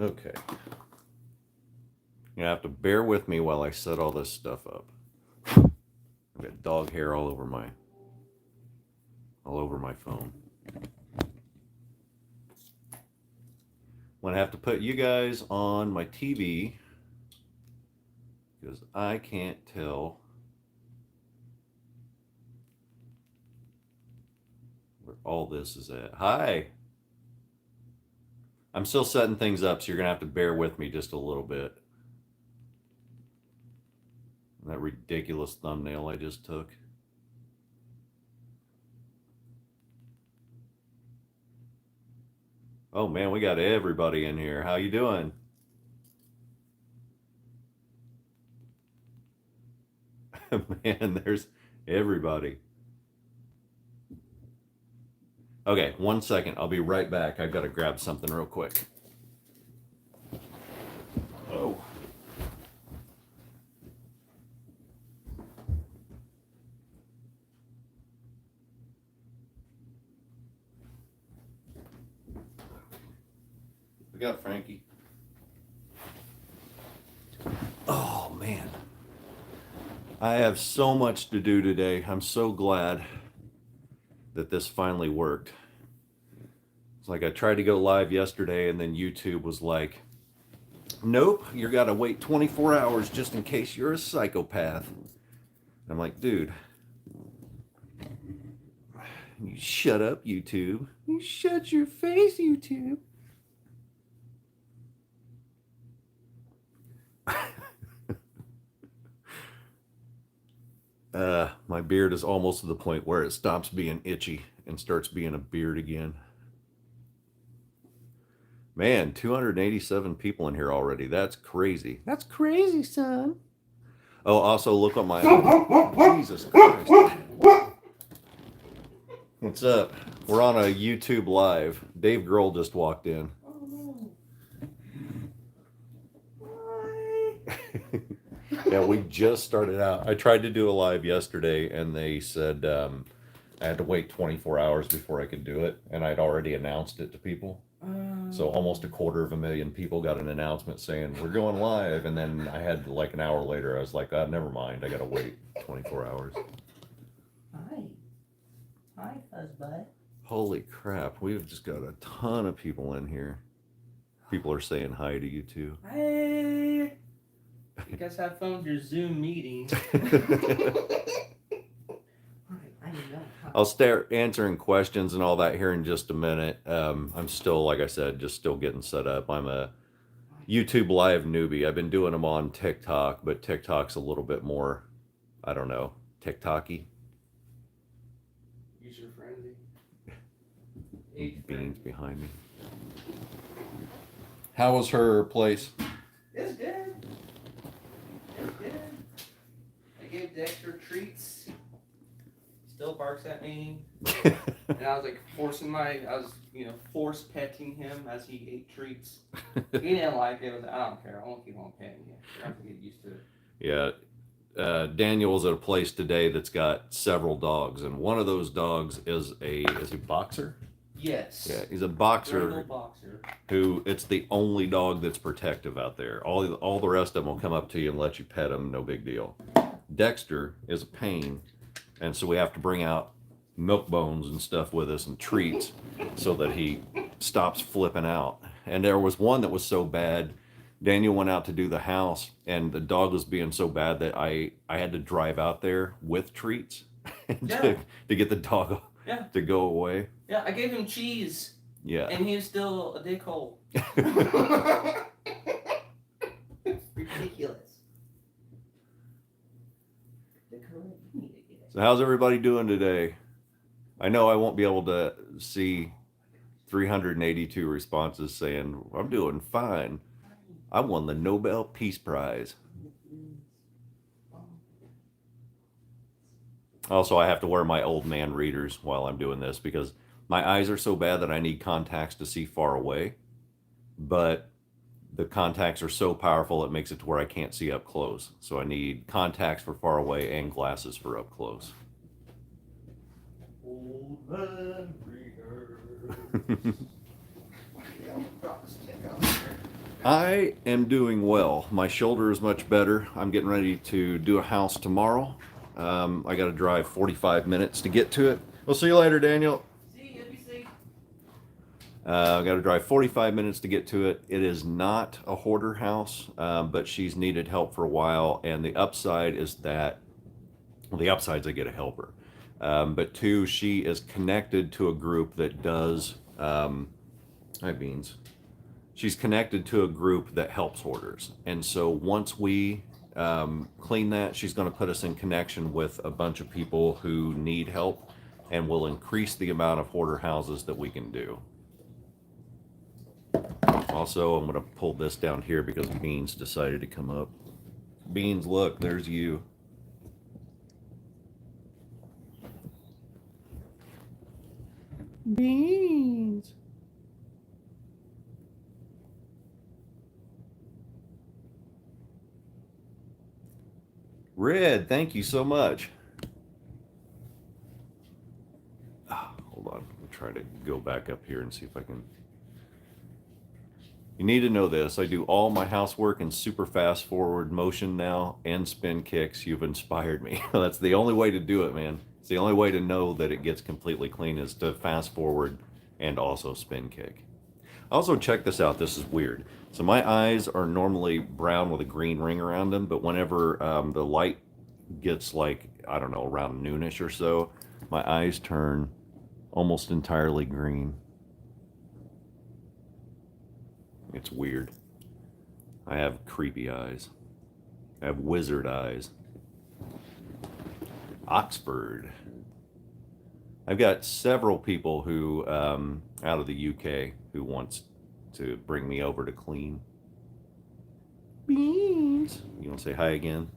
Okay. You have to bear with me while I set all this stuff up. I've got dog hair all over my phone. I'm gonna have to put you guys on my TV because I can't tell where all this is at. Hi. I'm still setting things up, so you're gonna have to bear with me just a little bit. That ridiculous thumbnail I just took. Oh man, we got everybody in here. How you doing? Man, there's everybody. Okay, 1 second. I'll be right back. I've got to grab something real quick. Oh. We got Frankie. Oh man. I have so much to do today. I'm so glad that this finally worked. It's like I tried to go live yesterday and then YouTube was like, nope, you gotta wait 24 hours just in case you're a psychopath. I'm like, dude, you shut up, YouTube. You shut your face, YouTube. My beard is almost to the point where it stops being itchy and starts being a beard again. Man, 287 people in here already. That's crazy. That's crazy, son. Oh, also look on my... Jesus Christ. What's up? We're on a YouTube live. Dave Grohl just walked in. Yeah, we just started out. I tried to do a live yesterday, and they said I had to wait 24 hours before I could do it, and I'd already announced it to people. So almost 250,000 people got an announcement saying, we're going live, and then I had, like, an hour later, I was like, never mind, I gotta wait 24 hours. Hi. Hi, Fuzzbutt. Holy crap, we've just got a ton of people in here. People are saying hi to you, too. Hey! You guys have fun with your Zoom meeting. I'll start answering questions and all that here in just a minute. I'm still, like I said, just still getting set up. I'm a YouTube live newbie. I've been doing them on TikTok, but TikTok's a little bit more, I don't know, TikTok-y. User friendly. Beans behind me. How was her place? It's good. It's good. I gave Dexter treats. Still barks at me. And I was like force petting him as he ate treats. He didn't like it. I don't care. I won't keep on petting you. You have to get used to it. Yeah. Daniel's at a place today that's got several dogs, and one of those dogs is a boxer? Yes. Yeah, he's a boxer. Boxer. Who, it's the only dog that's protective out there. All the rest of them will come up to you and let you pet him, no big deal. Dexter is a pain, and so we have to bring out milk bones and stuff with us and treats so that he stops flipping out. And there was one that was so bad, Daniel went out to do the house, and the dog was being so bad that I had to drive out there with treats to get the dog to go away. Yeah, I gave him cheese. Yeah. And he was still a dickhole. Ridiculous. So how's everybody doing today? I know I won't be able to see 382 responses saying, I'm doing fine. I won the Nobel Peace Prize. Also, I have to wear my old man readers while I'm doing this because my eyes are so bad that I need contacts to see far away. But the contacts are so powerful it makes it to where I can't see up close. So I need contacts for far away and glasses for up close. Old man reader. I am doing well. My shoulder is much better. I'm getting ready to do a house tomorrow. I got to drive 45 minutes to get to it. We'll see you later, Daniel. See, NBC. I got to drive 45 minutes to get to it. It is not a hoarder house, but she's needed help for a while. And the upside is that, well, the upside is I get a helper. But two, she is connected to a group that does, hi, Beans. She's connected to a group that helps hoarders. And so once we clean that, she's going to put us in connection with a bunch of people who need help and will increase the amount of hoarder houses that we can do. Also, I'm going to pull this down here because Beans decided to come up. Beans, look, there's you. Beans. Red, thank you so much. Hold on, I'm trying to go back up here and see if I can. You need to know this. I do all my housework in super fast forward motion now and spin kicks. You've inspired me. That's the only way to do it, man. It's the only way to know that it gets completely clean is to fast forward and also spin kick. Also, check this out. This is weird. So my eyes are normally brown with a green ring around them, but whenever the light gets like, I don't know, around noonish or so, my eyes turn almost entirely green. It's weird. I have creepy eyes. I have wizard eyes. Oxford. I've got several people who, out of the UK, who wants to bring me over to clean. Beans. You want to say hi again?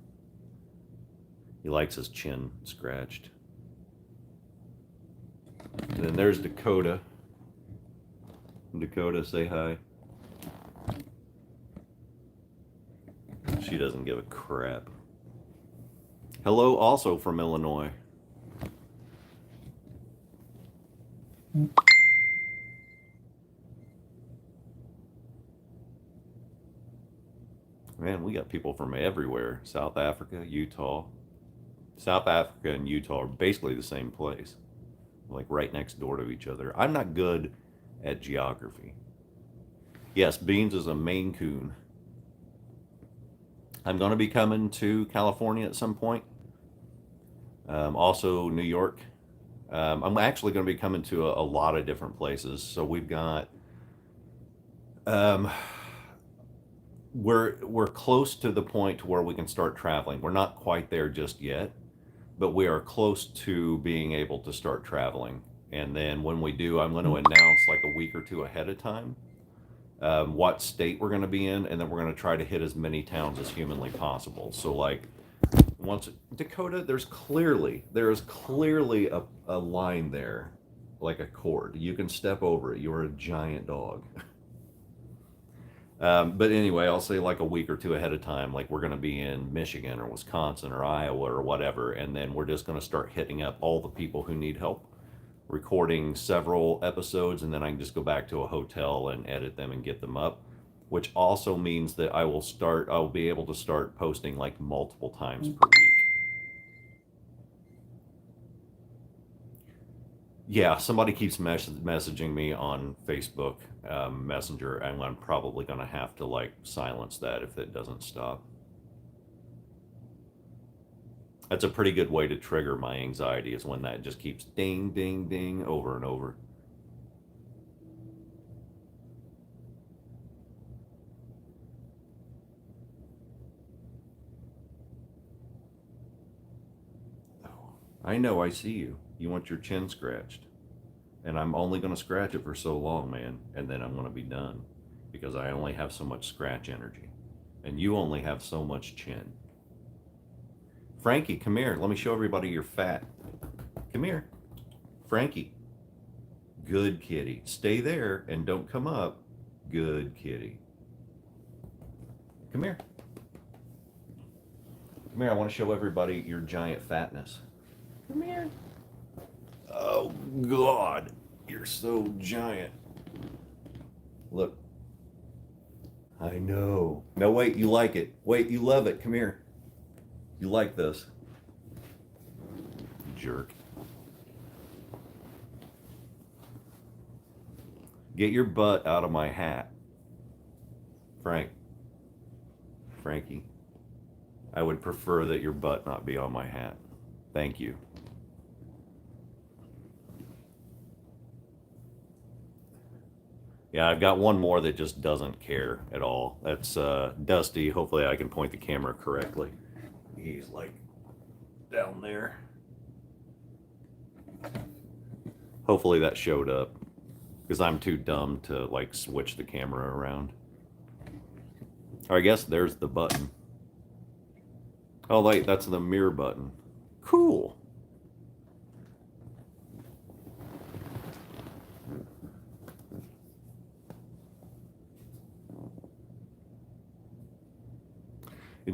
He likes his chin scratched. And then there's Dakota. Dakota, say hi. She doesn't give a crap. Hello, also from Illinois. Man, we got people from everywhere. South Africa, Utah. South Africa and Utah are basically the same place. Like right next door to each other. I'm not good at geography. Yes, Beans is a Maine Coon. I'm going to be coming to California at some point. Also, New York. I'm actually going to be coming to a lot of different places. So we've got, we're close to the point where we can start traveling. We're not quite there just yet, but we are close to being able to start traveling. And then when we do, I'm going to announce like a week or two ahead of time what state we're going to be in, and then we're going to try to hit as many towns as humanly possible. So like once Dakota, there is clearly a line there, like a cord. You can step over it. You're a giant dog. But anyway, I'll say like a week or two ahead of time, like we're going to be in Michigan or Wisconsin or Iowa or whatever, and then we're just going to start hitting up all the people who need help, recording several episodes, and then I can just go back to a hotel and edit them and get them up, which also means that I'll be able to start posting like multiple times per week. Yeah, somebody keeps messaging me on Facebook Messenger, and I'm probably going to have to like silence that if it doesn't stop. That's a pretty good way to trigger my anxiety, is when that just keeps ding, ding, ding over and over. Oh, I know, I see you. You want your chin scratched. And I'm only going to scratch it for so long, man. And then I'm going to be done. Because I only have so much scratch energy. And you only have so much chin. Frankie, come here. Let me show everybody your fat. Come here. Frankie. Good kitty. Stay there and don't come up. Good kitty. Come here. Come here. I want to show everybody your giant fatness. Come here. Oh, God. You're so giant. Look. I know. No, wait, you like it. Wait, you love it. Come here. You like this. Jerk. Get your butt out of my hat. Frankie. I would prefer that your butt not be on my hat. Thank you. Yeah, I've got one more that just doesn't care at all. That's Dusty. Hopefully I can point the camera correctly. He's like down there. Hopefully that showed up because I'm too dumb to like switch the camera around. Or I guess there's the button. Oh, wait, that's the mirror button. Cool.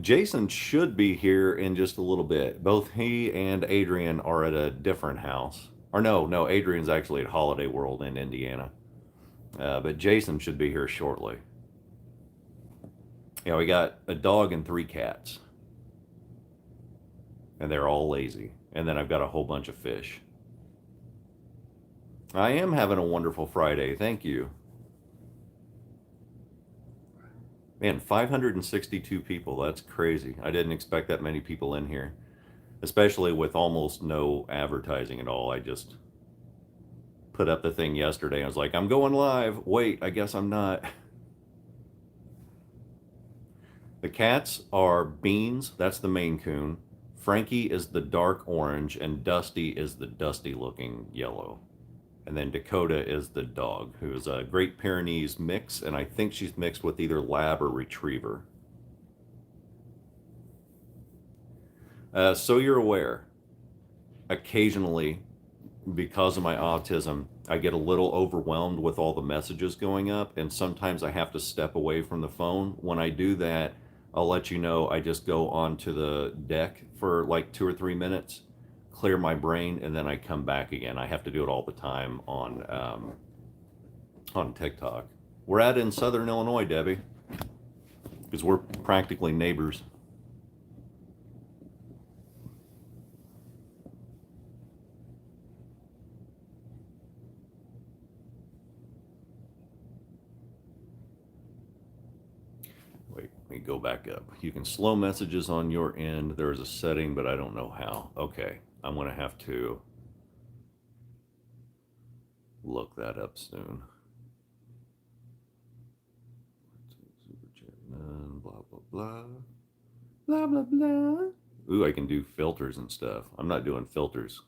Jason should be here in just a little bit. Both he and Adrian are at a different house. Or no, Adrian's actually at Holiday World in Indiana. But Jason should be here shortly. Yeah, we got a dog and 3 cats. And they're all lazy. And then I've got a whole bunch of fish. I am having a wonderful Friday. Thank you. Man, 562 people. That's crazy. I didn't expect that many people in here, especially with almost no advertising at all. I just put up the thing yesterday. I was like, I'm going live. Wait, I guess I'm not. The cats are Beans. That's the Maine Coon. Frankie is the dark orange, and Dusty is the dusty looking yellow. And then Dakota is the dog, who is a Great Pyrenees mix, and I think she's mixed with either Lab or Retriever. So you're aware, occasionally, because of my autism, I get a little overwhelmed with all the messages going up, and sometimes I have to step away from the phone. When I do that, I'll let you know I just go onto the deck for like 2 or 3 minutes, clear my brain, and then I come back again. I have to do it all the time on TikTok. We're at in Southern Illinois, Debbie, because we're practically neighbors. Wait, let me go back up. You can slow messages on your end. There is a setting, but I don't know how. Okay, I'm going to have to look that up soon. Super chat none, blah, blah, blah. Blah, blah, blah. Ooh, I can do filters and stuff. I'm not doing filters.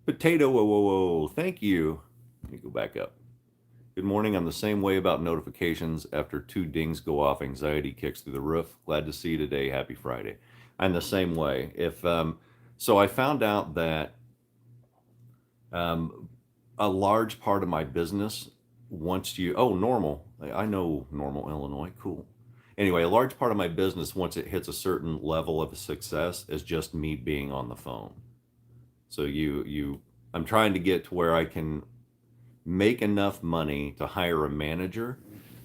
Potato, whoa, whoa, whoa. Thank you. Let me go back up. Good morning. I'm the same way about notifications. After 2 dings go off, anxiety kicks through the roof. Glad to see you today. Happy Friday. I'm the same way. If so, I found out that a large part of my business, once you normal. I know Normal, Illinois. Cool. Anyway, a large part of my business, once it hits a certain level of success, is just me being on the phone. So I'm trying to get to where I can make enough money to hire a manager,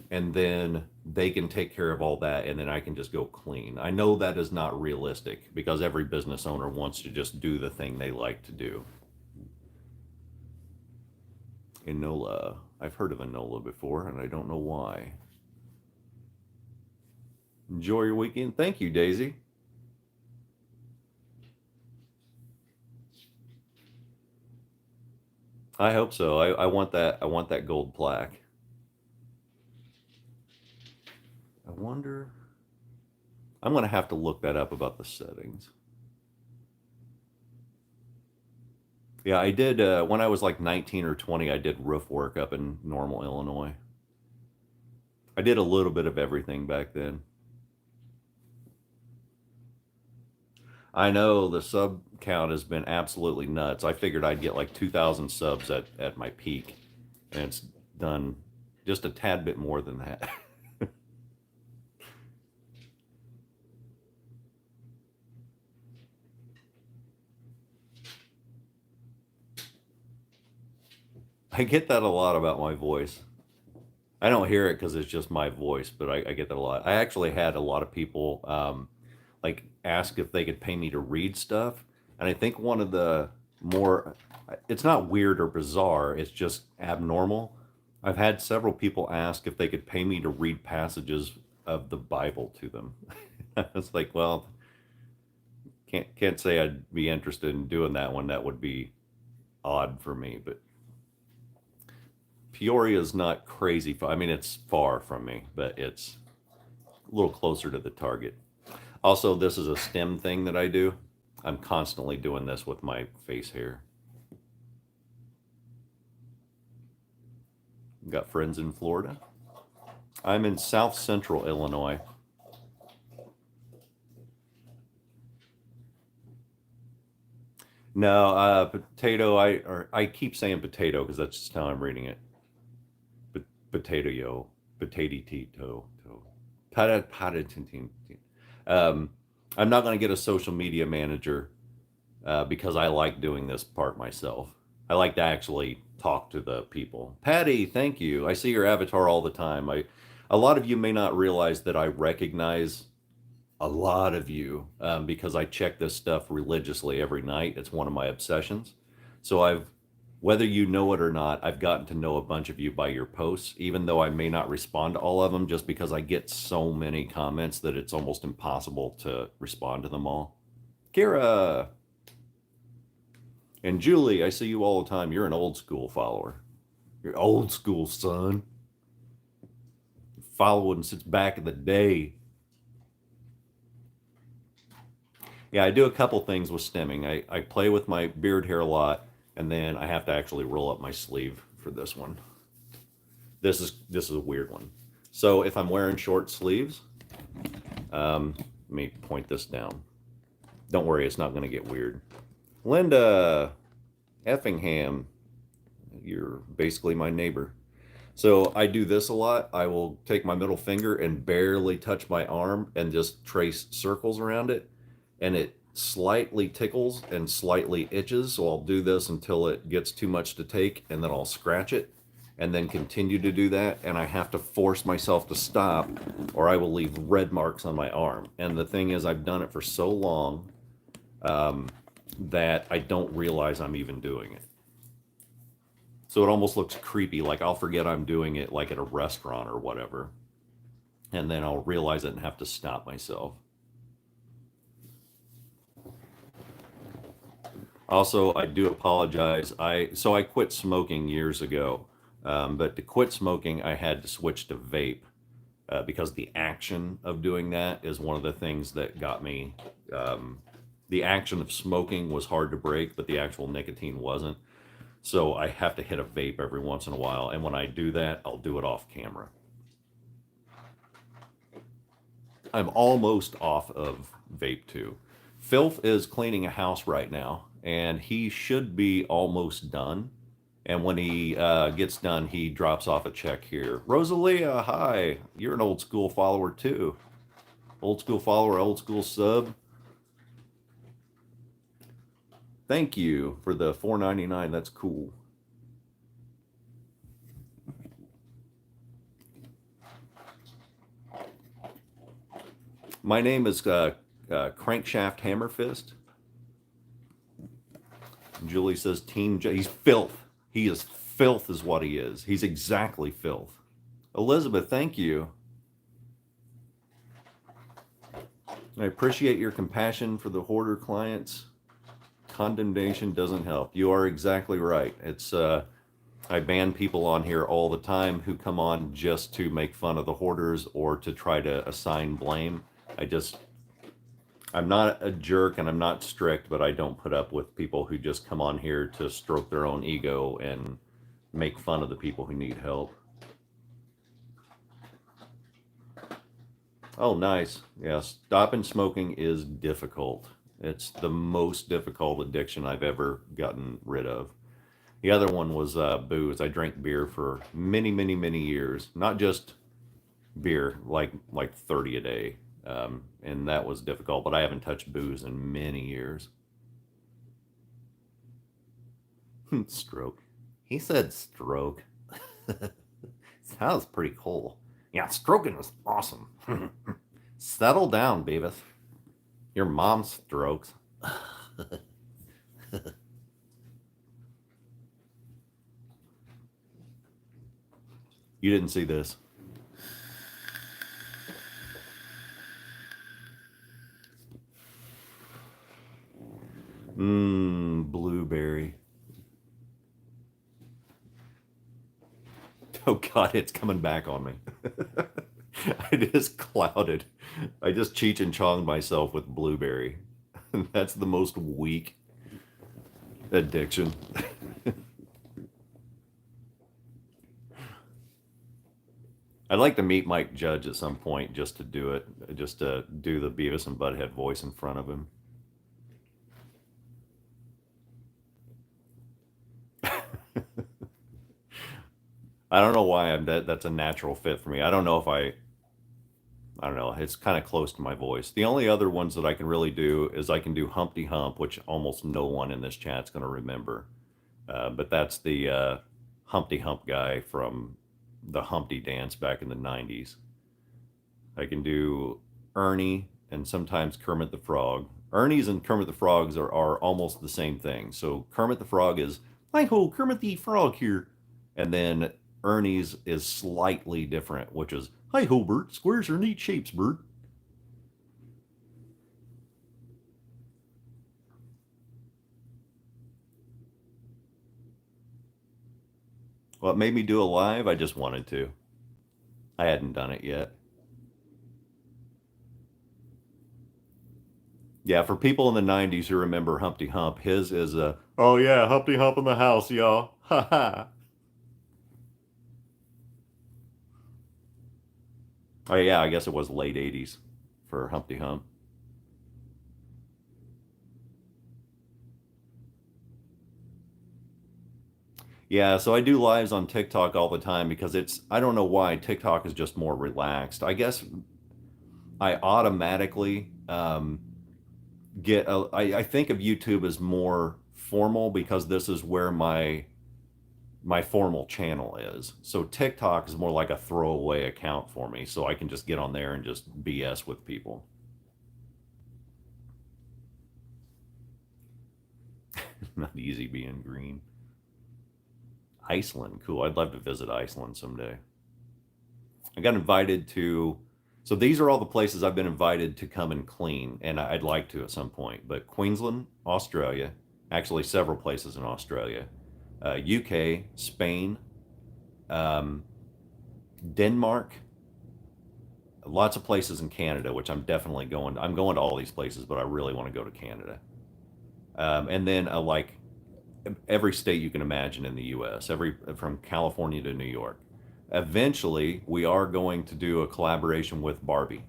and then they can take care of all that, and then I can just go clean. I know that is not realistic because every business owner wants to just do the thing they like to do. Enola. I've heard of Enola before, and I don't know why. Enjoy your weekend. Thank you, Daisy. I hope so. I want that. I want that gold plaque. I wonder. I'm going to have to look that up about the settings. Yeah, I did. When I was like 19 or 20, I did roof work up in Normal, Illinois. I did a little bit of everything back then. I know the sub count has been absolutely nuts. I figured I'd get like 2,000 subs at my peak, and it's done just a tad bit more than that. I get that a lot about my voice. I don't hear it because it's just my voice, but I get that a lot. I actually had a lot of people like ask if they could pay me to read stuff, and I think one of the more, it's not weird or bizarre, it's just abnormal. I've had several people ask if they could pay me to read passages of the Bible to them. It's like, well, can't say I'd be interested in doing that one. That would be odd for me, but Peoria is not crazy far. I mean, it's far from me, but it's a little closer to the target. Also, this is a stem thing that I do. I'm constantly doing this with my face hair. Got friends in Florida. I'm in South Central Illinois. No, potato. I keep saying potato because that's just how I'm reading it. Potato yo, potato tito, to. Um, I'm not going to get a social media manager because I like doing this part myself. I like to actually talk to the people. Patty, thank you. I see your avatar all the time. A lot of you may not realize that I recognize a lot of you because I check this stuff religiously every night. It's one of my obsessions. So whether you know it or not, I've gotten to know a bunch of you by your posts, even though I may not respond to all of them, just because I get so many comments that it's almost impossible to respond to them all. Kira and Julie, I see you all the time. You're an old school follower. You're old school, son. Following since back in the day. Yeah, I do a couple things with stemming. I play with my beard hair a lot, and then I have to actually roll up my sleeve for this one. This is a weird one. So if I'm wearing short sleeves, let me point this down. Don't worry, it's not going to get weird. Linda Effingham, you're basically my neighbor. So I do this a lot. I will take my middle finger and barely touch my arm and just trace circles around it, and it slightly tickles and slightly itches. So I'll do this until it gets too much to take, and then I'll scratch it and then continue to do that. And I have to force myself to stop or I will leave red marks on my arm. And the thing is, I've done it for so long that I don't realize I'm even doing it. So it almost looks creepy, like I'll forget I'm doing it like at a restaurant or whatever. And then I'll realize it and have to stop myself. Also, I do apologize. I quit smoking years ago, but to quit smoking, I had to switch to vape because the action of doing that is one of the things that got me. The action of smoking was hard to break, but the actual nicotine wasn't. So I have to hit a vape every once in a while, and when I do that, I'll do it off camera. I'm almost off of vape too. Filth is cleaning a house right now, and he should be almost done. And when he gets done, he drops off a check here. Rosalia, hi. You're an old school follower too. Old school follower, old school sub. Thank you for the $4.99. That's cool. My name is Crankshaft Hammerfist. Julie says Team J. He's filth. He is filth is what he is. He's exactly filth. Elizabeth, thank you. I appreciate your compassion for the hoarder clients. Condemnation doesn't help. You are exactly right. It's I ban people on here all the time who come on just to make fun of the hoarders or to try to assign blame. I'm not a jerk and I'm not strict, but I don't put up with people who just come on here to stroke their own ego and make fun of the people who need help. Oh, nice. Yeah, stopping smoking is difficult. It's the most difficult addiction I've ever gotten rid of. The other one was booze. I drank beer for many, many, many years. Not just beer, like 30 a day. And that was difficult, but I haven't touched booze in many years. Stroke. He said stroke. That was pretty cool. Yeah, stroking was awesome. Settle down, Beavis. Your mom strokes. You didn't see this. Blueberry. Oh God, it's coming back on me. I just clouded. I just Cheech and Chonged myself with blueberry. That's the most weak addiction. I'd like to meet Mike Judge at some point just to do it, just to do the Beavis and Butthead voice in front of him. I don't know why that's a natural fit for me. I don't know if I don't know. It's kind of close to my voice. The only other ones that I can really do is I can do Humpty Hump, which almost no one in this chat's going to remember. But that's the Humpty Hump guy from the Humpty dance back in the 90s. I can do Ernie and sometimes Kermit the Frog. Ernie's and Kermit the Frogs are almost the same thing. So Kermit the Frog is, hi ho, Kermit the Frog here. And then Ernie's is slightly different, which is, hi ho, Bert, squares are neat shapes, Bert. What made me do a live? I just wanted to. I hadn't done it yet. Yeah, for people in the 90s who remember Humpty Hump, his is a, oh yeah, Humpty Hump in the house, y'all. Ha ha. Oh yeah, I guess it was late 80s for Humpty Hump. Yeah, so I do lives on TikTok all the time because I don't know why, TikTok is just more relaxed. I guess I automatically I think of YouTube as more formal because this is where my formal channel is. So TikTok is more like a throwaway account for me, so I can just get on there and just BS with people. Not easy being green. Iceland, cool. I'd love to visit Iceland someday. I got invited to, so these are all the places I've been invited to come and clean, and I'd like to at some point. But Queensland, Australia, actually several places in Australia, UK, Spain, um, Denmark, lots of places in Canada, which I'm definitely going. I'm going to all these places, but I really want to go to Canada. And then like every state you can imagine in the U.S., every from California to New York. Eventually, we are going to do a collaboration with Barbie.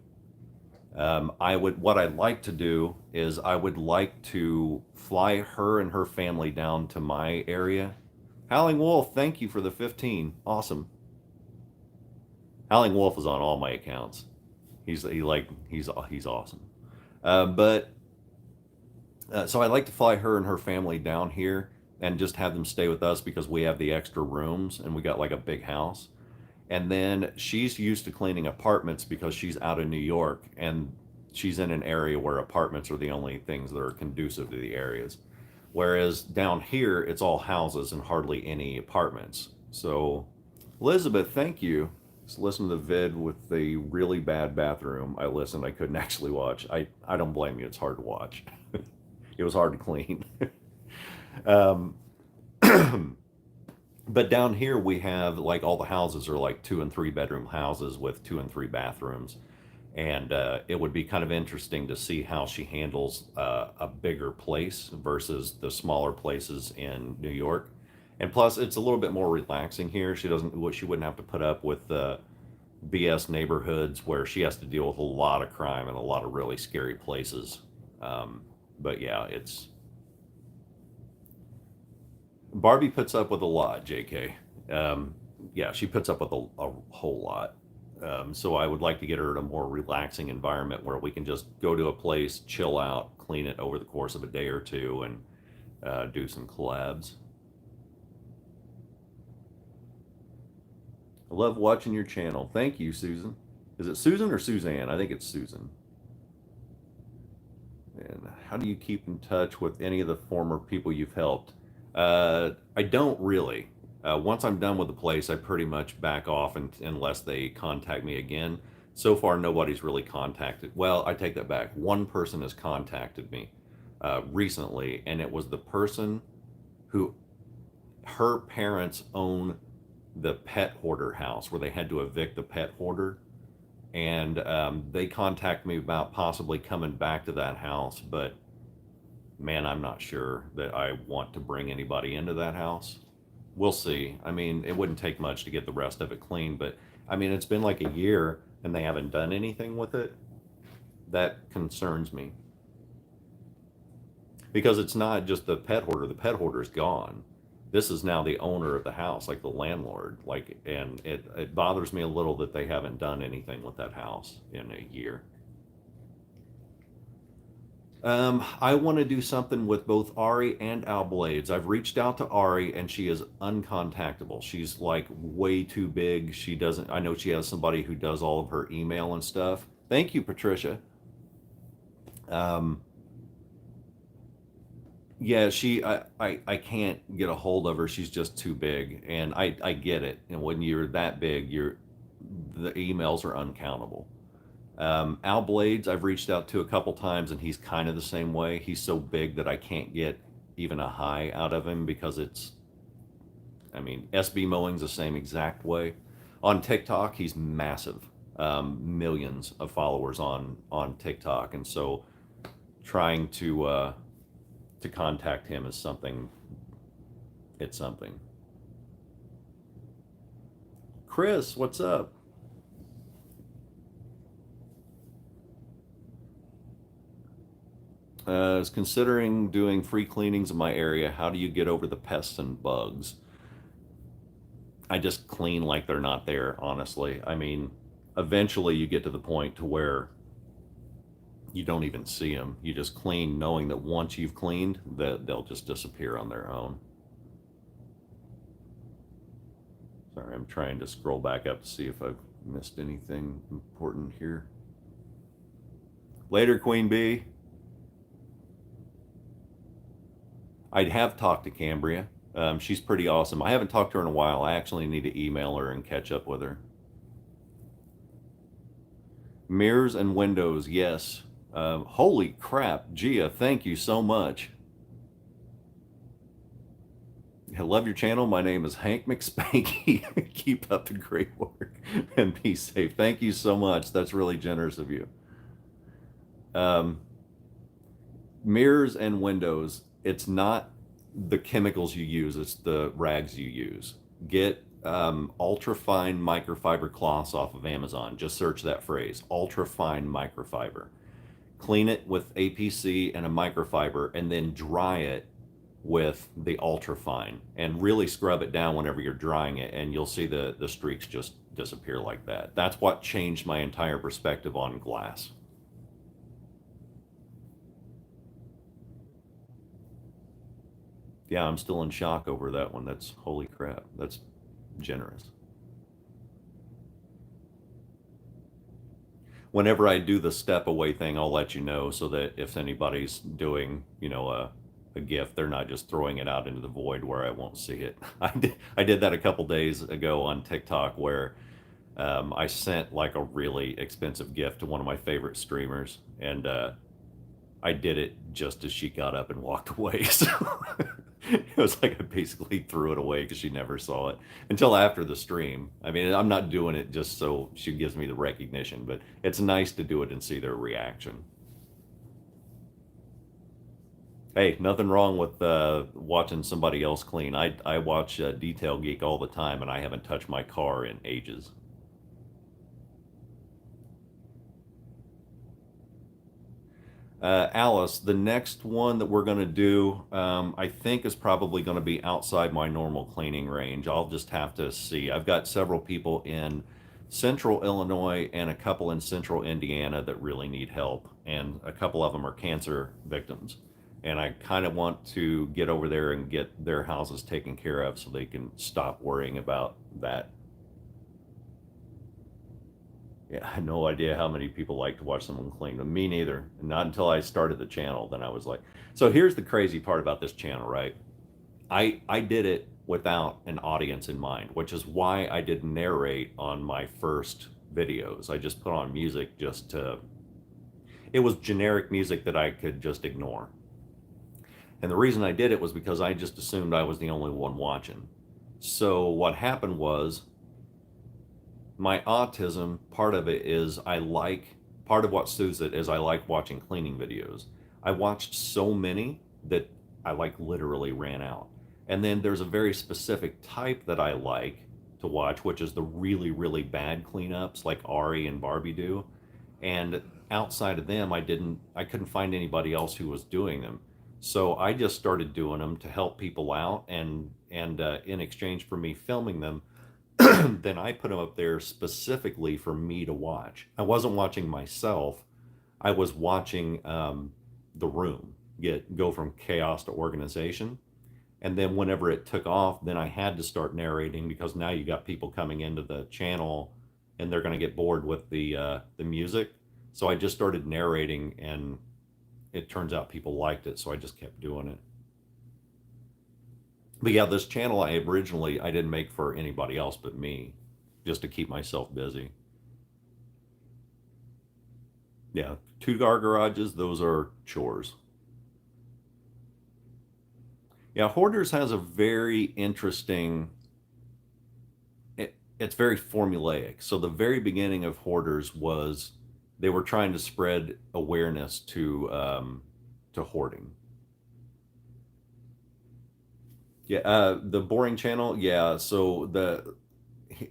What I'd like to do is I would like to fly her and her family down to my area. Howling Wolf, thank you for the 15. Awesome. Howling Wolf is on all my accounts. He's awesome. But so I'd like to fly her and her family down here and just have them stay with us because we have the extra rooms and we got like a big house. And then she's used to cleaning apartments because she's out of New York and she's in an area where apartments are the only things that are conducive to the areas. Whereas down here, it's all houses and hardly any apartments. So, Elizabeth, thank you. Just listen to the vid with the really bad bathroom. I listened. I couldn't actually watch. I don't blame you. It's hard to watch. It was hard to clean. um, but down here we have like all the houses are like 2 and 3 bedroom houses with 2 and 3 bathrooms, and it would be kind of interesting to see how she handles a bigger place versus the smaller places in New York. And plus, it's a little bit more relaxing here. She wouldn't have to put up with the BS neighborhoods where she has to deal with a lot of crime and a lot of really scary places. But yeah, it's Barbie puts up with a lot, JK. Yeah, she puts up with a whole lot. So I would like to get her in a more relaxing environment where we can just go to a place, chill out, clean it over the course of a day or two, and do some collabs. I love watching your channel. Thank you, Susan. Is it Susan or Suzanne? I think it's Susan. And how do you keep in touch with any of the former people you've helped? I don't really. Once I'm done with the place, I pretty much back off unless they contact me again. So far, nobody's really contacted. Well, I take that back. One person has contacted me recently, and it was the person who her parents own the pet hoarder house where they had to evict the pet hoarder. And they contacted me about possibly coming back to that house, but man, I'm not sure that I want to bring anybody into that house. We'll see. I mean, it wouldn't take much to get the rest of it clean, but I mean, it's been like a year and they haven't done anything with it. That concerns me because it's not just the pet hoarder. The pet hoarder's gone. This is now the owner of the house, like the landlord. Like, and it bothers me a little that they haven't done anything with that house in a year. I want to do something with both Ari and Al Blades. I've reached out to Ari and she is uncontactable. She's like way too big. She doesn't, I know she has somebody who does all of her email and stuff. Thank you, Patricia. Um, yeah, I can't get a hold of her. She's just too big. And I get it. And when you're that big, the emails are uncountable. Al Blades, I've reached out to a couple times, and he's kind of the same way. He's so big that I can't get even a hi out of him because I mean, SB Mowing's the same exact way. On TikTok, he's massive, millions of followers on TikTok, and so trying to contact him is something. It's something. Chris, what's up? Is considering doing free cleanings in my area. How do you get over the pests and bugs? I just clean like they're not there, honestly. I mean, eventually you get to the point to where you don't even see them. You just clean knowing that once you've cleaned, that they'll just disappear on their own. Sorry, I'm trying to scroll back up to see if I've missed anything important here. Later, Queen Bee. I'd have talked to Cambria. She's pretty awesome. I haven't talked to her in a while. I actually need to email her and catch up with her. Mirrors and windows, yes. Holy crap, Gia, thank you so much. I love your channel. My name is Hank McSpanky. Keep up the great work and be safe. Thank you so much. That's really generous of you. Um, Mirrors and windows, it's not the chemicals you use, it's the rags you use. Get ultra fine microfiber cloths off of Amazon. Just search that phrase, ultra fine microfiber. Clean it with APC and a microfiber and then dry it with the ultra fine and really scrub it down whenever you're drying it, and you'll see the streaks just disappear like that. That's what changed my entire perspective on glass. Yeah, I'm still in shock over that one. That's holy crap. That's generous. Whenever I do the step away thing, I'll let you know so that if anybody's doing, a gift, they're not just throwing it out into the void where I won't see it. I did that a couple days ago on TikTok where I sent like a really expensive gift to one of my favorite streamers, and I did it just as she got up and walked away. So it was like I basically threw it away because she never saw it until after the stream. I mean, I'm not doing it just so she gives me the recognition, but it's nice to do it and see their reaction. Hey, nothing wrong with watching somebody else clean. I watch Detail Geek all the time, and I haven't touched my car in ages. Alice, the next one that we're going to do, I think is probably going to be outside my normal cleaning range. I'll just have to see. I've got several people in central Illinois and a couple in central Indiana that really need help, and a couple of them are cancer victims. And I kind of want to get over there and get their houses taken care of so they can stop worrying about that. Yeah, I had no idea how many people like to watch someone clean. Me neither. Not until I started the channel, then I was like, so here's the crazy part about this channel, right? I did it without an audience in mind, which is why I didn't narrate on my first videos. I just put on music just to, it was generic music that I could just ignore. And the reason I did it was because I just assumed I was the only one watching. So what happened was my autism, part of it is part of what soothes it is I like watching cleaning videos. I watched so many that I like literally ran out. And then there's a very specific type that I like to watch, which is the really, really bad cleanups like Ari and Barbie do. And outside of them, I couldn't find anybody else who was doing them. So I just started doing them to help people out, and in exchange for me filming them, then I put them up there specifically for me to watch. I wasn't watching myself. I was watching the room go from chaos to organization. And then whenever it took off, then I had to start narrating because now you got people coming into the channel and they're going to get bored with the music. So I just started narrating, and it turns out people liked it, so I just kept doing it. But yeah, this channel I didn't make for anybody else but me, just to keep myself busy. Yeah, two car garages, those are chores. Yeah, Hoarders has a very interesting. It's very formulaic. So the very beginning of Hoarders was they were trying to spread awareness to hoarding. Yeah, the boring channel. Yeah, so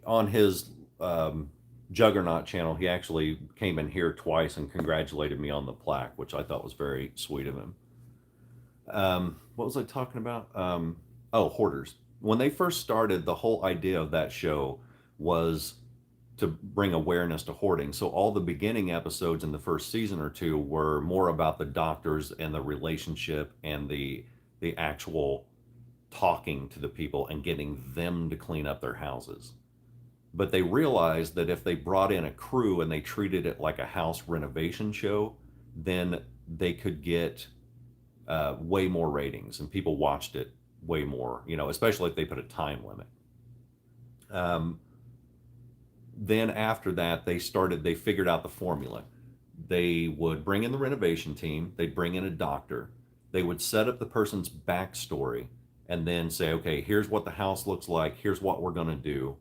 on his um, Juggernaut channel, he actually came in here twice and congratulated me on the plaque, which I thought was very sweet of him. What was I talking about? Oh, Hoarders. When they first started, the whole idea of that show was to bring awareness to hoarding. So all the beginning episodes in the first season or two were more about the doctors and the relationship and the actual talking to the people and getting them to clean up their houses. But they realized that if they brought in a crew and they treated it like a house renovation show, then they could get way more ratings and people watched it way more, especially if they put a time limit. Um, then after that, they figured out the formula. They would bring in the renovation team, they'd bring in a doctor, they would set up the person's backstory, and then say, okay, here's what the house looks like, here's what we're going to do.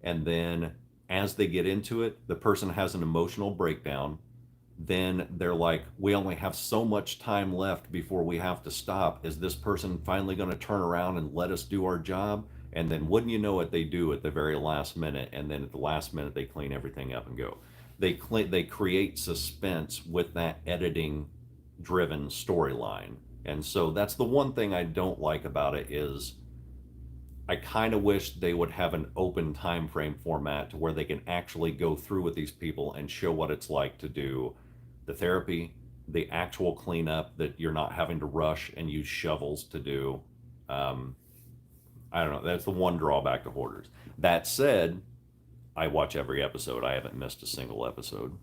And then as they get into it, the person has an emotional breakdown. Then they're like, we only have so much time left before we have to stop. Is this person finally going to turn around and let us do our job? And then wouldn't you know it, they do at the very last minute. And then at the last minute, they clean everything up and go. They create suspense with that editing driven storyline. And so that's the one thing I don't like about it is I kind of wish they would have an open time frame format to where they can actually go through with these people and show what it's like to do the therapy, the actual cleanup that you're not having to rush and use shovels to do. Um, I don't know. That's the one drawback to Hoarders. That said, I watch every episode. I haven't missed a single episode.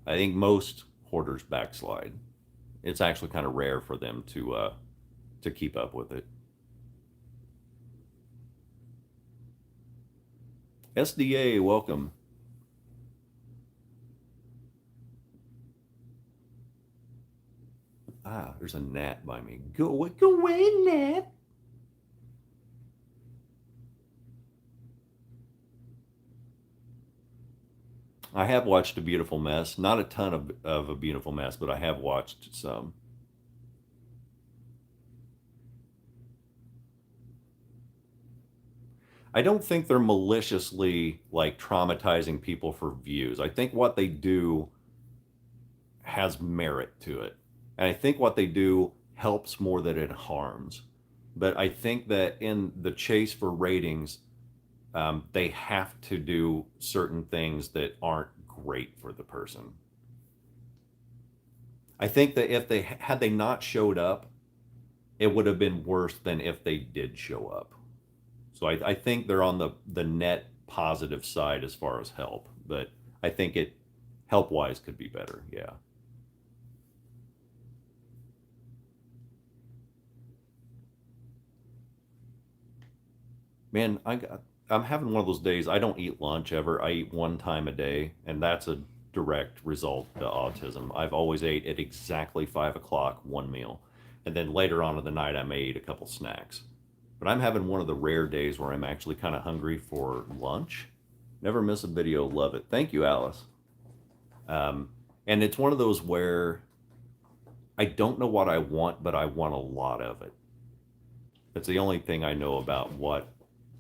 I think most Hoarders backslide. It's actually kind of rare for them to keep up with it. SDA, welcome. Ah, there's a gnat by me. Go away, gnat. I have watched A Beautiful Mess. Not a ton of A Beautiful Mess, but I have watched some. I don't think they're maliciously like traumatizing people for views. I think what they do has merit to it. And I think what they do helps more than it harms. But I think that in the chase for ratings, they have to do certain things that aren't great for the person. I think that if they had they not showed up, it would have been worse than if they did show up. So I think they're on the net positive side as far as help, but I think it help wise could be better. Yeah. Man, I'm having one of those days. I don't eat lunch ever. I eat one time a day, and that's a direct result to autism. I've always ate at exactly 5 o'clock, one meal, and then later on in the night I may eat a couple snacks. But I'm having one of the rare days where I'm actually kind of hungry for lunch. Never miss a video. Love it. Thank you, Alice. Um, and it's one of those where I don't know what I want, but I want a lot of it. It's the only thing I know about what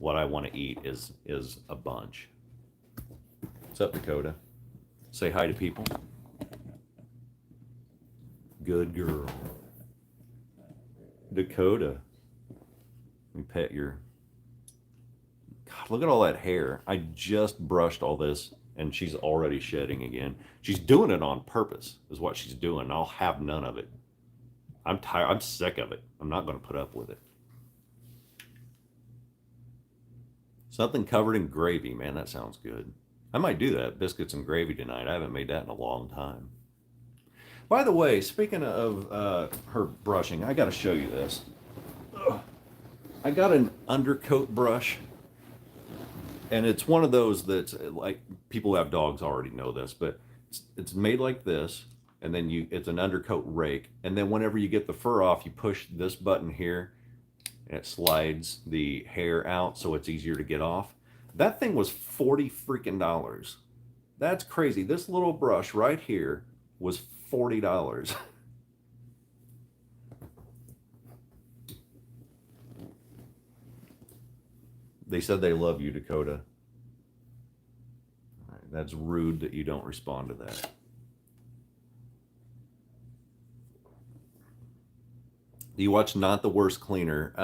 I want to eat is a bunch. What's up, Dakota? Say hi to people. Good girl. Dakota. Let me pet your. God, look at all that hair. I just brushed all this and she's already shedding again. She's doing it on purpose, is what she's doing. I'll have none of it. I'm tired. I'm sick of it. I'm not going to put up with it. Something covered in gravy. Man, that sounds good. I might do that. Biscuits and gravy tonight. I haven't made that in a long time. By the way, speaking of her brushing, I got to show you this. Ugh. I got an undercoat brush, and it's one of those that's like, people who have dogs already know this, but it's made like this, and then it's an undercoat rake, and then whenever you get the fur off, you push this button here, and it slides the hair out so it's easier to get off. That thing was $40 freaking dollars. That's crazy. This little brush right here was $40. They said they love you, Dakota. All right, that's rude that you don't respond to that. Do you watch Not the Worst Cleaner?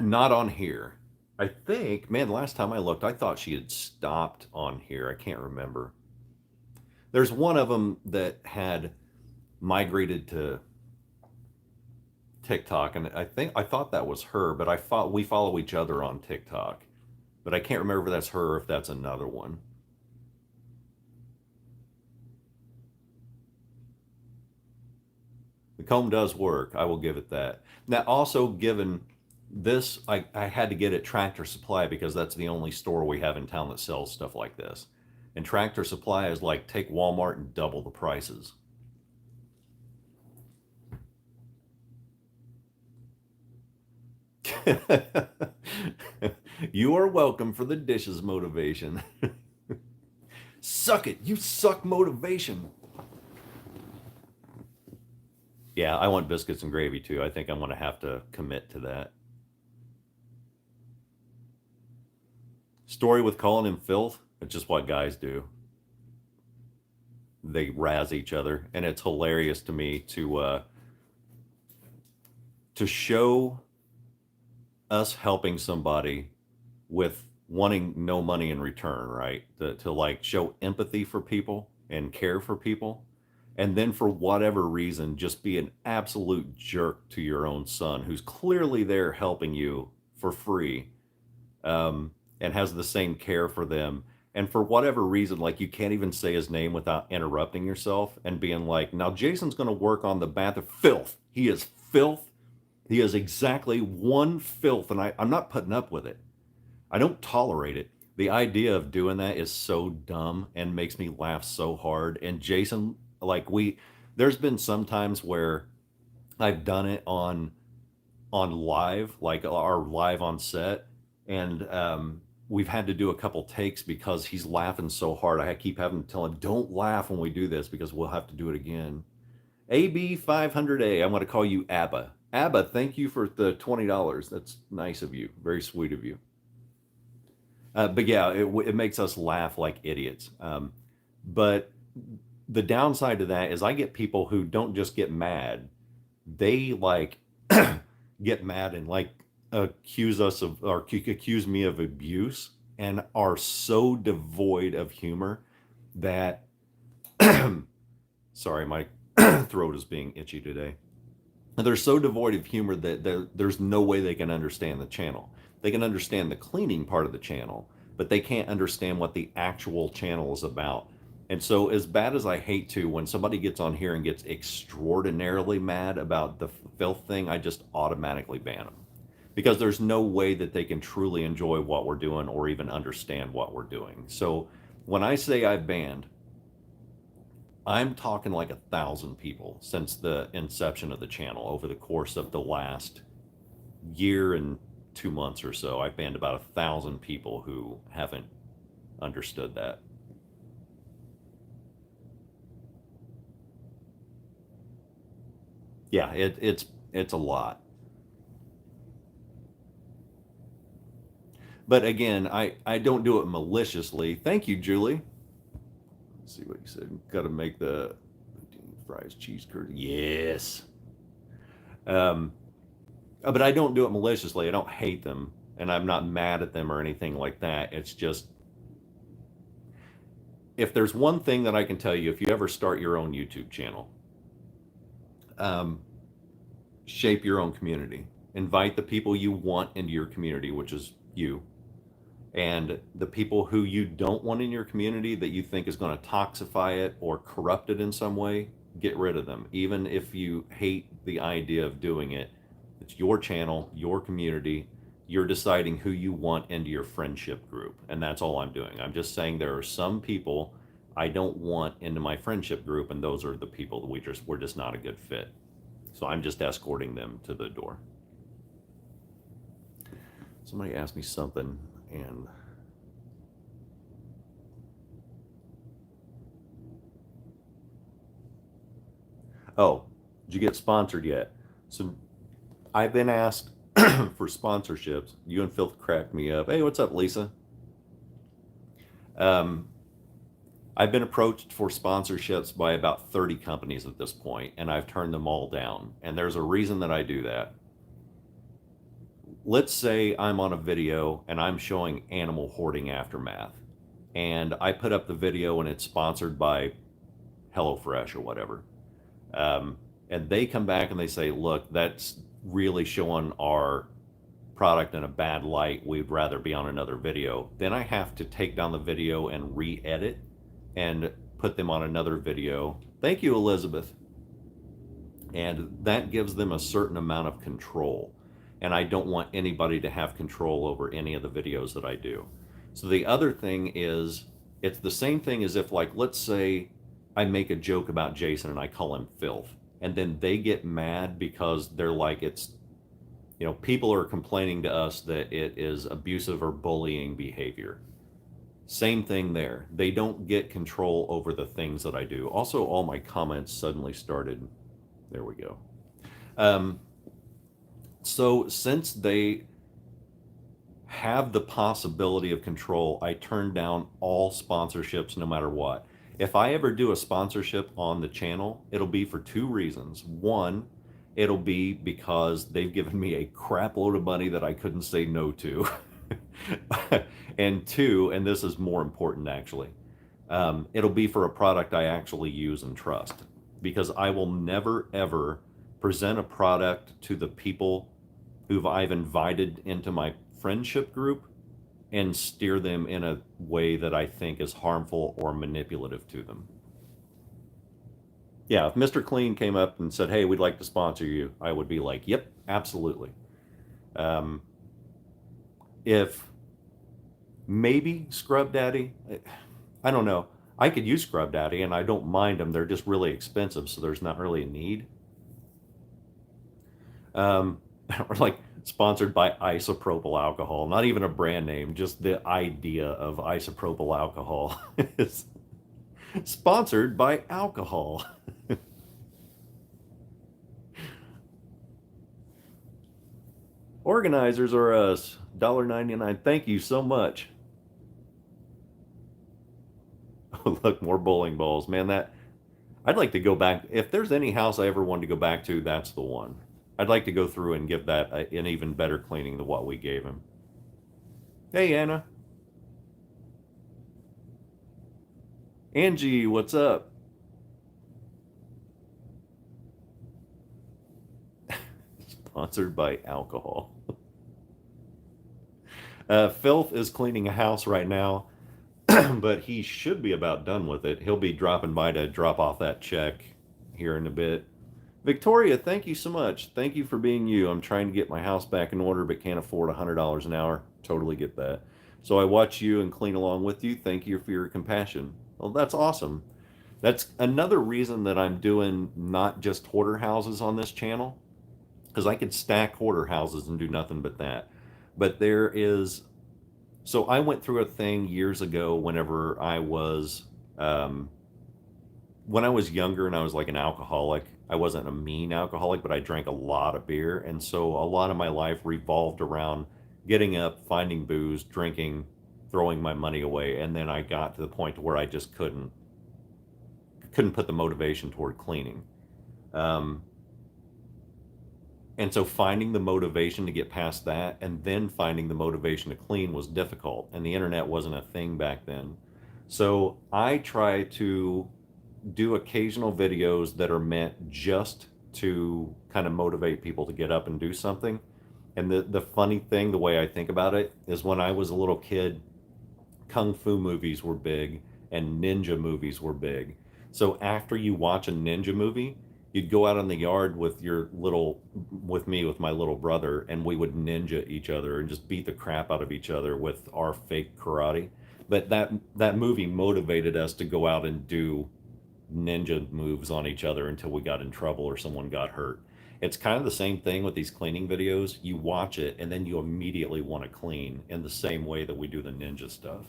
Not on here. I think, man, last time I looked, I thought she had stopped on here. I can't remember. There's one of them that had migrated to TikTok, and I thought that was her, but we follow each other on TikTok, but I can't remember if that's her or if that's another one. The comb does work. I will give it that. Now, also, given this, I had to get it Tractor Supply because that's the only store we have in town that sells stuff like this. And Tractor Supply is like, take Walmart and double the prices. You are welcome for the dishes motivation. Suck it. You suck motivation. Yeah, I want biscuits and gravy too. I think I'm going to have to commit to that. Story with calling him filth. It's just what guys do. They razz each other, and it's hilarious to me to show us helping somebody with wanting no money in return, right? To like show empathy for people and care for people, and then for whatever reason just be an absolute jerk to your own son who's clearly there helping you for free, and has the same care for them, and for whatever reason, like, you can't even say his name without interrupting yourself and being like, now Jason's going to work on the bathroom. Filth. He is filth. He is exactly one filth, and I'm not putting up with it. I don't tolerate it. The idea of doing that is so dumb and makes me laugh so hard. And Jason, like, there's been some times where I've done it on live, like our live on set, and we've had to do a couple takes because he's laughing so hard. I keep having to tell him, don't laugh when we do this because we'll have to do it again. AB500A, I'm going to call you Abba. Abba, thank you for the $20. That's nice of you. Very sweet of you. But yeah, it makes us laugh like idiots. But the downside to that is I get people who don't just get mad. They like get mad and like accuse me of abuse and are so devoid of humor that sorry, my throat is being itchy today. They're so devoid of humor that there's no way they can understand the channel. They can understand the cleaning part of the channel, but they can't understand what the actual channel is about. And so, as bad as I hate to, when somebody gets on here and gets extraordinarily mad about the filth thing, I just automatically ban them because there's no way that they can truly enjoy what we're doing or even understand what we're doing. So, when I say I've banned, I'm talking like 1,000 people since the inception of the channel over the course of the last year and 2 months or so. I've banned about 1,000 people who haven't understood that. Yeah, it's a lot. But again, I don't do it maliciously. Thank you, Julie. Let's see what you said. Got to make the fries cheese curd. Yes. Um, but I don't do it maliciously. I don't hate them, and I'm not mad at them or anything like that. It's just if there's one thing that I can tell you, if you ever start your own YouTube channel, um, shape your own community. Invite the people you want into your community, which is you, and the people who you don't want in your community that you think is going to toxify it or corrupt it in some way, get rid of them. Even if you hate the idea of doing it, it's your channel, your community. You're deciding who you want into your friendship group. And that's all I'm doing. I'm just saying there are some people I don't want into my friendship group, and those are the people that we're just not a good fit. So I'm just escorting them to the door. Somebody asked me something, and oh, did you get sponsored yet? So I've been asked for sponsorships. You and Filth cracked me up. Hey, what's up, Lisa? Um, I've been approached for sponsorships by about 30 companies at this point, and I've turned them all down. And there's a reason that I do that. Let's say I'm on a video and I'm showing animal hoarding aftermath, and I put up the video and it's sponsored by HelloFresh or whatever. Um, and they come back and they say, look, that's really showing our product in a bad light. We'd rather be on another video. Then I have to take down the video and re-edit and put them on another video. Thank you, Elizabeth. And that gives them a certain amount of control. And I don't want anybody to have control over any of the videos that I do. So the other thing is, it's the same thing as if, like, let's say I make a joke about Jason and I call him filth. And then they get mad because they're like, it's, people are complaining to us that it is abusive or bullying behavior. Same thing there. They don't get control over the things that I do. Also, all my comments suddenly started. There we go. So since they have the possibility of control, I turn down all sponsorships no matter what. If I ever do a sponsorship on the channel, it'll be for two reasons. One, it'll be because they've given me a crap load of money that I couldn't say no to. And two, and this is more important actually, it'll be for a product I actually use and trust. Because I will never ever present a product to the people who I've invited into my friendship group and steer them in a way that I think is harmful or manipulative to them. Yeah, if Mr. Clean came up and said, hey, we'd like to sponsor you, I would be like, yep, absolutely. If maybe Scrub Daddy, I don't know. I could use Scrub Daddy and I don't mind them. They're just really expensive, so there's not really a need. Or like sponsored by isopropyl alcohol, not even a brand name, just the idea of isopropyl alcohol is sponsored by alcohol. Organizers are us. $1.99. Thank you so much. Oh, look, more bowling balls. Man, that I'd like to go back. If there's any house I ever wanted to go back to, that's the one. I'd like to go through and give that an even better cleaning than what we gave him. Hey, Anna. Angie, what's up? Sponsored by alcohol. Filth is cleaning a house right now, but he should be about done with it. He'll be dropping by to drop off that check here in a bit. Victoria, thank you so much. Thank you for being you. I'm trying to get my house back in order, but can't afford $100 an hour. Totally get that. So I watch you and clean along with you. Thank you for your compassion. Well, that's awesome. That's another reason that I'm doing not just hoarder houses on this channel, because I could stack hoarder houses and do nothing but that. But there is, so I went through a thing years ago um, when I was younger and I was like an alcoholic. I wasn't a mean alcoholic, but I drank a lot of beer. And so a lot of my life revolved around getting up, finding booze, drinking, throwing my money away. And then I got to the point to where I just couldn't put the motivation toward cleaning. Um, and so finding the motivation to get past that and then finding the motivation to clean was difficult. And the internet wasn't a thing back then. So I try to do occasional videos that are meant just to kind of motivate people to get up and do something. And the funny thing, the way I think about it, is when I was a little kid, kung fu movies were big and ninja movies were big. So after you watch a ninja movie, you'd go out in the yard with with my little brother, and we would ninja each other and just beat the crap out of each other with our fake karate. But that movie motivated us to go out and do ninja moves on each other until we got in trouble or someone got hurt. It's kind of the same thing with these cleaning videos. You watch it and then you immediately want to clean in the same way that we do the ninja stuff,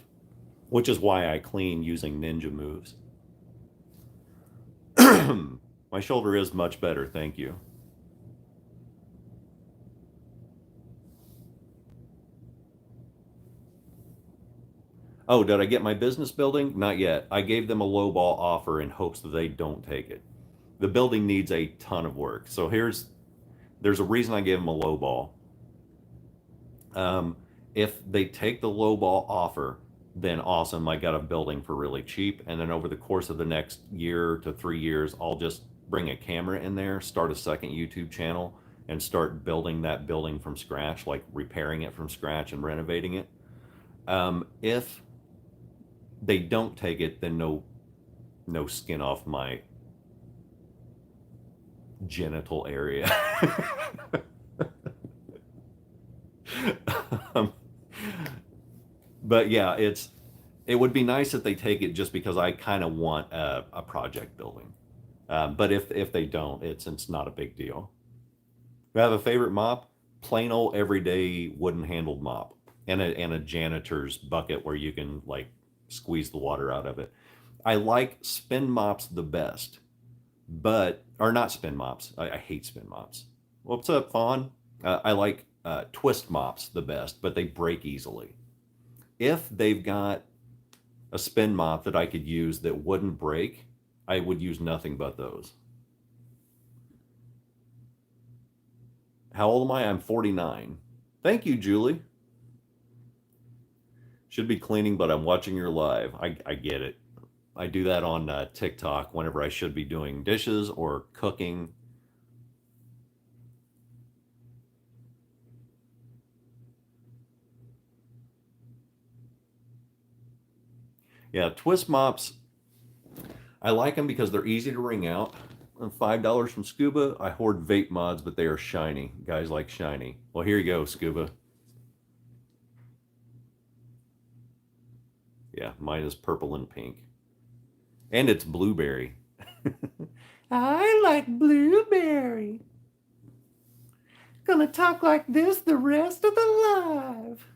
which is why I clean using ninja moves. My shoulder is much better, thank you. Oh, did I get my business building? Not yet. I gave them a lowball offer in hopes that they don't take it. The building needs a ton of work. So there's a reason I gave them a lowball. Um, if they take the lowball offer, then awesome. I got a building for really cheap. And then over the course of the next year to 3 years, I'll just bring a camera in there, start a second YouTube channel, and start building that building from scratch, like repairing it from scratch and renovating it. If they don't take it, then no skin off my genital area. um, but yeah, it would be nice if they take it just because I kind of want a project building. But if they don't, it's not a big deal. You have a favorite mop? Plain old everyday wooden handled mop and a janitor's bucket where you can like squeeze the water out of it. I like spin mops the best, but or not spin mops. I hate spin mops. What's up, Fawn? I like twist mops the best, but they break easily. If they've got a spin mop that I could use that wouldn't break, I would use nothing but those. How old am I? I'm 49. Thank you, Julie. Should be cleaning, but I'm watching your live. I get it. I do that on TikTok whenever I should be doing dishes or cooking. Yeah, twist mops, I like them because they're easy to wring out. $5 from Scuba. I hoard vape mods, but they are shiny. Guys like shiny. Well, here you go, Scuba. Yeah, mine is purple and pink. And it's blueberry. I like blueberry. Gonna talk like this the rest of the live.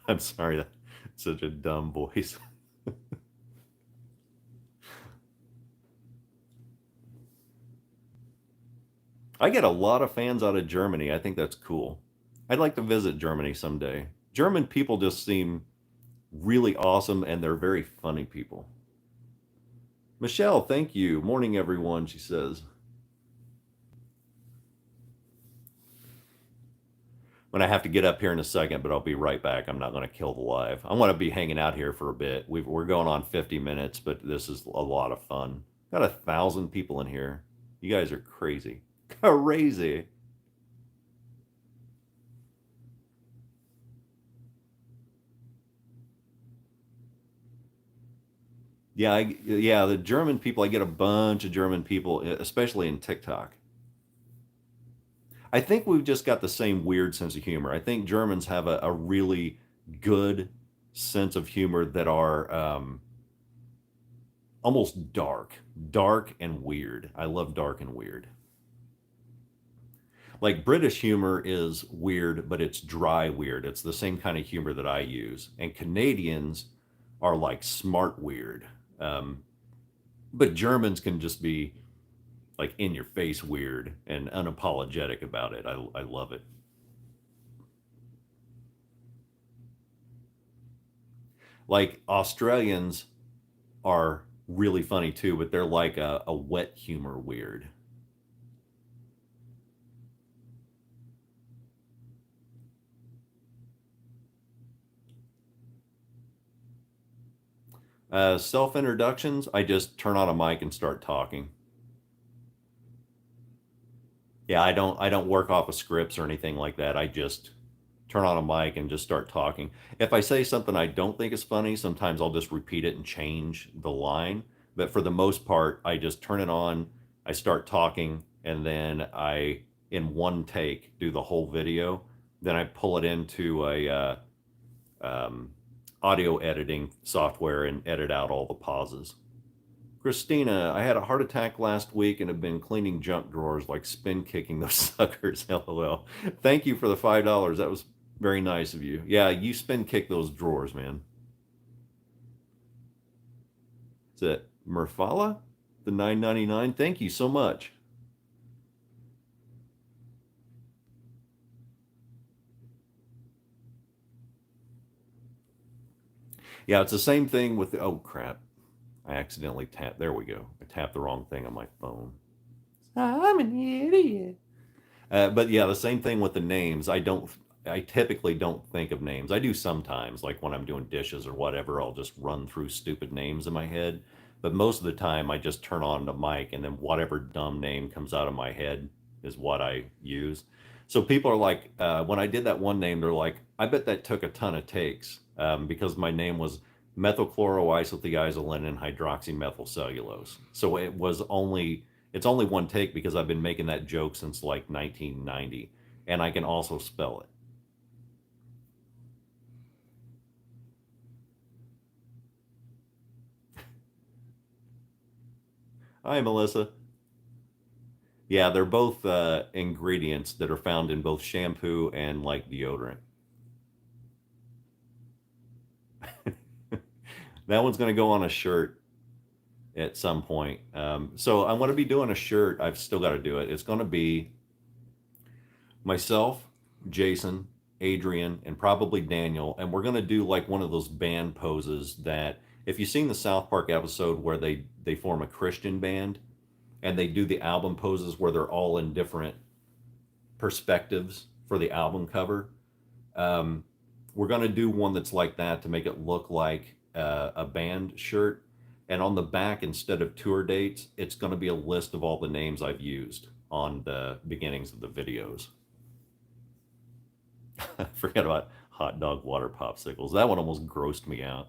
I'm sorry, that's such a dumb voice. I get a lot of fans out of Germany. I think that's cool. I'd like to visit Germany someday. German people just seem really awesome and they're very funny people. Michelle, thank you. Morning, everyone, she says. When I have to get up here in a second, but I'll be right back. I'm not going to kill the live. I want to be hanging out here for a bit. We're going on 50 minutes, but this is a lot of fun. Got 1,000 people in here. You guys are crazy. Crazy. Yeah, the German people, I get a bunch of German people, especially in TikTok. I think we've just got the same weird sense of humor. I think Germans have a really good sense of humor that are almost dark and weird. I love dark and weird. Like British humor is weird, but it's dry weird. It's the same kind of humor that I use. And Canadians are like smart weird. Um, but Germans can just be like in your face weird and unapologetic about it. I love it. Like Australians are really funny too, but they're like a wet humor weird. Self introductions, I just turn on a mic and start talking. Yeah, I don't work off of scripts or anything like that. I just turn on a mic and just start talking. If I say something I don't think is funny, sometimes I'll just repeat it and change the line. But for the most part, I just turn it on, I start talking, and then I, in one take, do the whole video. Then I pull it into a um, audio editing software and edit out all the pauses. Christina, I had a heart attack last week and have been cleaning junk drawers like spin kicking those suckers. LOL. Thank you for the $5. That was very nice of you. Yeah, you spin kick those drawers, man. Is it Murfala? The 9.99? Thank you so much. Yeah, it's the same thing with the oh crap. I accidentally tapped. There we go. I tapped the wrong thing on my phone. I'm an idiot. But yeah, the same thing with the names. I typically don't think of names. I do sometimes, like when I'm doing dishes or whatever, I'll just run through stupid names in my head. But most of the time, I just turn on the mic and then whatever dumb name comes out of my head is what I use. So people are like, when I did that one name, they're like, I bet that took a ton of takes because my name was methylchloroisothiazolinin hydroxymethylcellulose. So it's only one take because I've been making that joke since like 1990, and I can also spell it. Hi, Melissa. Yeah, they're both ingredients that are found in both shampoo and like deodorant. That one's going to go on a shirt at some point. So I'm going to be doing a shirt. I've still got to do it. It's going to be myself, Jason, Adrian, and probably Daniel, and we're gonna do like one of those band poses that if you've seen the South Park episode where they form a Christian band and they do the album poses where they're all in different perspectives for the album cover. Um, we're gonna do one that's like that to make it look like a band shirt. And on the back, instead of tour dates, it's going to be a list of all the names I've used on the beginnings of the videos. I forget about hot dog water popsicles. That one almost grossed me out.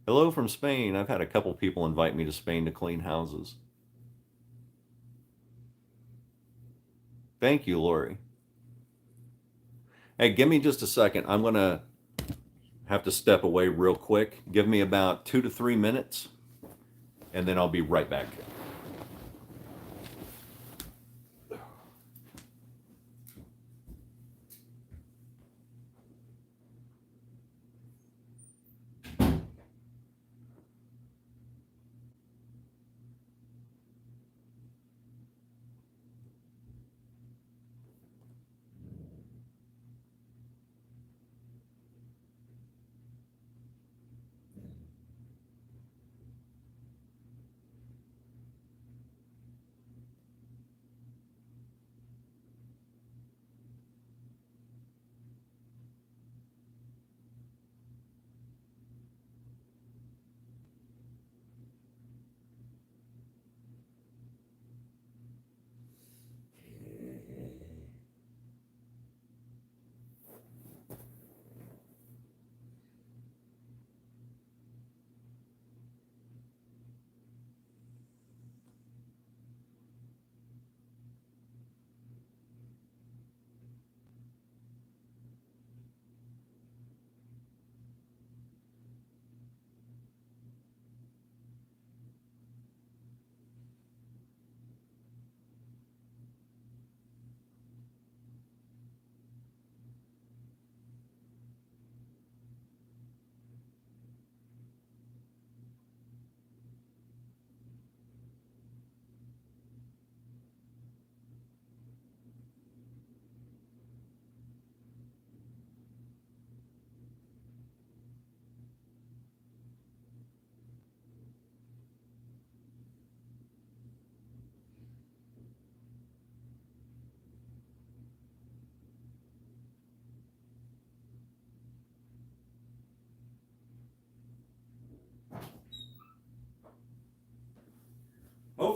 Hello from Spain. I've had a couple people invite me to Spain to clean houses. Thank you, Lori. Hey, give me just a second. I'm going to have to step away real quick. Give me about 2 to 3 minutes, and then I'll be right back.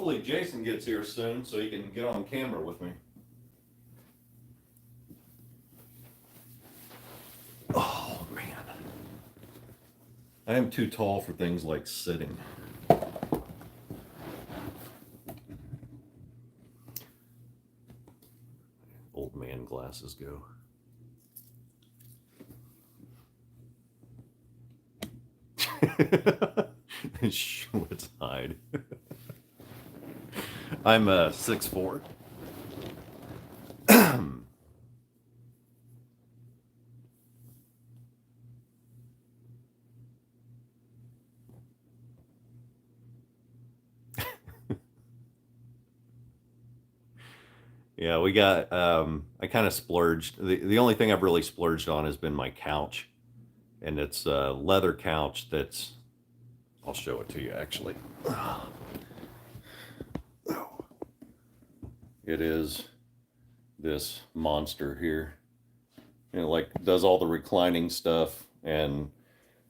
Hopefully Jason gets here soon so he can get on camera with me. Oh, man. I am too tall for things like sitting. Old man glasses go. Schlitz hide. I'm 6'4". Yeah, we got, I kind of splurged. The only thing I've really splurged on has been my couch. And it's a leather couch that's, I'll show it to you actually. It is this monster here. It like does all the reclining stuff and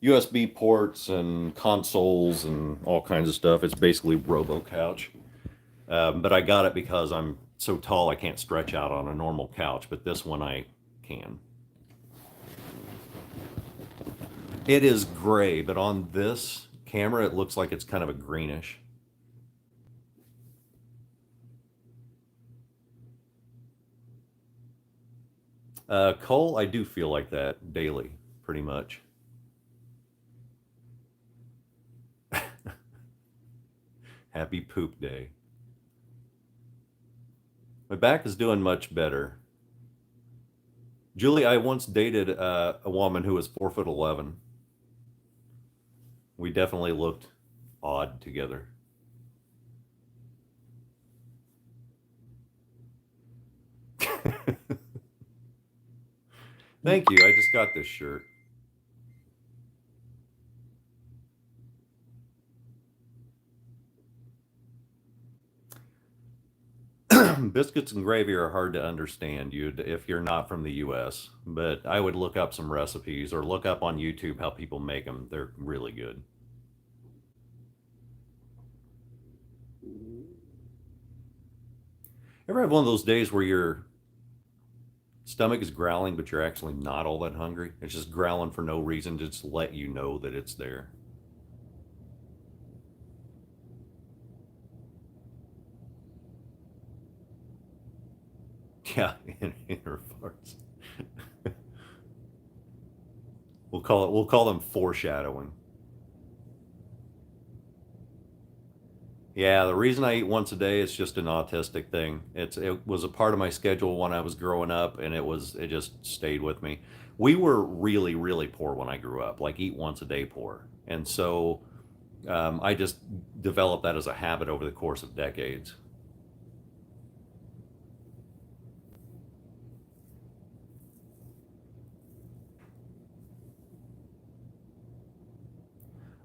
USB ports and consoles and all kinds of stuff. It's basically Robo Couch. But I got it because I'm so tall I can't stretch out on a normal couch, but this one I can. It is gray, but on this camera it looks like it's kind of a greenish. Cole, I do feel like that daily, pretty much. Happy poop day. My back is doing much better. Julie, I once dated a woman who was 4'11". We definitely looked odd together. Thank you. I just got this shirt. Biscuits and gravy are hard to understand if you're not from the US, but I would look up some recipes or look up on YouTube how people make them. They're really good. Ever have one of those days where your stomach is growling, but you're actually not all that hungry? It's just growling for no reason, just to let you know that it's there. Yeah, inner farts. We'll call them foreshadowing. Yeah, the reason I eat once a day is just an autistic thing. It was a part of my schedule when I was growing up, and it just stayed with me. We were really, really poor when I grew up, like eat once a day poor, and so I just developed that as a habit over the course of decades.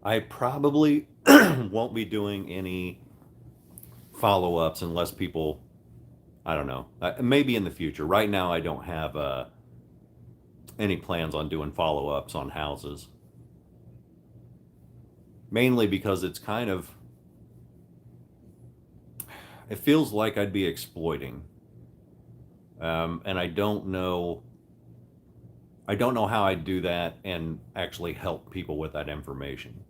I probably won't be doing any follow-ups unless people, I don't know, maybe in the future. Right now, I don't have any plans on doing follow-ups on houses. Mainly because it's kind of, it feels like I'd be exploiting. And I don't know how I'd do that and actually help people with that information.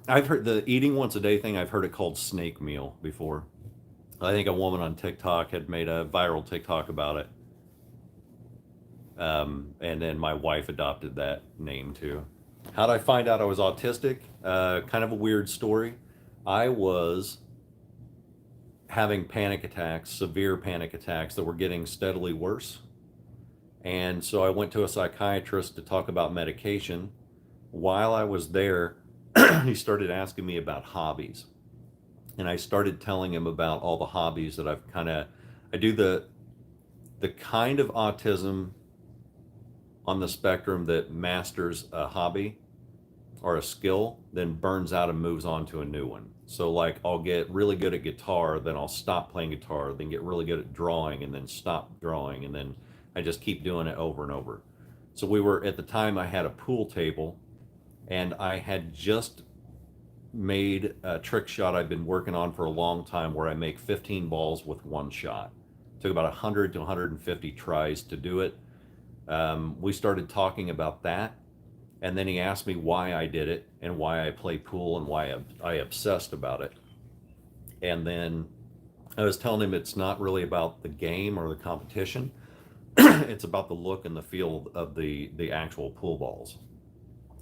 I've heard the eating once a day thing, I've heard it called snake meal before. I think a woman on TikTok had made a viral TikTok about it. And then my wife adopted that name too. How did I find out I was autistic? Kind of a weird story. I was having panic attacks, severe panic attacks that were getting steadily worse. And so I went to a psychiatrist to talk about medication. While I was there, he started asking me about hobbies. And I started telling him about all the hobbies that I do the kind of autism on the spectrum that masters a hobby or a skill, then burns out and moves on to a new one. So like I'll get really good at guitar, then I'll stop playing guitar, then get really good at drawing and then stop drawing, and then I just keep doing it over and over. So we were, at the time I had a pool table And I had just made a trick shot I've been working on for a long time where I make 15 balls with one shot. Took about 100 to 150 tries to do it. We started talking about that, and then he asked me why I did it and why I play pool and why I obsessed about it. And then I was telling him it's not really about the game or the competition. It's about the look and the feel of the actual pool balls.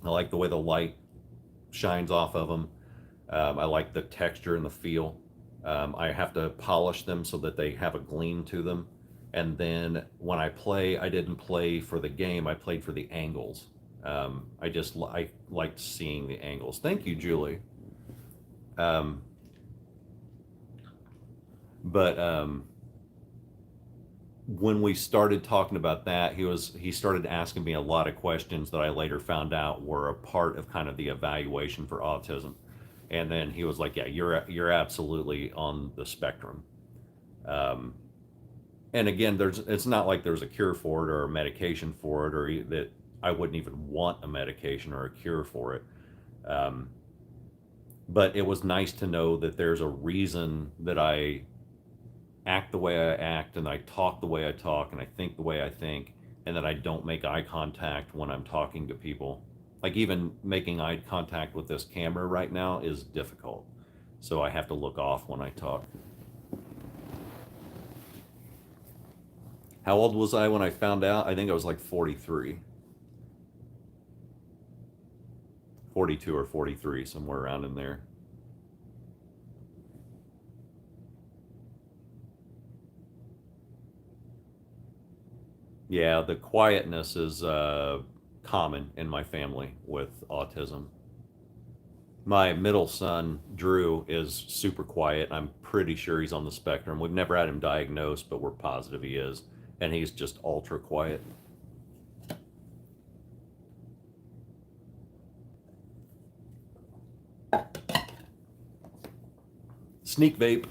I like the way the light shines off of them. I like the texture and the feel. I have to polish them so that they have a gleam to them. And then when I play, I didn't play for the game. I played for the angles. I liked seeing the angles. Thank you, Julie. Um, but when we started talking about that, he started asking me a lot of questions that I later found out were a part of kind of the evaluation for autism. And then he was like, "Yeah, you're absolutely on the spectrum." Um, and again, it's not like there's a cure for it or a medication for it, or that I wouldn't even want a medication or a cure for it. Um, but it was nice to know that there's a reason that I act the way I act, and I talk the way I talk, and I think the way I think, and that I don't make eye contact when I'm talking to people. Like even making eye contact with this camera right now is difficult. So I have to look off when I talk. How old was I when I found out? I think I was like 43, 42 or 43, somewhere around in there. Yeah, the quietness is common in my family with autism. My middle son, Drew, is super quiet. I'm pretty sure he's on the spectrum. We've never had him diagnosed, but we're positive he is. And he's just ultra quiet. Sneak vape.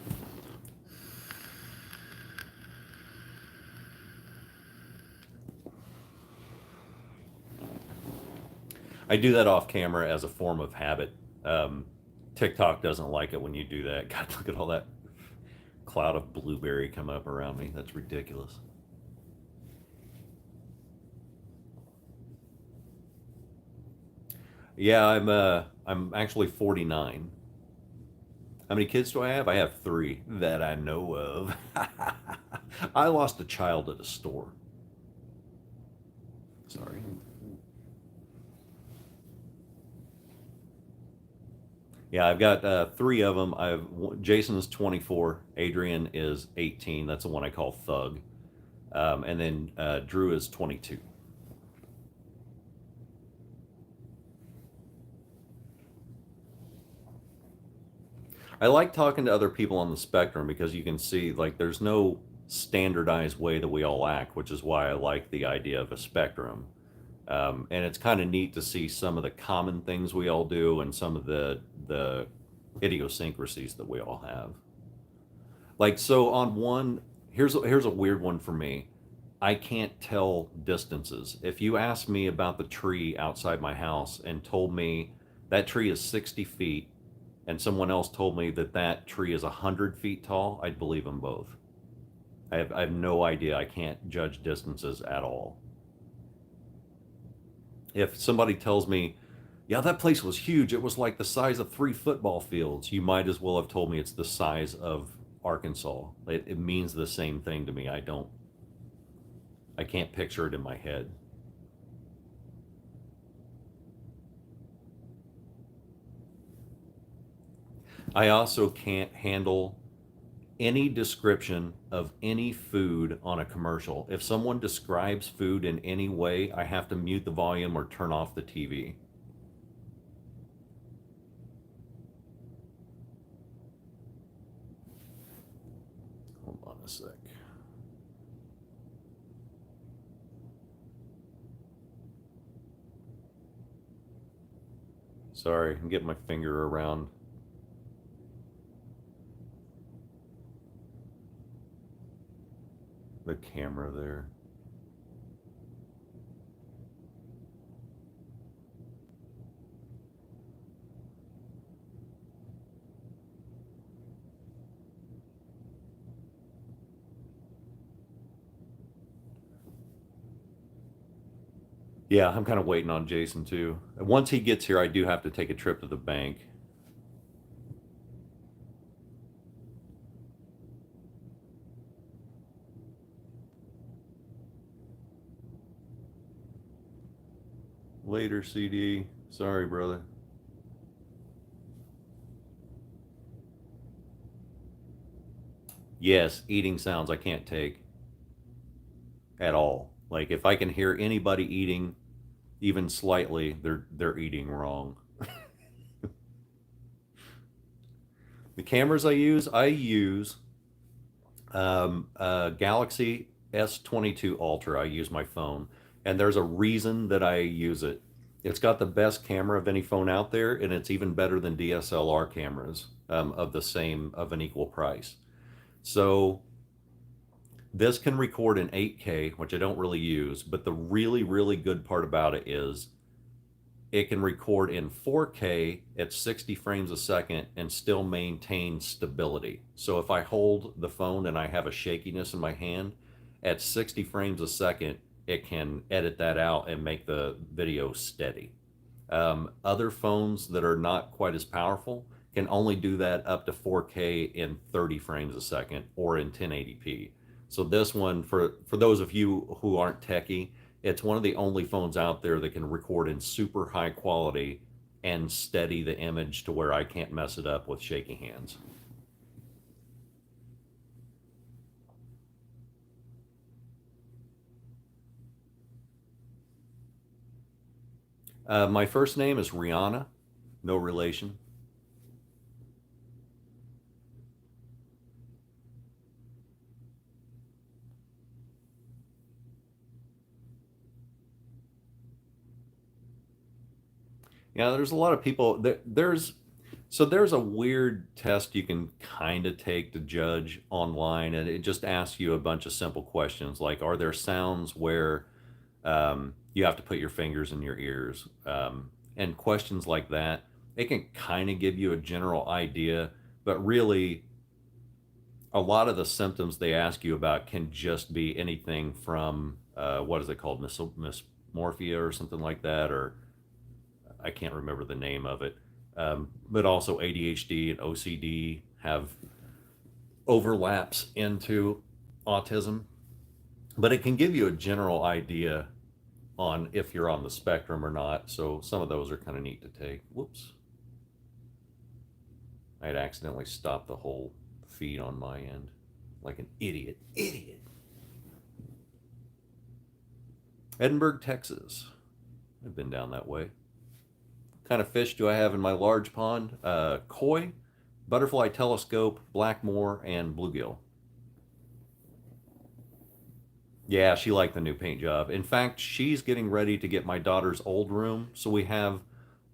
I do that off camera as a form of habit. Um, TikTok doesn't like it when you do that. God, look at all that cloud of blueberry come up around me. That's ridiculous. Yeah, I'm actually 49. How many kids do I have? I have three that I know of. I lost a child at a store. Sorry. Yeah, I've got three of them. Jason's 24. Adrian is 18. That's the one I call Thug. And then Drew is 22. I like talking to other people on the spectrum because you can see like there's no standardized way that we all act, which is why I like the idea of a spectrum. And it's kind of neat to see some of the common things we all do and some of the idiosyncrasies that we all have. Like so, on one, here's a weird one for me. I can't tell distances. If you asked me about the tree outside my house and told me that tree is 60 feet, and someone else told me that that tree is 100 feet tall, I'd believe them both. I have no idea. I can't judge distances at all. If somebody tells me, yeah, that place was huge, it was like the size of 3 football fields, you might as well have told me it's the size of Arkansas. It means the same thing to me. I can't picture it in my head. I also can't handle any description of any food on a commercial. If someone describes food in any way, I have to mute the volume or turn off the TV. Hold on a sec. Sorry, I'm getting my finger around the camera there. Yeah, I'm kind of waiting on Jason too. Once he gets here, I do have to take a trip to the bank. Later, CD. Sorry, brother. Yes, eating sounds I can't take at all. Like if I can hear anybody eating even slightly, they're eating wrong. The cameras I use Galaxy S22 Ultra. I use my phone, and there's a reason that I use it. It's got the best camera of any phone out there, and it's even better than DSLR cameras of the same of an equal price. So this can record in 8K, which I don't really use, but the really, really good part about it is it can record in 4K at 60 frames a second and still maintain stability. So if I hold the phone and I have a shakiness in my hand, at 60 frames a second, it can edit that out and make the video steady. Other phones that are not quite as powerful can only do that up to 4K in 30 frames a second or in 1080p. So this one, for those of you who aren't techie, it's one of the only phones out there that can record in super high quality and steady the image to where I can't mess it up with shaky hands. My first name is Rihanna, no relation. Yeah, there's a lot of people there's a weird test you can kind of take to judge online, and it just asks you a bunch of simple questions like, are there sounds where you have to put your fingers in your ears, and questions like that. It can kind of give you a general idea, but really, a lot of the symptoms they ask you about can just be anything from what is it called, mismorphia or something like that, or I can't remember the name of it. But also ADHD and OCD have overlaps into autism, but it can give you a general idea on if you're on the spectrum or not. So some of those are kind of neat to take. Whoops. I had accidentally stopped the whole feed on my end like an idiot. Idiot. Edinburgh, Texas. I've been down that way. What kind of fish do I have in my large pond? Koi, butterfly telescope, blackmore, and bluegill. Yeah, she liked the new paint job. In fact, she's getting ready to get my daughter's old room. So we have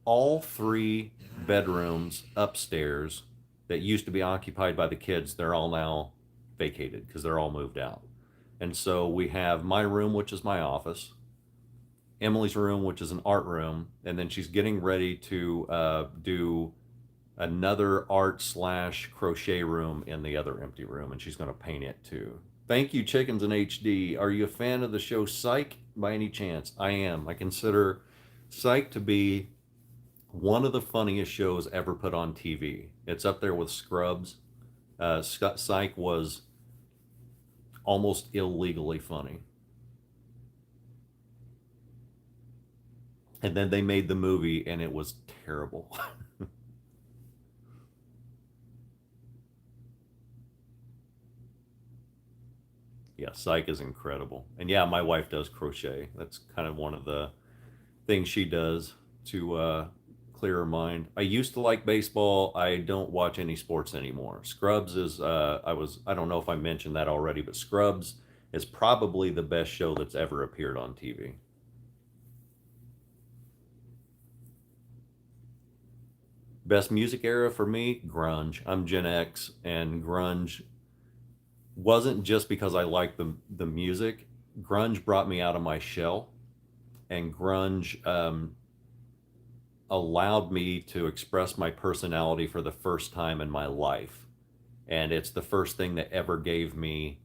all three bedrooms upstairs that used to be occupied by the kids. They're all now vacated because they're all moved out. And so we have my room, which is my office, Emily's room, which is an art room, and then she's getting ready to do another art slash crochet room in the other empty room, and she's going to paint it too. Thank you, Chickens in HD. Are you a fan of the show Psych by any chance? I am. I consider Psych to be one of the funniest shows ever put on TV. It's up there with Scrubs. Psych was almost illegally funny. And then they made the movie and it was terrible. Yeah, Psych is incredible. And yeah, my wife does crochet. That's kind of one of the things she does to clear her mind. I used to like baseball. I don't watch any sports anymore. Scrubs is I don't know if I mentioned that already, but Scrubs is probably the best show that's ever appeared on TV. Best music era for me, grunge. I'm Gen X, and grunge wasn't just because I liked the music. Grunge brought me out of my shell, and grunge allowed me to express my personality for the first time in my life. And it's the first thing that ever gave me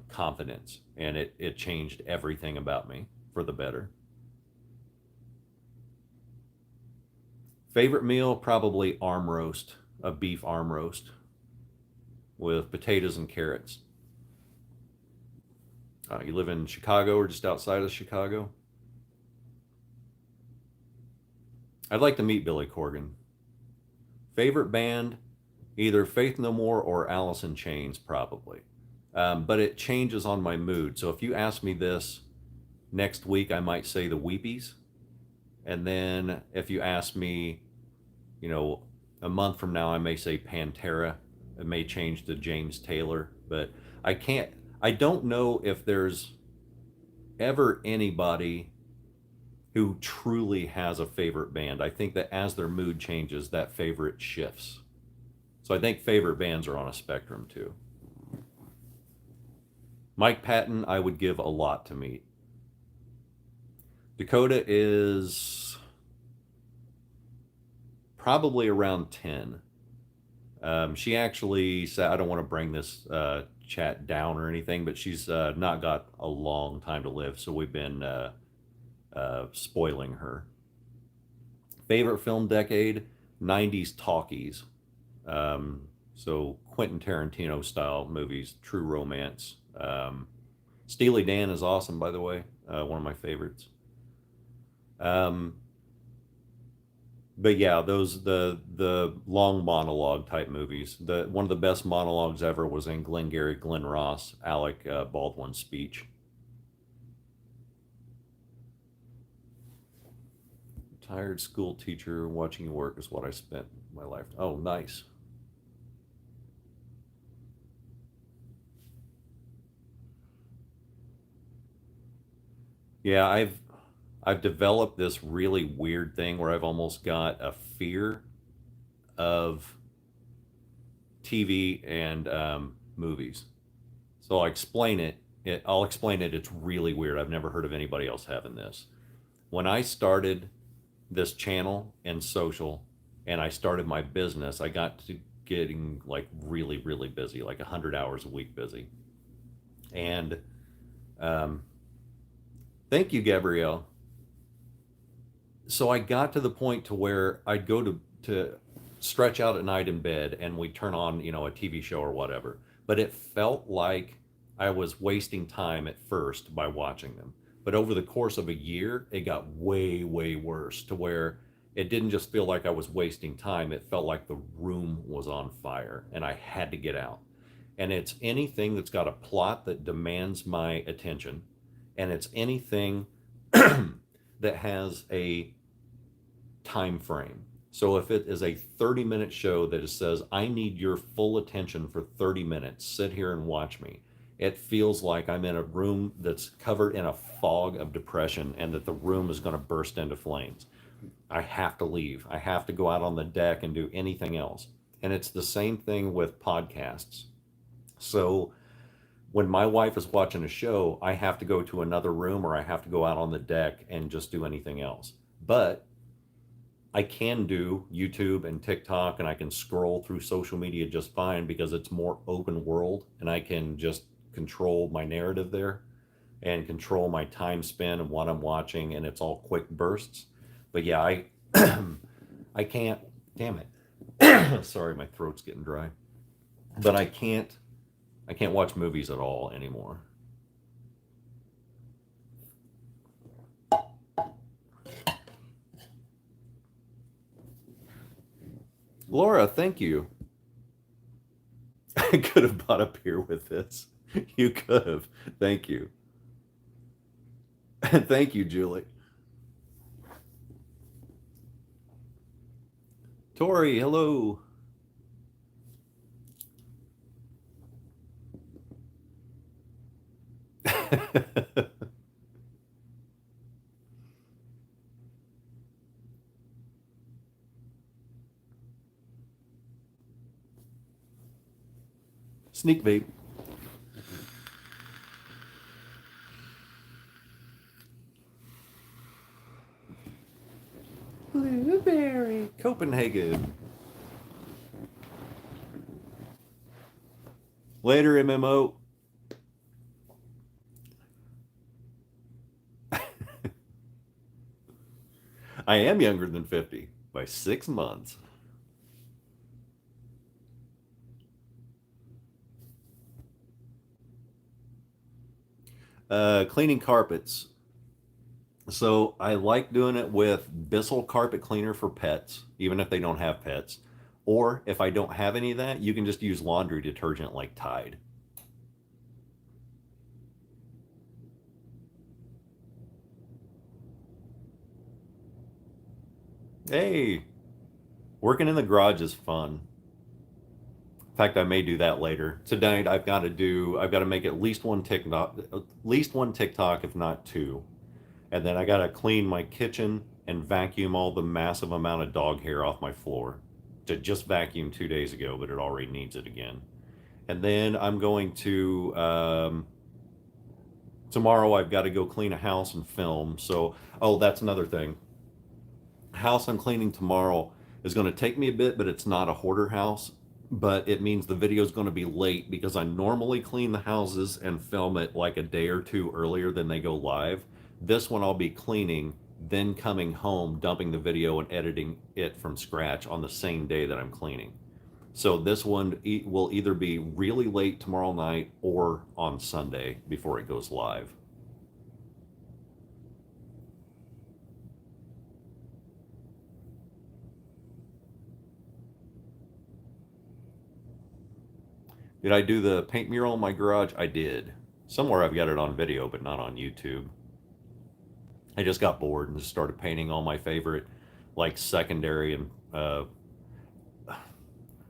confidence, and it changed everything about me for the better. Favorite meal, probably arm roast, a beef arm roast with potatoes and carrots. You live in Chicago or just outside of Chicago? I'd like to meet Billy Corgan. Favorite band, either Faith No More or Alice in Chains, probably. But it changes on my mood. So if you ask me this next week, I might say the Weepies. And then if you ask me, you know, a month from now, I may say Pantera. It may change to James Taylor. But I can't, I don't know if there's ever anybody who truly has a favorite band. I think that as their mood changes, that favorite shifts. So I think favorite bands are on a spectrum too. Mike Patton, I would give a lot to meet. Dakota is probably around 10. She actually said, I don't want to bring this chat down or anything, but she's not got a long time to live, so we've been spoiling her. Favorite film decade, 90s talkies. So Quentin Tarantino style movies, true romance. Steely Dan is awesome, by the way, one of my favorites. Um, but yeah, those the long monologue type movies. The one of the best monologues ever was in Glengarry Glen Ross, Alec Baldwin's speech. Retired school teacher, watching you work is what I spent my life. Oh, nice. Yeah, I've developed this really weird thing where I've almost got a fear of TV and movies. So I'll explain it. It's really weird. I've never heard of anybody else having this. When I started this channel and social, and I started my business, I got to getting like really, really busy, like 100 hours a week busy. And um, thank you, Gabrielle. So I got to the point to where I'd go to stretch out at night in bed and we'd turn on, a TV show or whatever. But it felt like I was wasting time at first by watching them. But over the course of a year, it got way, way worse to where it didn't just feel like I was wasting time. It felt like the room was on fire and I had to get out. And it's anything that's got a plot that demands my attention. And it's anything that has a time frame. So if it is a 30-minute show that it says, I need your full attention for 30 minutes, sit here and watch me, it feels like I'm in a room that's covered in a fog of depression and that the room is going to burst into flames. I have to leave. I have to go out on the deck and do anything else. And it's the same thing with podcasts. So when my wife is watching a show, I have to go to another room or I have to go out on the deck and just do anything else. But I can do YouTube and TikTok and I can scroll through social media just fine because it's more open world and I can just control my narrative there and control my time spent and what I'm watching, and it's all quick bursts. But yeah, I I can't, damn it. Sorry, my throat's getting dry. But I can't watch movies at all anymore. Laura, thank you. I could have bought a beer with this. You could have. Thank you. Thank you, Julie. Tori, hello. Sneak vape. Blueberry. Copenhagen. Later, MMO. I am younger than 50. by 6 months. Cleaning carpets. So I like doing it with Bissell carpet cleaner for pets, even if they don't have pets. Or if I don't have any of that, you can just use laundry detergent like Tide. Hey, working in the garage is fun. In fact, I may do that later. Tonight I've got to make at least one TikTok, if not two. And then I got to clean my kitchen and vacuum all the massive amount of dog hair off my floor. To just vacuum 2 days ago, but it already needs it again. And then I'm going to tomorrow. I've got to go clean a house and film. So, oh, that's another thing. House I'm cleaning tomorrow is going to take me a bit, but it's not a hoarder house. But it means the video is going to be late because I normally clean the houses and film it like a day or two earlier than they go live. This one I'll be cleaning, then coming home, dumping the video and editing it from scratch on the same day that I'm cleaning. So this one will either be really late tomorrow night or on Sunday before it goes live. Did I do the paint mural in my garage? I did. Somewhere I've got it on video, but not on YouTube. I just got bored and just started painting all my favorite, like secondary and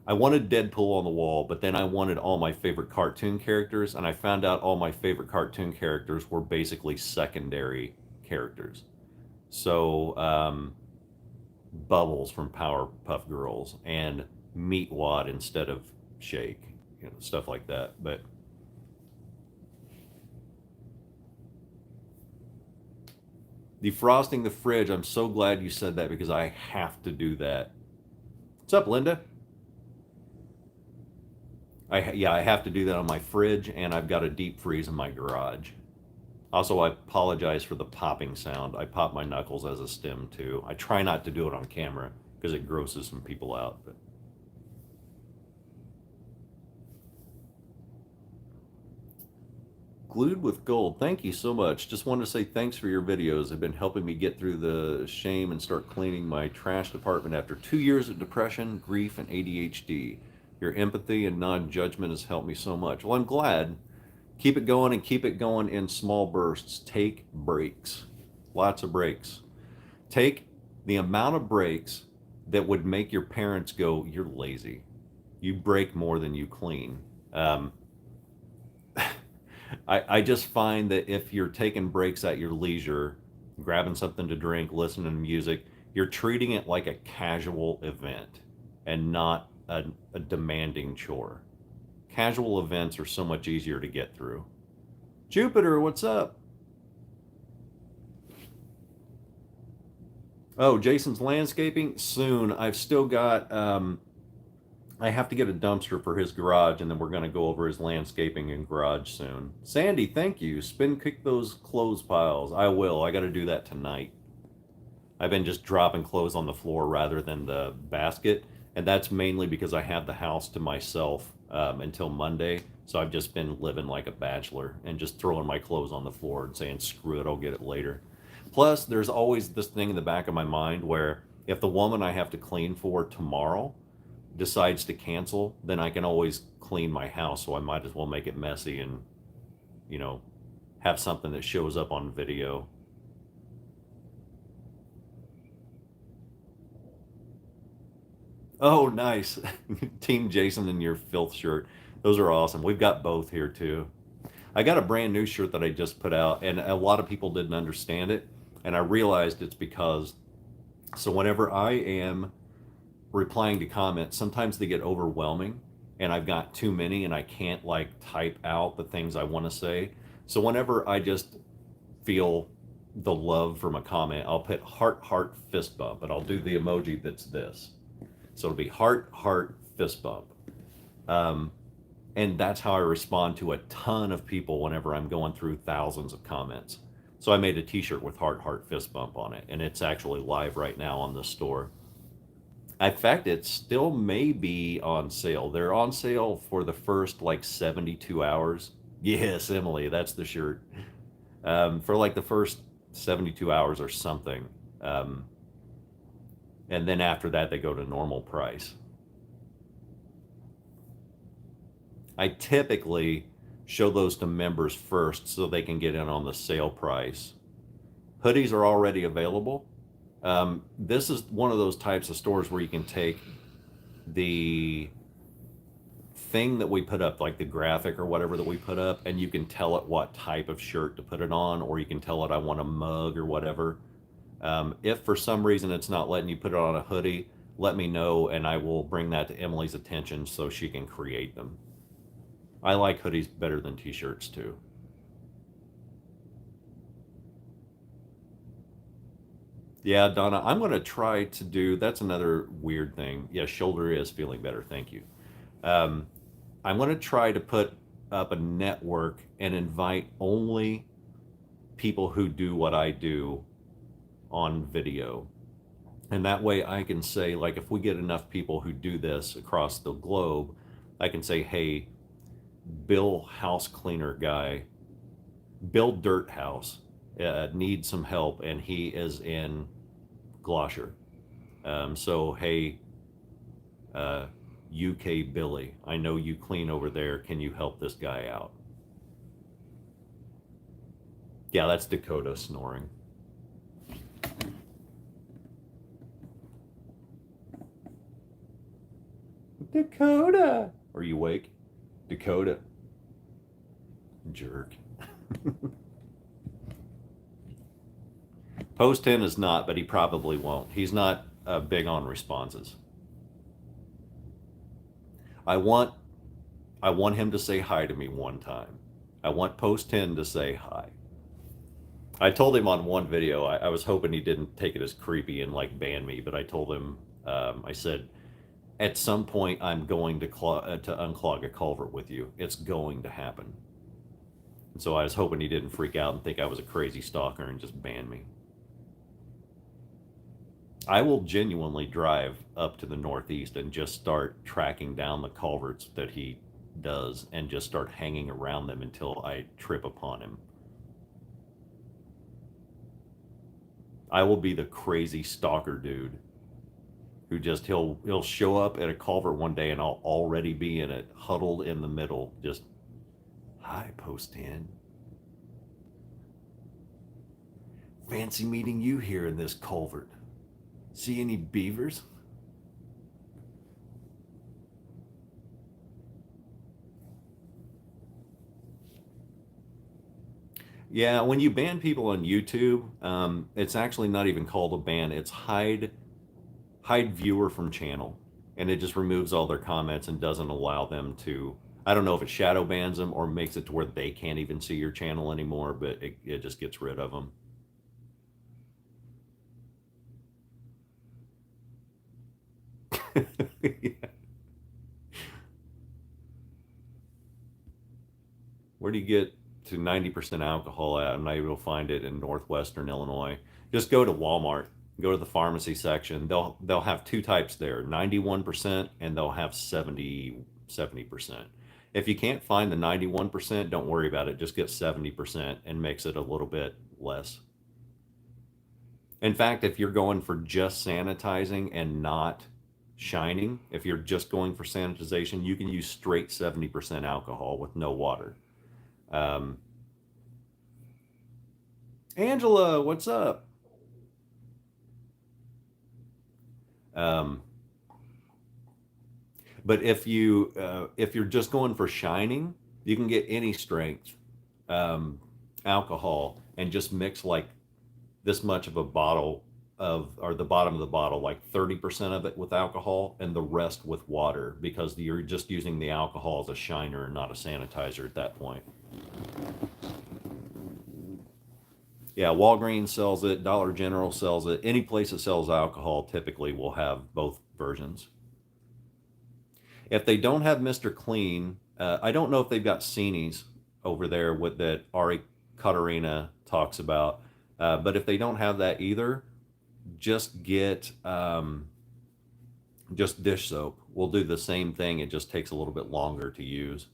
I wanted Deadpool on the wall, but then I wanted all my favorite cartoon characters, and I found out all my favorite cartoon characters were basically secondary characters. So, Bubbles from Powerpuff Girls and Meatwad instead of Shake, stuff like that. But defrosting the fridge, I'm so glad you said that because I have to do that. What's up, Linda? I have to do that on my fridge, and I've got a deep freeze in my garage. Also, I apologize for the popping sound. I pop my knuckles as a stim too. I try not to do it on camera because it grosses some people out. But Glued with Gold, thank you so much. Just wanted to say thanks for your videos. They've been helping me get through the shame and start cleaning my trash department after 2 years of depression, grief, and ADHD. Your empathy and non-judgment has helped me so much. Well, I'm glad. Keep it going and keep it going in small bursts. Take breaks. Lots of breaks. Take the amount of breaks that would make your parents go, "You're lazy. You break more than you clean." I just find that if you're taking breaks at your leisure, grabbing something to drink, listening to music, you're treating it like a casual event and not a demanding chore. Casual events are so much easier to get through. Jupiter, what's up? Oh, Jason's landscaping soon. I've still got I have to get a dumpster for his garage, and then we're going to go over his landscaping and garage soon. Sandy, thank you. Spin kick those clothes piles. I will. I got to do that tonight. I've been just dropping clothes on the floor rather than the basket, and that's mainly because I have the house to myself until Monday. So I've just been living like a bachelor and just throwing my clothes on the floor and saying, screw it, I'll get it later. Plus, there's always this thing in the back of my mind where if the woman I have to clean for tomorrow decides to cancel, then I can always clean my house. So I might as well make it messy and, have something that shows up on video. Oh, nice. Team Jason in your filth shirt. Those are awesome. We've got both here too. I got a brand new shirt that I just put out, and a lot of people didn't understand it. And I realized it's because, so whenever I am replying to comments, sometimes they get overwhelming and I've got too many and I can't like type out the things I want to say. So whenever I just feel the love from a comment, I'll put heart, heart, fist bump, and I'll do the emoji that's this. So it'll be heart, heart, fist bump. And that's how I respond to a ton of people whenever I'm going through thousands of comments. So I made a t-shirt with heart, heart, fist bump on it, and it's actually live right now on the store. In fact, it still may be on sale. They're on sale for the first like 72 hours. Yes, Emily, that's the shirt. For like the first 72 hours or something. Um, and then after that, they go to normal price. I typically show those to members first so they can get in on the sale price. Hoodies are already available. This is one of those types of stores where you can take the thing that we put up, like the graphic or whatever that we put up, and you can tell it what type of shirt to put it on, or you can tell it I want a mug or whatever. If for some reason it's not letting you put it on a hoodie, let me know and I will bring that to Emily's attention so she can create them. I like hoodies better than t-shirts too. Yeah, Donna, I'm going to try to do, that's another weird thing. Yeah, shoulder is feeling better. Thank you. Um, I'm going to try to put up a network and invite only people who do what I do on video. And that way I can say, like, if we get enough people who do this across the globe, I can say, hey, Bill House Cleaner guy, Bill Dirt House, needs some help, and he is in Gloucester. So, hey, uh, UK Billy, I know you clean over there. Can you help this guy out? Yeah, that's Dakota snoring. Dakota! Are you awake? Dakota. Jerk. Post 10 is not, but he probably won't. He's not big on responses. I want I want him to say hi to me one time. I want Post 10 to say hi. I told him on one video, I was hoping he didn't take it as creepy and like ban me, but I told him, I said, at some point I'm going to unclog a culvert with you. It's going to happen. And so I was hoping he didn't freak out and think I was a crazy stalker and just ban me. I will genuinely drive up to the Northeast and just start tracking down the culverts that he does and just start hanging around them until I trip upon him. I will be the crazy stalker dude who just he'll show up at a culvert one day and I'll already be in it, huddled in the middle, just hi, Post 10. Fancy meeting you here in this culvert. See any beavers? Yeah, when you ban people on YouTube, it's actually not even called a ban. It's hide viewer from channel, and it just removes all their comments and doesn't allow them to. I don't know if it shadow bans them or makes it to where they can't even see your channel anymore, but it just gets rid of them. Yeah. Where do you get to 90% alcohol at? I'm not able to find it in northwestern Illinois. Just go to Walmart, go to the pharmacy section. They'll have two types there, 91%, and they'll have 70%. If you can't find the 91%, don't worry about it. Just get 70% and makes it a little bit less. In fact, if you're going for just sanitizing and not shining, if you're just going for sanitization, you can use straight 70% alcohol with no water. Um, Angela, what's up? Um, but if you're just going for shining, you can get any strength alcohol and just mix like this much of a bottle of, or the bottom of the bottle, like 30% of it with alcohol and the rest with water, because you're just using the alcohol as a shiner and not a sanitizer at that point. Yeah, Walgreens sells it, Dollar General sells it. Any place that sells alcohol typically will have both versions. If they don't have Mr. Clean, I don't know if they've got Senies over there with that Ari Katarina talks about. But if they don't have that either, just get just dish soap. We'll do the same thing. It just takes a little bit longer to use.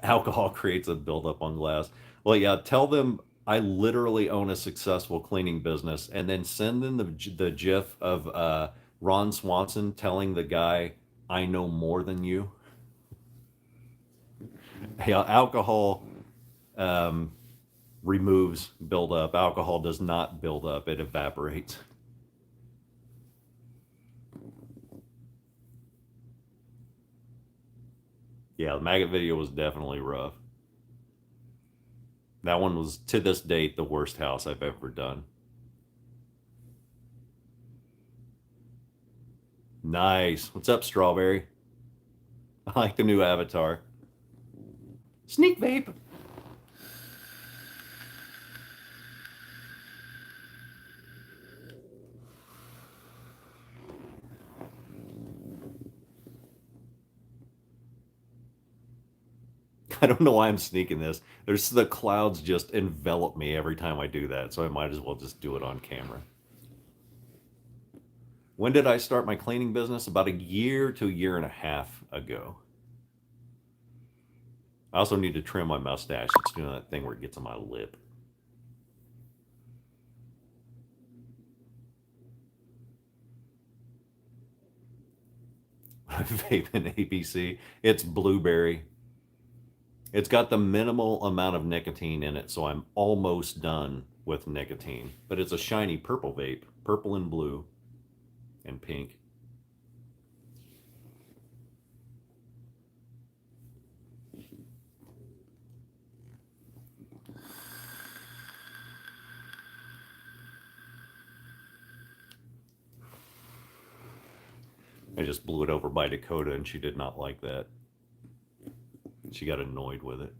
Alcohol creates a buildup on glass. Well, yeah, tell them I literally own a successful cleaning business, and then send them the gif of Ron Swanson telling the guy, "I know more than you." Yeah, alcohol um, removes buildup. Alcohol does not build up; it evaporates. Yeah, the maggot video was definitely rough. That one was, to this date, the worst house I've ever done. Nice. What's up, Strawberry? I like the new avatar. Sneak vape. I don't know why I'm sneaking this. There's the clouds just envelop me every time I do that, so I might as well just do it on camera. When did I start my cleaning business? About a year to a year and a half ago. I also need to trim my mustache. It's doing that thing where it gets on my lip. Vape and ABC. It's blueberry. It's got the minimal amount of nicotine in it, so I'm almost done with nicotine. But it's a shiny purple vape, purple and blue and pink. I just blew it over by Dakota, and she did not like that. She got annoyed with it.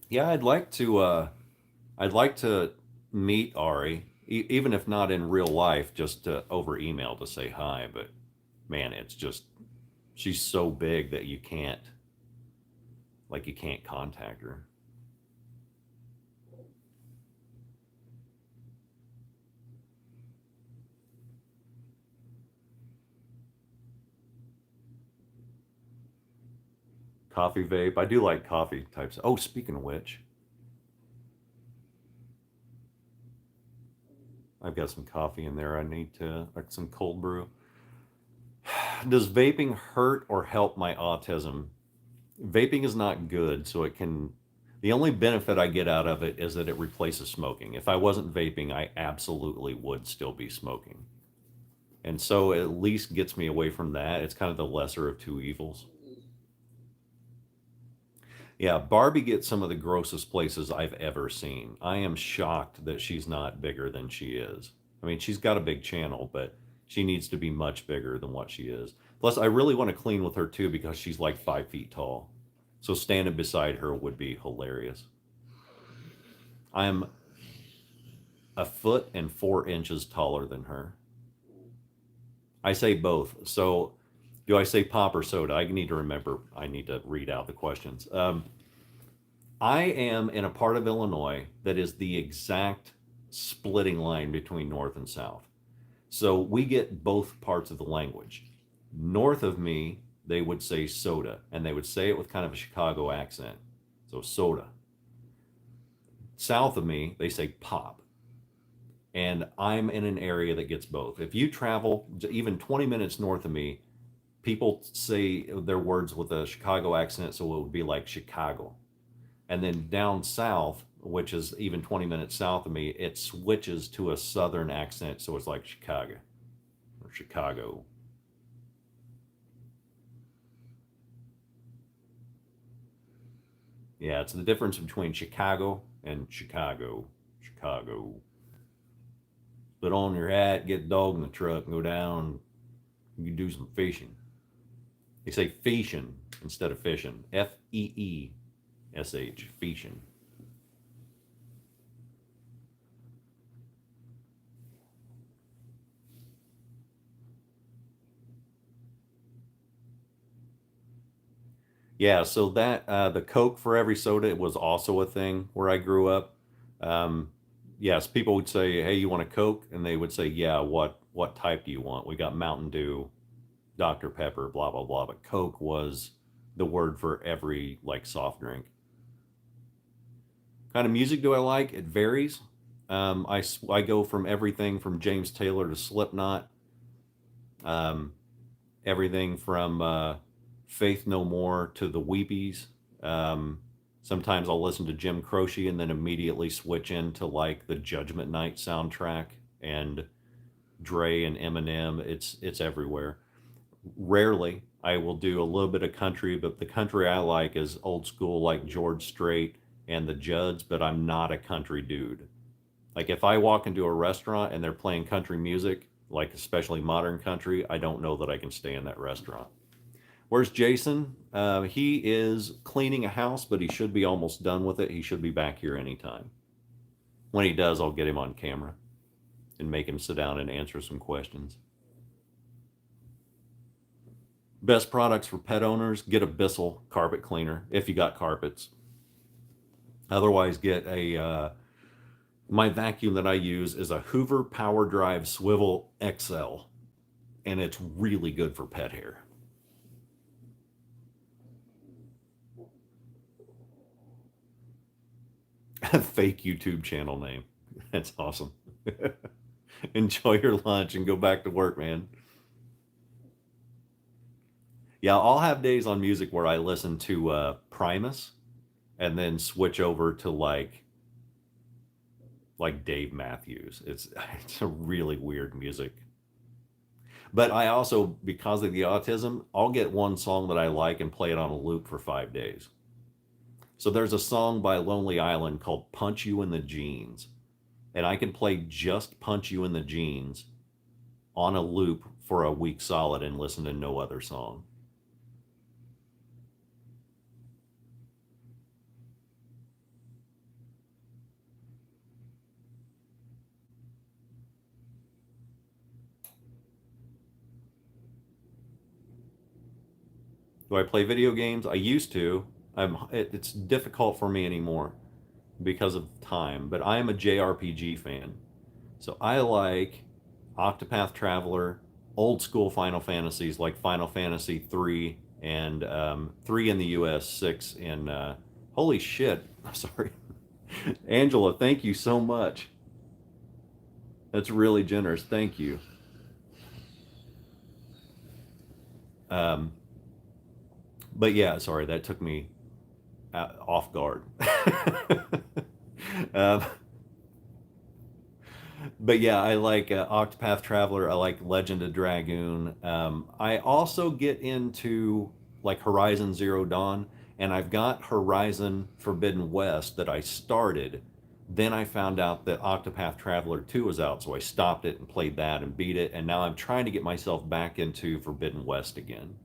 Yeah, I'd like to meet Ari, even if not in real life, just over email to say hi. But man, it's just she's so big that you can't contact her. Coffee vape. I do like coffee types. Oh, speaking of which, I've got some coffee in there. I need to like some cold brew. Does vaping hurt or help my autism? Vaping is not good, so it can. The only benefit I get out of it is that it replaces smoking. If I wasn't vaping, I absolutely would still be smoking. And so it at least gets me away from that. It's kind of the lesser of two evils. Yeah, Barbie gets some of the grossest places I've ever seen. I am shocked that she's not bigger than she is. I mean, she's got a big channel, but she needs to be much bigger than what she is. Plus, I really want to clean with her too because she's like 5 feet tall. So standing beside her would be hilarious. I'm a foot and 4 inches taller than her. I say both. So do I say pop or soda? I need to remember. I need to read out the questions. I am in a part of Illinois that is the exact splitting line between North and South. So we get both parts of the language. North of me, they would say soda, and they would say it with kind of a Chicago accent. So soda. South of me, they say pop. And I'm in an area that gets both. If you travel even 20 minutes north of me, people say their words with a Chicago accent, so it would be like Chicago. And then down south, which is even 20 minutes south of me, it switches to a southern accent, so it's like Chicago or Chicago. Yeah, it's the difference between Chicago and Chicago. Chicago. Put on your hat, get the dog in the truck, and go down. You can do some fishing. They say fishing instead of fishing. Feesh. Fishing. Yeah, so that the Coke for every soda was also a thing where I grew up. Um, yes, people would say, "Hey, you want a Coke?" And they would say, "Yeah, what type do you want?" We got Mountain Dew, Dr. Pepper, blah blah blah. But Coke was the word for every like soft drink. Kind of music do I like? It varies. I go from everything from James Taylor to Slipknot, um, everything from Faith No More to the Weepies. Um, Sometimes I'll listen to Jim Croce and then immediately switch into like the Judgment Night soundtrack and Dre and Eminem. It's everywhere. Rarely I will do a little bit of country, but the country I like is old school, like George Strait and the Judds. But I'm not a country dude. Like if I walk into a restaurant and they're playing country music, like especially modern country, I don't know that I can stay in that restaurant. Where's Jason? He is cleaning a house, but he should be almost done with it. He should be back here anytime. When he does, I'll get him on camera and make him sit down and answer some questions. Best products for pet owners: get a Bissell carpet cleaner if you got carpets. Otherwise, get a my vacuum that I use is a Hoover Power Drive Swivel XL, and it's really good for pet hair. Fake YouTube channel name. That's awesome. Enjoy your lunch and go back to work, man. Yeah, I'll have days on music where I listen to Primus and then switch over to like Dave Matthews. It's a really weird music. But I also, because of the autism, I'll get one song that I like and play it on a loop for 5 days. So there's a song by Lonely Island called Punch You in the Jeans. And I can play just Punch You in the Jeans on a loop for a week solid and listen to no other song. Do I play video games? I used to. It's difficult for me anymore because of time, but I am a JRPG fan. So I like Octopath Traveler, old school Final Fantasies like Final Fantasy 3 and 3 in the US, 6 in. Holy shit. I'm sorry. Angela, thank you so much. That's really generous. Thank you. Um, but yeah, sorry, that took me off guard. um, but yeah, I like Octopath Traveler. I like Legend of Dragoon. I also get into like Horizon Zero Dawn, and I've got Horizon Forbidden West that I started. Then I found out that Octopath Traveler 2 was out, so I stopped it and played that and beat it. And now I'm trying to get myself back into Forbidden West again.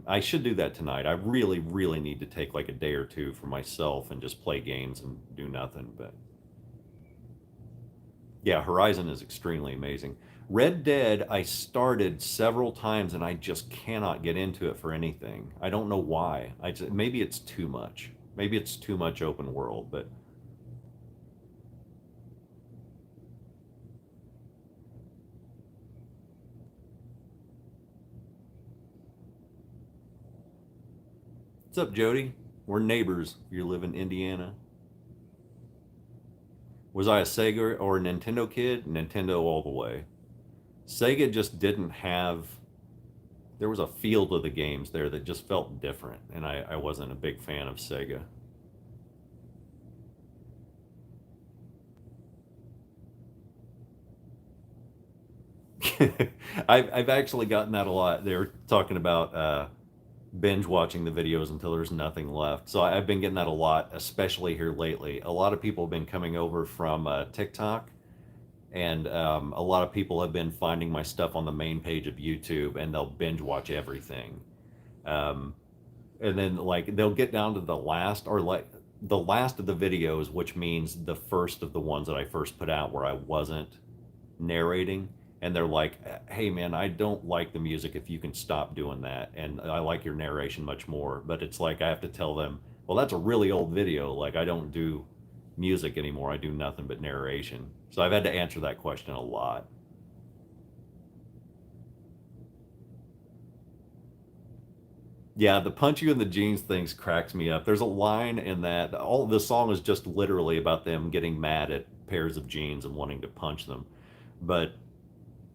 I should do that tonight. I really, really need to take like a day or two for myself and just play games and do nothing. But yeah, Horizon is extremely amazing. Red Dead, I started several times and I just cannot get into it for anything. I don't know why. Maybe it's too much. Maybe it's too much open world. But what's up, Jody? We're neighbors. If you live in Indiana. Was I a Sega or a Nintendo kid? Nintendo all the way. Sega just didn't have. There was a feel to the games there that just felt different, and I wasn't a big fan of Sega. I've actually gotten that a lot. They were talking about binge watching the videos until there's nothing left. So I've been getting that a lot, especially here lately. A lot of people have been coming over from TikTok, and a lot of people have been finding my stuff on the main page of YouTube, and they'll binge watch everything. Um, and then like they'll get down to the last or like the last of the videos, which means the first of the ones that I first put out where I wasn't narrating, and they're like, hey man, I don't like the music if you can stop doing that, and I like your narration much more. But it's like I have to tell them, well, that's a really old video. Like, I don't do music anymore. I do nothing but narration. So I've had to answer that question a lot. Yeah, the punch you in the jeans things cracks me up. There's a line in that all the song is just literally about them getting mad at pairs of jeans and wanting to punch them. But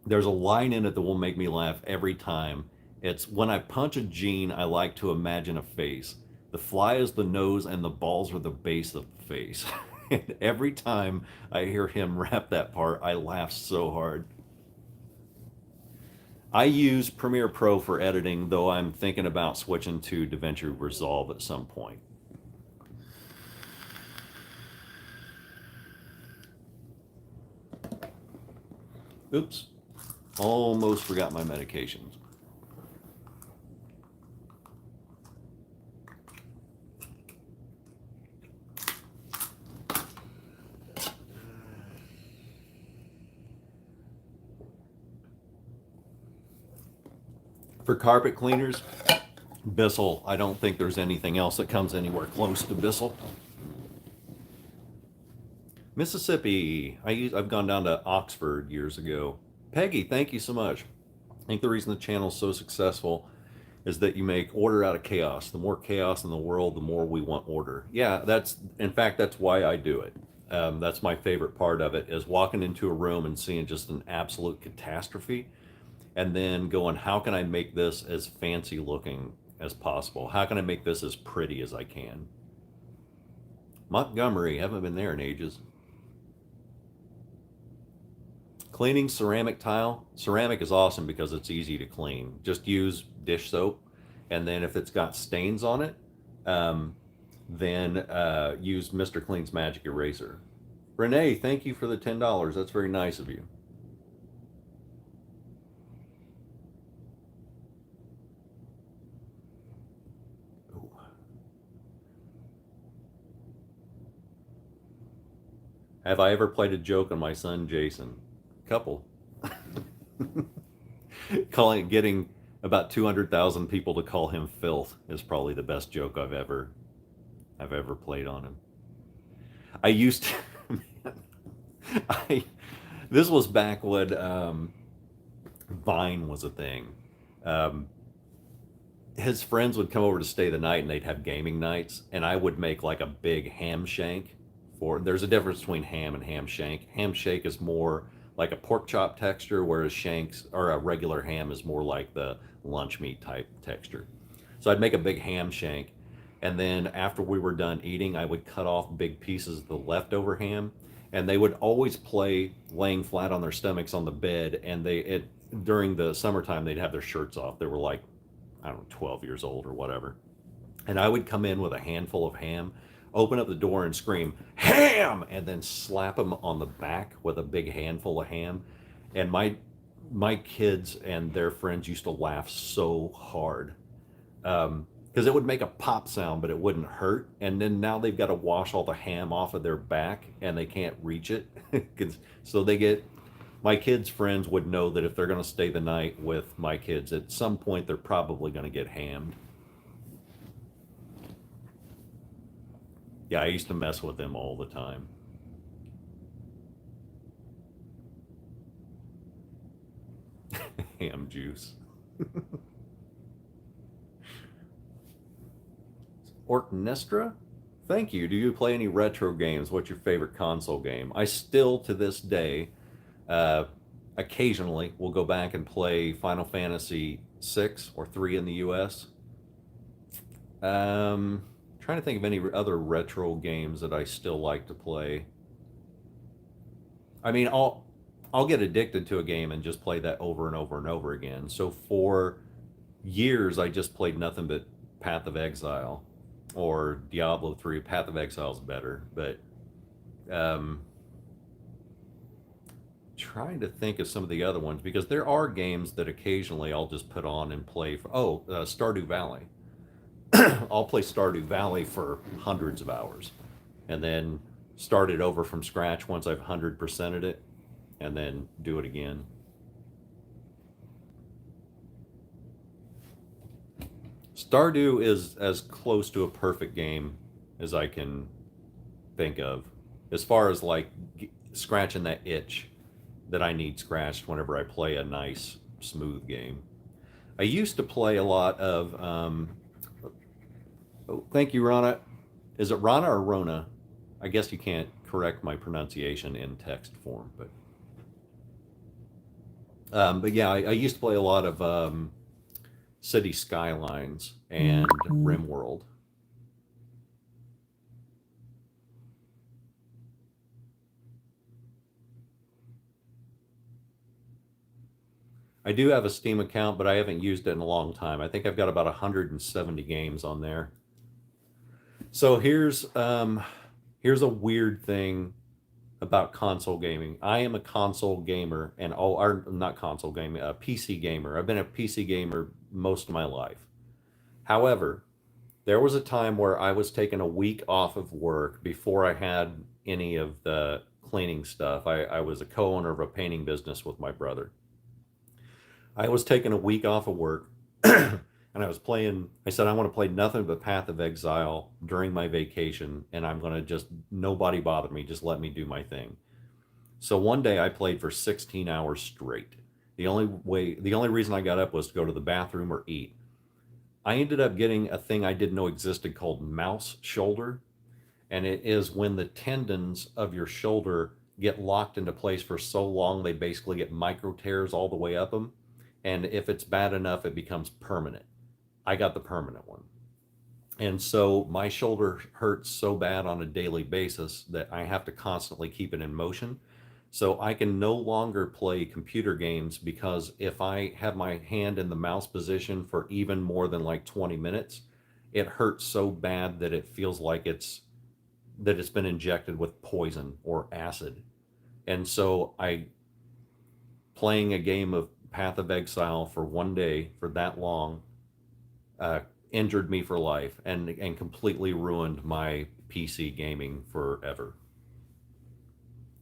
there's a line in it that will make me laugh every time. It's when I punch a jean, I like to imagine a face. The fly is the nose and the balls are the base of the face. And every time I hear him rap that part, I laugh so hard. I use Premiere Pro for editing, though I'm thinking about switching to DaVinci Resolve at some point. Oops, almost forgot my medications. For carpet cleaners, Bissell. I don't think there's anything else that comes anywhere close to Bissell. Mississippi. I've gone down to Oxford years ago. Peggy, thank you so much. I think the reason the channel's so successful is that you make order out of chaos. The more chaos in the world, the more we want order. Yeah, in fact, that's why I do it. That's my favorite part of it, is walking into a room and seeing just an absolute catastrophe, and then going, how can I make this as fancy looking as possible? How can I make this as pretty as I can? Montgomery, haven't been there in ages. Cleaning ceramic tile. Ceramic is awesome because it's easy to clean. Just use dish soap, and then if it's got stains on it, then use Mr. Clean's Magic Eraser. Renee, thank you for the $10. That's very nice of you. Have I ever played a joke on my son Jason? Couple. Getting about 200,000 people to call him filth is probably the best joke I've ever played on him. I used to, this was back when Vine was a thing. His friends would come over to stay the night, and they'd have gaming nights, and I would make like a big ham shank. There's a difference between ham and ham shank. Ham shank is more like a pork chop texture, whereas shanks or a regular ham is more like the lunch meat type texture. So I'd make a big ham shank, and then after we were done eating, I would cut off big pieces of the leftover ham, and they would always play laying flat on their stomachs on the bed, and during the summertime they'd have their shirts off. They were like, I don't know, 12 years old or whatever. And I would come in with a handful of ham, open up the door and scream, ham! And then slap them on the back with a big handful of ham. And my kids and their friends used to laugh so hard. Because it would make a pop sound, but it wouldn't hurt. And then now they've got to wash all the ham off of their back, and they can't reach it. So my kids' friends would know that if they're going to stay the night with my kids, at some point they're probably going to get hammed. Yeah, I used to mess with them all the time. Ham juice. Orknestra? Thank you. Do you play any retro games? What's your favorite console game? I still, to this day, occasionally will go back and play Final Fantasy 6 or 3 in the US. Trying to think of any other retro games that I still like to play. I mean, I'll get addicted to a game and just play that over and over and over again. So for years, I just played nothing but Path of Exile or Diablo 3. Path of Exile is better, but trying to think of some of the other ones, because there are games that occasionally I'll just put on and play. Stardew Valley. I'll play Stardew Valley for hundreds of hours, and then start it over from scratch once I've 100%ed it, and then do it again. Stardew is as close to a perfect game as I can think of, as far as like scratching that itch that I need scratched whenever I play a nice, smooth game. I used to play a lot of. Oh, thank you, Rana. Is it Rana or Rona? I guess you can't correct my pronunciation in text form, but yeah, I used to play a lot of City Skylines and RimWorld. I do have a Steam account, but I haven't used it in a long time. I think I've got about 170 games on there. So here's a weird thing about console gaming. I am a console gamer, and or not console gaming, a PC gamer. I've been a PC gamer most of my life. However, there was a time where I was taking a week off of work before I had any of the cleaning stuff. I was a co-owner of a painting business with my brother. I was taking a week off of work and I was playing. I said, I want to play nothing but Path of Exile during my vacation, and I'm going to just, nobody bother me, just let me do my thing. So one day I played for 16 hours straight. The only reason I got up was to go to the bathroom or eat. I ended up getting a thing I didn't know existed called mouse shoulder, and it is when the tendons of your shoulder get locked into place for so long they basically get micro tears all the way up them, and if it's bad enough it becomes permanent. I got the permanent one. And so my shoulder hurts so bad on a daily basis that I have to constantly keep it in motion. So I can no longer play computer games because if I have my hand in the mouse position for even more than like 20 minutes, it hurts so bad that it feels like it's been injected with poison or acid. And so I playing a game of Path of Exile for one day for that long uh, injured me for life and completely ruined my PC gaming forever.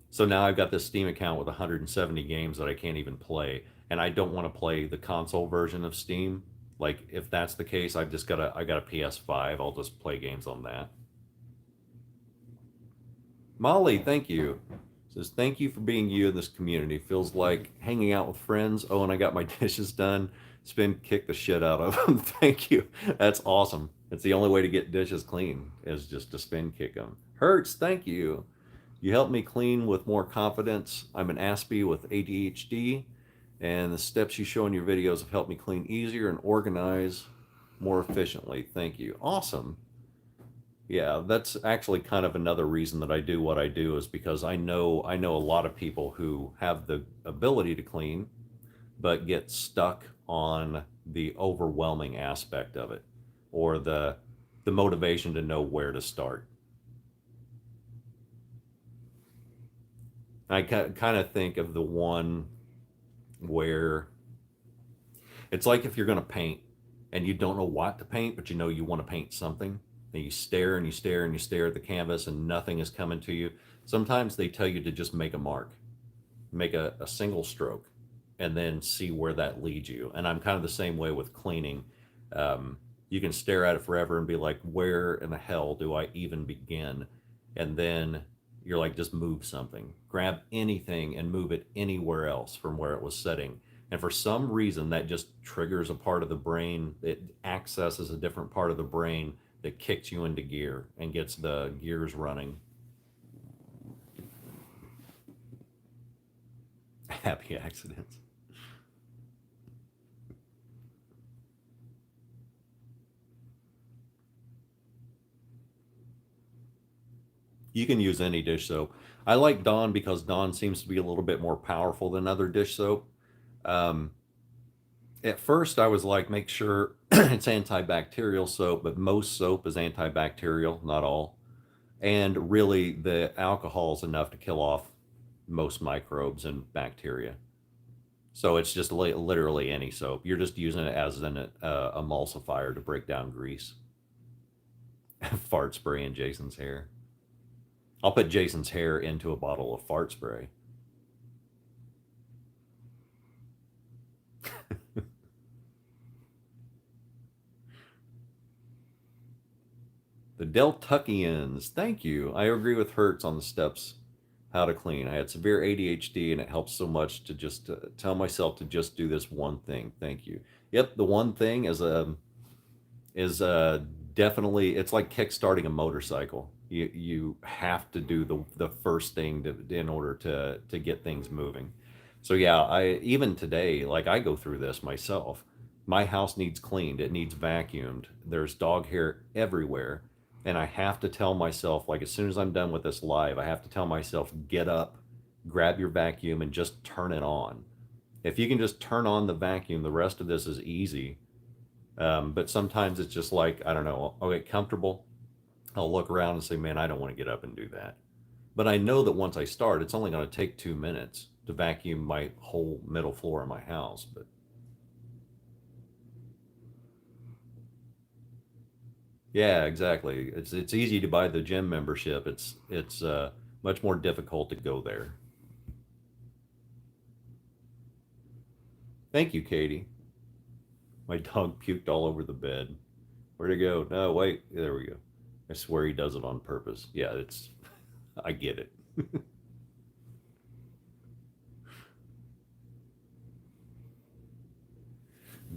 So now I've got this Steam account with 170 games that I can't even play, and I don't want to play the console version of Steam. Like if that's the case, I got a PS5. I'll just play games on that. Molly, thank you. Says thank you for being you in this community. Feels like hanging out with friends. Oh, and I got my dishes done. Spin kick the shit out of them. Thank you. That's awesome. It's the only way to get dishes clean is just to spin kick them. Hurts, thank you. You help me clean with more confidence. I'm an Aspie with ADHD, and the steps you show in your videos have helped me clean easier and organize more efficiently. Thank you. Awesome. Yeah, that's actually kind of another reason that I do what I do is because I know a lot of people who have the ability to clean but get stuck on the overwhelming aspect of it or the motivation to know where to start. I kind of think of the one where it's like if you're going to paint and you don't know what to paint, but you know you want to paint something, and you stare and you stare and you stare at the canvas and nothing is coming to you. Sometimes they tell you to just make a mark, make a single stroke, and then see where that leads you. And I'm kind of the same way with cleaning. You can stare at it forever and be like, where in the hell do I even begin? And then you're like, just move something, grab anything and move it anywhere else from where it was sitting. And for some reason, that just triggers a part of the brain. It accesses a different part of the brain that kicks you into gear and gets the gears running. Happy accidents. You can use any dish soap. I like Dawn because Dawn seems to be a little bit more powerful than other dish soap. Um, at first, I was like, make sure it's antibacterial soap, but most soap is antibacterial, not all. And really, the alcohol is enough to kill off most microbes and bacteria. So it's just literally any soap. You're just using it as an emulsifier to break down grease. Fart spray in Jason's hair. I'll put Jason's hair into a bottle of fart spray. The Deltuckians, thank you. I agree with Hertz on the steps how to clean. I had severe ADHD and it helps so much to just tell myself to just do this one thing. Thank you. Yep, the one thing is definitely, it's like kickstarting a motorcycle. You have to do the first thing in order to get things moving. So yeah, I even today, like I go through this myself. My house needs cleaned. It needs vacuumed. There's dog hair everywhere. And I have to tell myself, like as soon as I'm done with this live, I have to tell myself, get up, grab your vacuum and just turn it on. If you can just turn on the vacuum, the rest of this is easy. But sometimes it's just like, I don't know, I'll get comfortable. I'll look around and say, man, I don't want to get up and do that. But I know that once I start, it's only going to take 2 minutes to vacuum my whole middle floor of my house. But yeah, exactly. It's easy to buy the gym membership. It's much more difficult to go there. Thank you, Katie. My dog puked all over the bed. Where'd it go? No, wait. There we go. I swear he does it on purpose. Yeah, it's. I get it.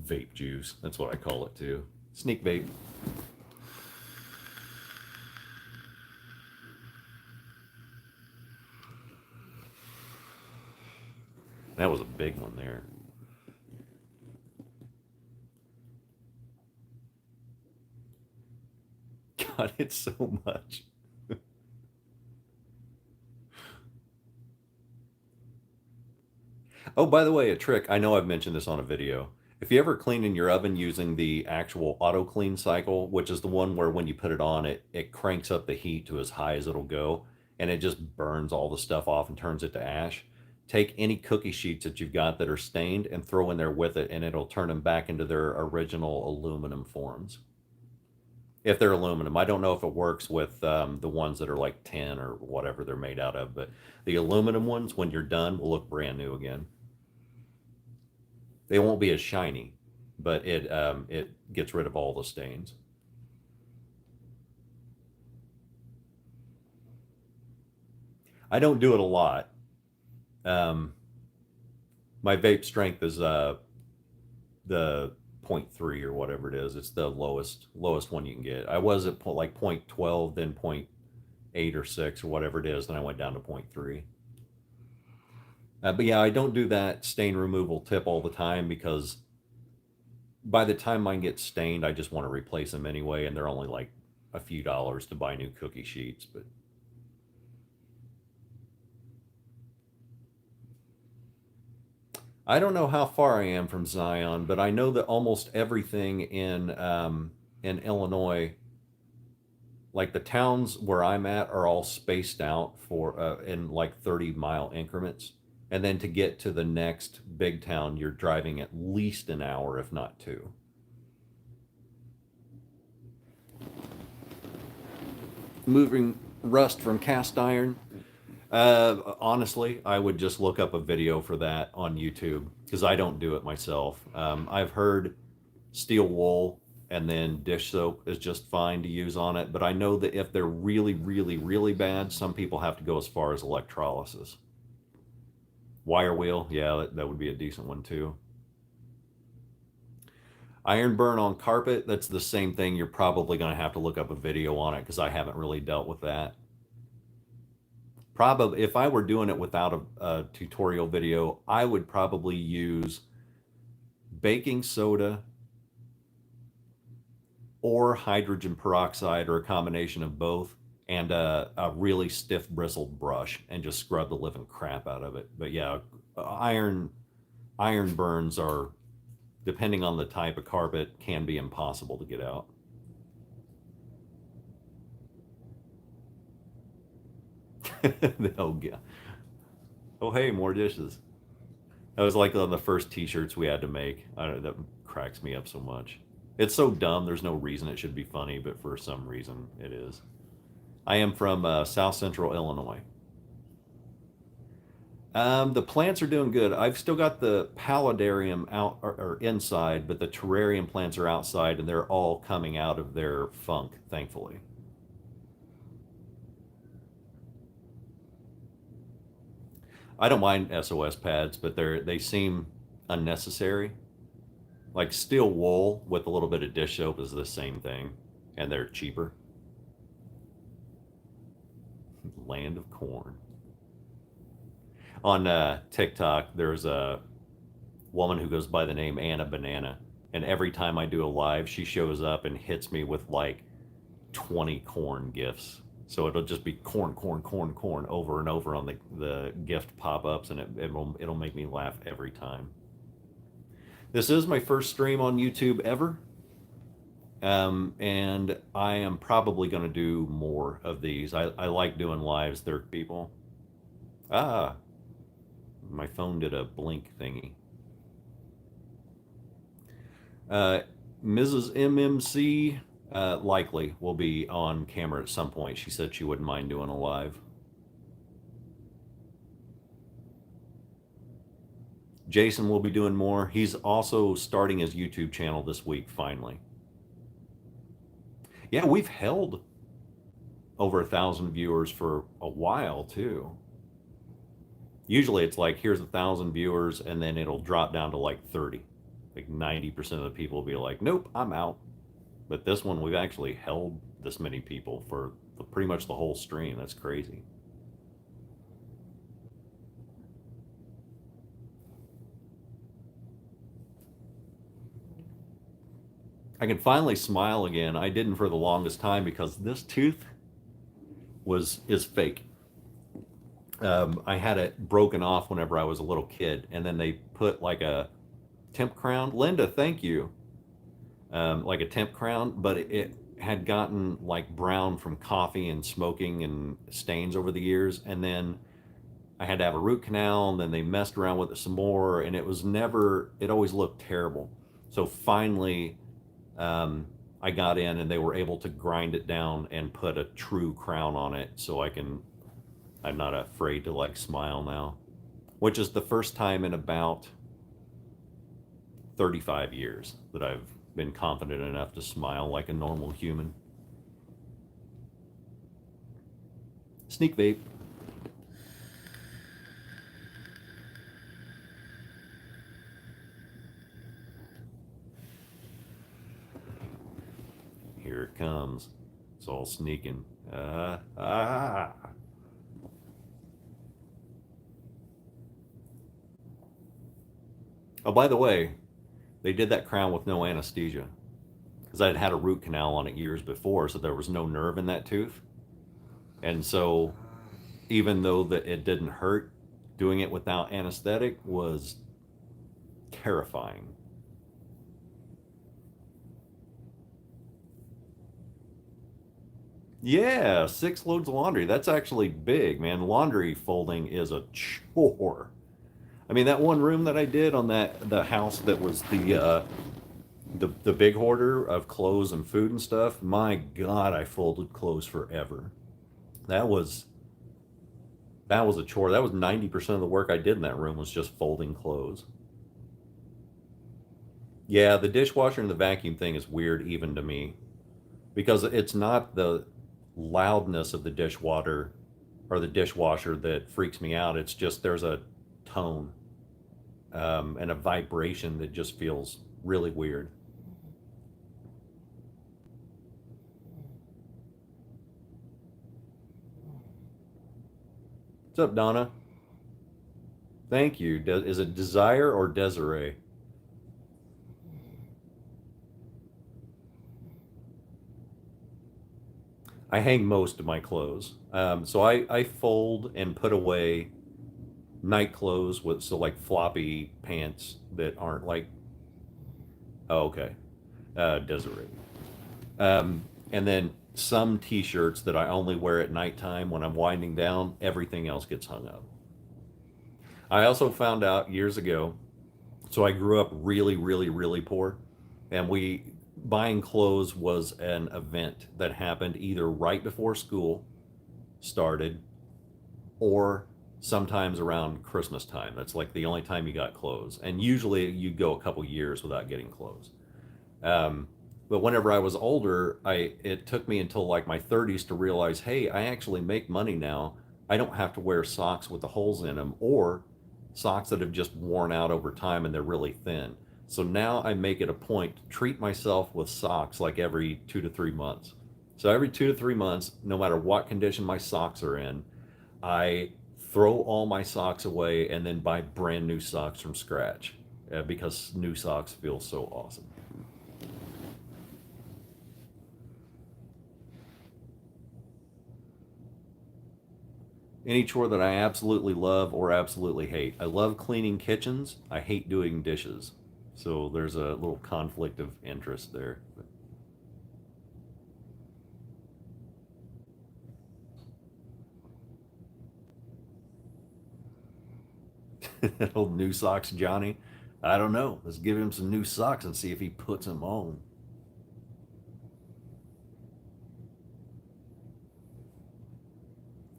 Vape juice. That's what I call it too. Sneak vape. That was a big one there. God, it's so much. Oh, by the way, a trick. I know I've mentioned this on a video. If you ever clean in your oven using the actual auto clean cycle, which is the one where when you put it on, it cranks up the heat to as high as it'll go, and it just burns all the stuff off and turns it to ash. Take any cookie sheets that you've got that are stained and throw in there with it, and it'll turn them back into their original aluminum forms. If they're aluminum, I don't know if it works with the ones that are like tin or whatever they're made out of, but the aluminum ones, when you're done, will look brand new again. They won't be as shiny, but it gets rid of all the stains. I don't do it a lot. Um, my vape strength is the point 0.3 or whatever it is. It's the lowest one you can get. I was at like point 0.12, then point 0.8 or 6 or whatever it is. Then I went down to point 0.3. But yeah, I don't do that stain removal tip all the time because by the time mine gets stained, I just want to replace them anyway, and they're only like a few dollars to buy new cookie sheets. But I don't know how far I am from Zion, but I know that almost everything in Illinois, like the towns where I'm at, are all spaced out for in like 30-mile increments. And then to get to the next big town, you're driving at least an hour, if not two. Moving rust from cast iron. Honestly, I would just look up a video for that on YouTube because I don't do it myself. I've heard steel wool and then dish soap is just fine to use on it, but I know that if they're really, really, really bad, some people have to go as far as electrolysis. Wire wheel, yeah, that would be a decent one too. Iron burn on carpet, that's the same thing. You're probably going to have to look up a video on it because I haven't really dealt with that. Probably, if I were doing it without a tutorial video, I would probably use baking soda or hydrogen peroxide or a combination of both and a really stiff bristled brush and just scrub the living crap out of it. But yeah, iron iron burns are, depending on the type of carpet, can be impossible to get out. Oh, yeah. Oh, hey, more dishes. That was like on the first T-shirts we had to make. I don't know, that cracks me up so much. It's so dumb. There's no reason it should be funny, but for some reason it is. I am from South Central Illinois. The plants are doing good. I've still got the paludarium out or inside, but the terrarium plants are outside, and they're all coming out of their funk, thankfully. I don't mind SOS pads, but they seem unnecessary. Like steel wool with a little bit of dish soap is the same thing, and they're cheaper. Land of corn. On TikTok, there's a woman who goes by the name Anna Banana, and every time I do a live, she shows up and hits me with like 20 corn gifts. So it'll just be corn, corn, corn, corn over and over on the gift pop-ups, and it'll make me laugh every time. This is my first stream on YouTube ever, and I am probably going to do more of these. I like doing lives. There, people. Ah, my phone did a blink thingy. Mrs. MMC likely will be on camera at some point. She said she wouldn't mind doing a live. Jason will be doing more. He's also starting his YouTube channel this week, finally. Yeah, we've held over 1,000 viewers for a while, too. Usually it's like, here's 1,000 viewers, and then it'll drop down to like 30. Like 90% of the people will be like, nope, I'm out. But this one, we've actually held this many people for pretty much the whole stream. That's crazy. I can finally smile again. I didn't for the longest time because this tooth is fake. I had it broken off whenever I was a little kid, and then they put like a temp crown. Linda, thank you. Like a temp crown, but it had gotten like brown from coffee and smoking and stains over the years, and then I had to have a root canal, and then they messed around with it some more, and it always looked terrible. So finally, I got in, and they were able to grind it down and put a true crown on it, so I'm not afraid to like smile now, which is the first time in about 35 years that I've been confident enough to smile like a normal human. Sneak vape. Here it comes. It's all sneaking. Oh, by the way, they did that crown with no anesthesia because I'd had a root canal on it years before, so there was no nerve in that tooth. And so even though that it didn't hurt, doing it without anesthetic was terrifying. Yeah, 6 loads of laundry. That's actually big, man. Laundry folding is a chore. I mean, that one room that I did on the house that was the big hoarder of clothes and food and stuff. My God, I folded clothes forever. That was a chore. That was 90% of the work I did in that room was just folding clothes. Yeah, the dishwasher and the vacuum thing is weird even to me because it's not the loudness of the dishwater or the dishwasher that freaks me out. It's just there's a tone and a vibration that just feels really weird. What's up, Donna? Thank you. Is it Desire or Desiree? I hang most of my clothes. So I fold and put away night clothes like floppy pants that aren't like, oh, okay, Desiree. And then some t-shirts that I only wear at nighttime when I'm winding down, everything else gets hung up. I also found out years ago, so I grew up really, really, really poor, and buying clothes was an event that happened either right before school started or sometimes around Christmas time. That's like the only time you got clothes. And usually you'd go a couple years without getting clothes. But whenever I was older, it took me until like my 30s to realize, hey, I actually make money now I don't have to wear socks with the holes in them or socks that have just worn out over time and they're really thin. So now I make it a point to treat myself with socks like every 2 to 3 months. So every 2 to 3 months, no matter what condition my socks are in, I throw all my socks away and then buy brand new socks from scratch because new socks feel so awesome. Any chore that I absolutely love or absolutely hate. I love cleaning kitchens. I hate doing dishes. So there's a little conflict of interest there. Old new socks, Johnny. I don't know. Let's give him some new socks and see if he puts them on.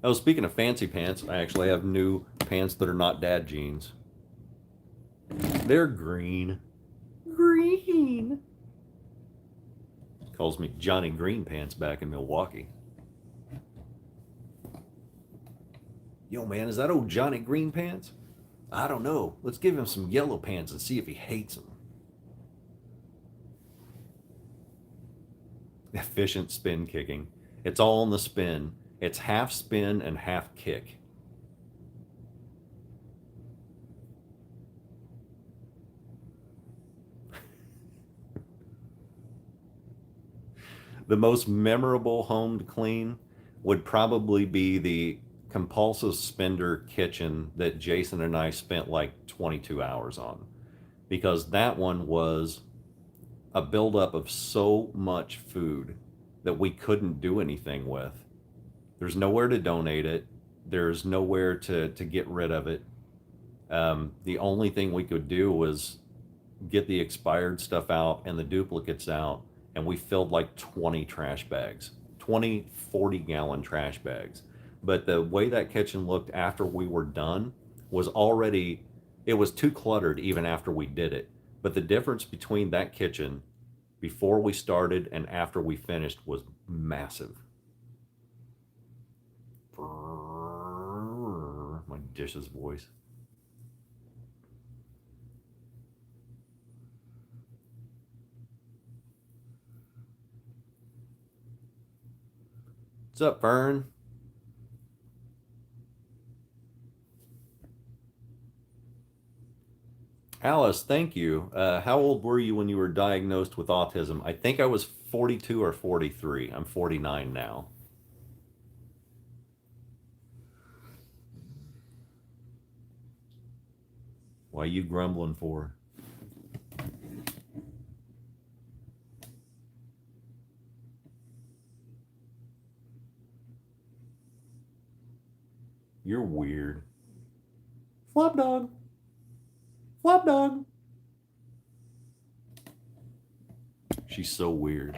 Oh, speaking of fancy pants, I actually have new pants that are not dad jeans. They're green. Green. Calls me Johnny Green Pants back in Milwaukee. Yo, man, is that old Johnny Green Pants? I don't know. Let's give him some yellow pants and see if he hates them. Efficient spin kicking. It's all in the spin. It's half spin and half kick. The most memorable home to clean would probably be the compulsive spender kitchen that Jason and I spent like 22 hours on, because that one was a buildup of so much food that we couldn't do anything with. There's nowhere to donate it. There's nowhere to get rid of it. The only thing we could do was get the expired stuff out and the duplicates out, and we filled like 20 trash bags, 20 40-gallon trash bags. But the way that kitchen looked after we were done was already, it was too cluttered even after we did it. But the difference between that kitchen before we started and after we finished was massive. My dishes voice. What's up, Fern? Alice, thank you. How old were you when you were diagnosed with autism? I think I was 42 or 43. I'm 49 now. Why you grumbling for? You're weird. Flop dog. Flop dog. She's so weird.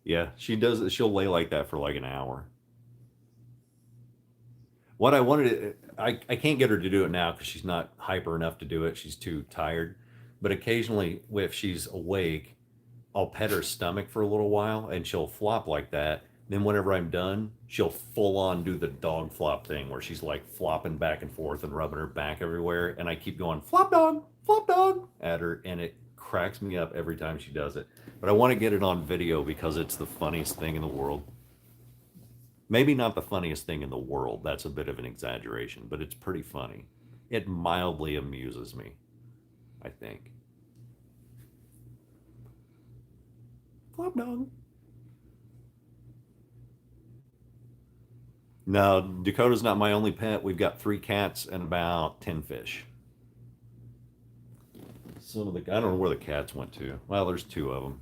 Yeah, she does. She'll lay like that for like an hour. What I wanted to, I can't get her to do it now because she's not hyper enough to do it. She's too tired. But occasionally, if she's awake, I'll pet her stomach for a little while and she'll flop like that. Then whenever I'm done, she'll full on do the dog flop thing where she's like flopping back and forth and rubbing her back everywhere. And I keep going flop dog at her, and it cracks me up every time she does it. But I want to get it on video because it's the funniest thing in the world. Maybe not the funniest thing in the world. That's a bit of an exaggeration, but it's pretty funny. It mildly amuses me, I think. Flop dog. No, Dakota's not my only pet. We've got 3 cats and about 10 fish. Some of the, I don't know where the cats went to. Well, there's 2 of them.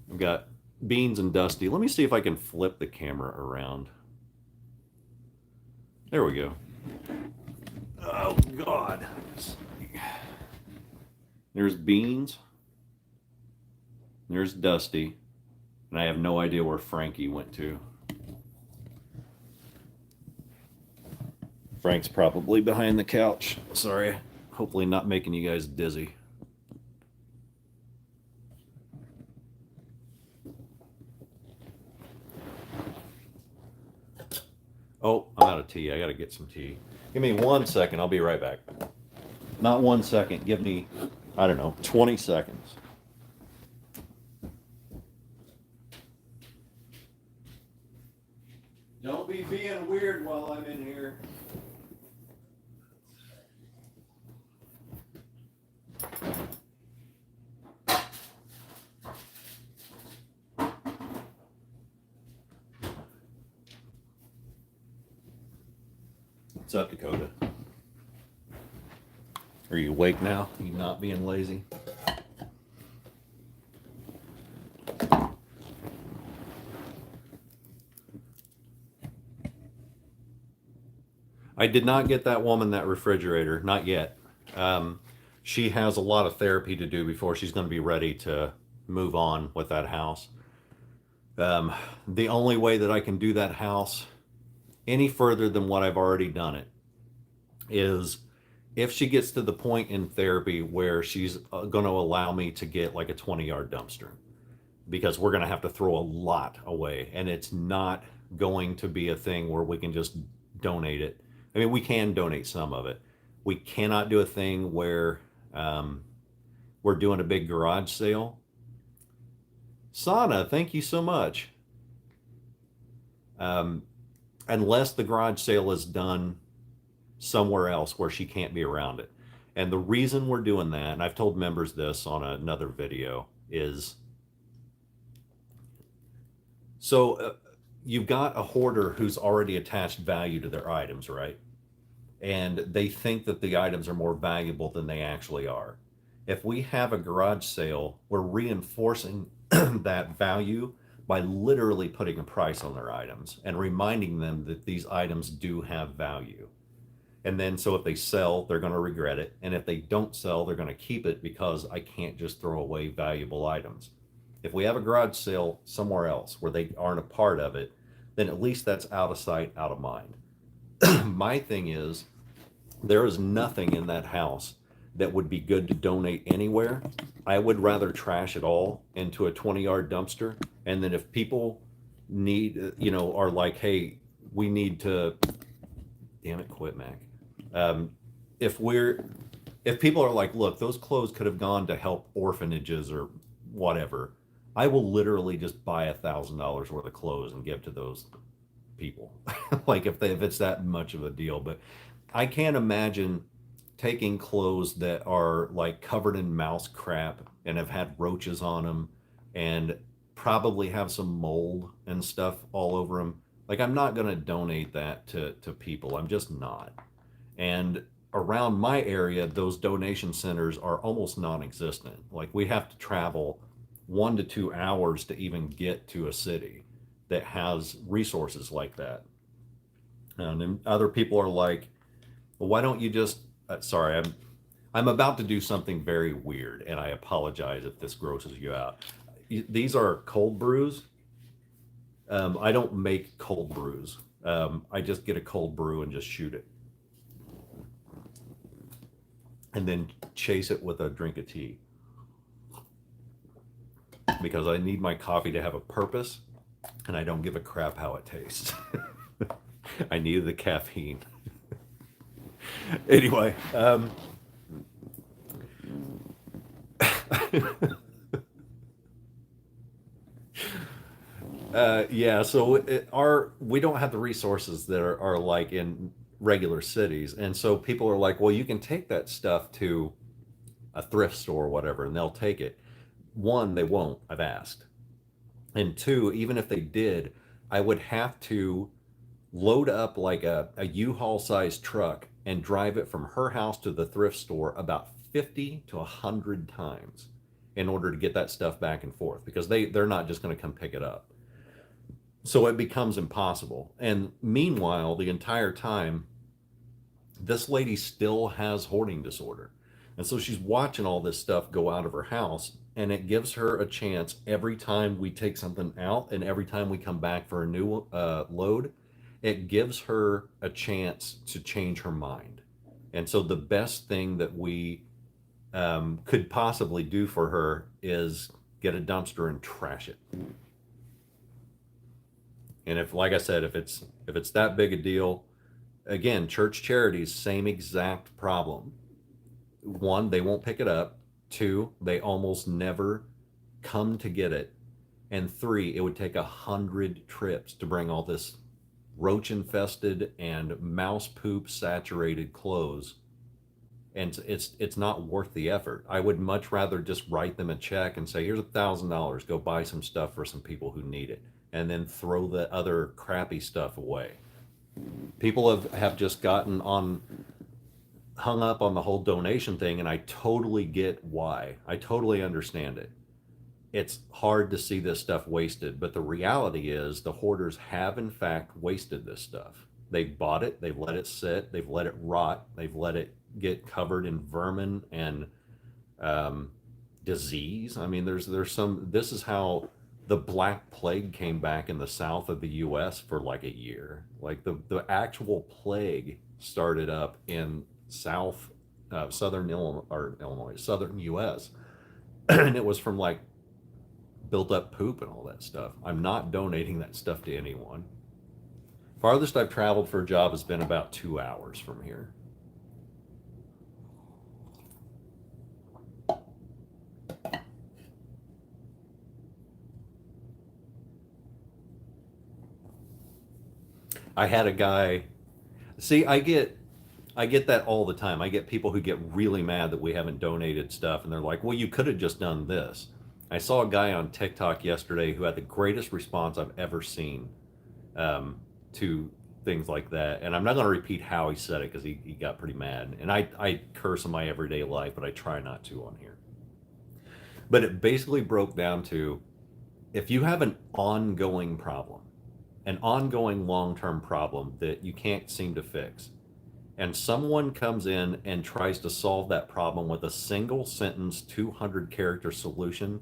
We've got Beans and Dusty. Let me see if I can flip the camera around. There we go. Oh, God. There's Beans. There's Dusty. And I have no idea where Frankie went to. Frank's probably behind the couch. Sorry. Hopefully not making you guys dizzy. Oh, I'm out of tea. I got to get some tea. Give me 1 second. I'll be right back. Not 1 second. Give me, I don't know, 20 seconds. Don't be being weird while I'm in here. What's up, Dakota? Are you awake now? Are you not being lazy? I did not get that woman that refrigerator, not yet. She has a lot of therapy to do before she's going to be ready to move on with that house. The only way that I can do that house any further than what I've already done it is if she gets to the point in therapy where she's going to allow me to get like a 20-yard dumpster, because we're going to have to throw a lot away, and it's not going to be a thing where we can just donate it. I mean, we can donate some of it. We cannot do a thing where we're doing a big garage sale. Sana, thank you so much. Unless the garage sale is done somewhere else where she can't be around it. And the reason we're doing that, and I've told members this on another video, is so you've got a hoarder who's already attached value to their items, right? And they think that the items are more valuable than they actually are. If we have a garage sale, we're reinforcing that value by literally putting a price on their items and reminding them that these items do have value. And then so if they sell, they're going to regret it. And if they don't sell, they're going to keep it, because I can't just throw away valuable items. If we have a garage sale somewhere else where they aren't a part of it, then at least that's out of sight, out of mind. My thing is, there is nothing in that house that would be good to donate anywhere. I would rather trash it all into a 20-yard dumpster. And then if people need, are like, hey, we need to, damn it, quit, Mac. If people are like, look, those clothes could have gone to help orphanages or whatever, I will literally just buy $1,000 worth of clothes and give to those people. Like if it's that much of a deal. But I can't imagine taking clothes that are like covered in mouse crap and have had roaches on them and probably have some mold and stuff all over them. Like, I'm not going to donate that to people. I'm just not. And around my area, those donation centers are almost non-existent. Like, we have to travel 1 to 2 hours to even get to a city that has resources like that. And then other people are like, well, why don't you just, sorry, I'm about to do something very weird, and I apologize if this grosses you out. These are cold brews. I don't make cold brews. I just get a cold brew and just shoot it. And then chase it with a drink of tea. Because I need my coffee to have a purpose, and I don't give a crap how it tastes. I need the caffeine. Anyway, yeah, so we don't have the resources that are like in regular cities. And so people are like, well, you can take that stuff to a thrift store or whatever, and they'll take it. One, they won't, I've asked. And two, even if they did, I would have to load up like a U-Haul sized truck and drive it from her house to the thrift store about 50 to 100 times in order to get that stuff back and forth, because they're not just going to come pick it up. So it becomes impossible. And meanwhile, the entire time, this lady still has hoarding disorder. And so she's watching all this stuff go out of her house and it gives her a chance every time we take something out and every time we come back for a new load. It gives her a chance to change her mind. And so the best thing that we could possibly do for her is get a dumpster and trash it. And if, like I said, if it's that big a deal, again, church charities, same exact problem. One, they won't pick it up. Two, they almost never come to get it. And three, it would take 100 trips to bring all this roach infested and mouse poop saturated clothes, and it's not worth the effort. I would much rather just write them a check and say, here's $1,000, go buy some stuff for some people who need it, and then throw the other crappy stuff away. People have just gotten on hung up on the whole donation thing, and I totally get why. I totally understand it. It's hard to see this stuff wasted, but the reality is the hoarders have in fact wasted this stuff. They've bought it, they've let it sit, they've let it rot, they've let it get covered in vermin and disease. I mean, there's some. This is how the Black Plague came back in the south of the U.S. for like a year. Like the actual plague started up in southern Illinois, southern U.S. and it was from like built up poop and all that stuff. I'm not donating that stuff to anyone. Farthest I've traveled for a job has been about 2 hours from here. I had a guy. See, I get that all the time. I get people who get really mad that we haven't donated stuff, and they're like, "Well, you could have just done this." I saw a guy on TikTok yesterday who had the greatest response I've ever seen to things like that. And I'm not going to repeat how he said it because he got pretty mad. And I curse in my everyday life, but I try not to on here. But it basically broke down to, if you have an ongoing problem, an ongoing long term problem that you can't seem to fix, and someone comes in and tries to solve that problem with a single sentence, 200 character solution,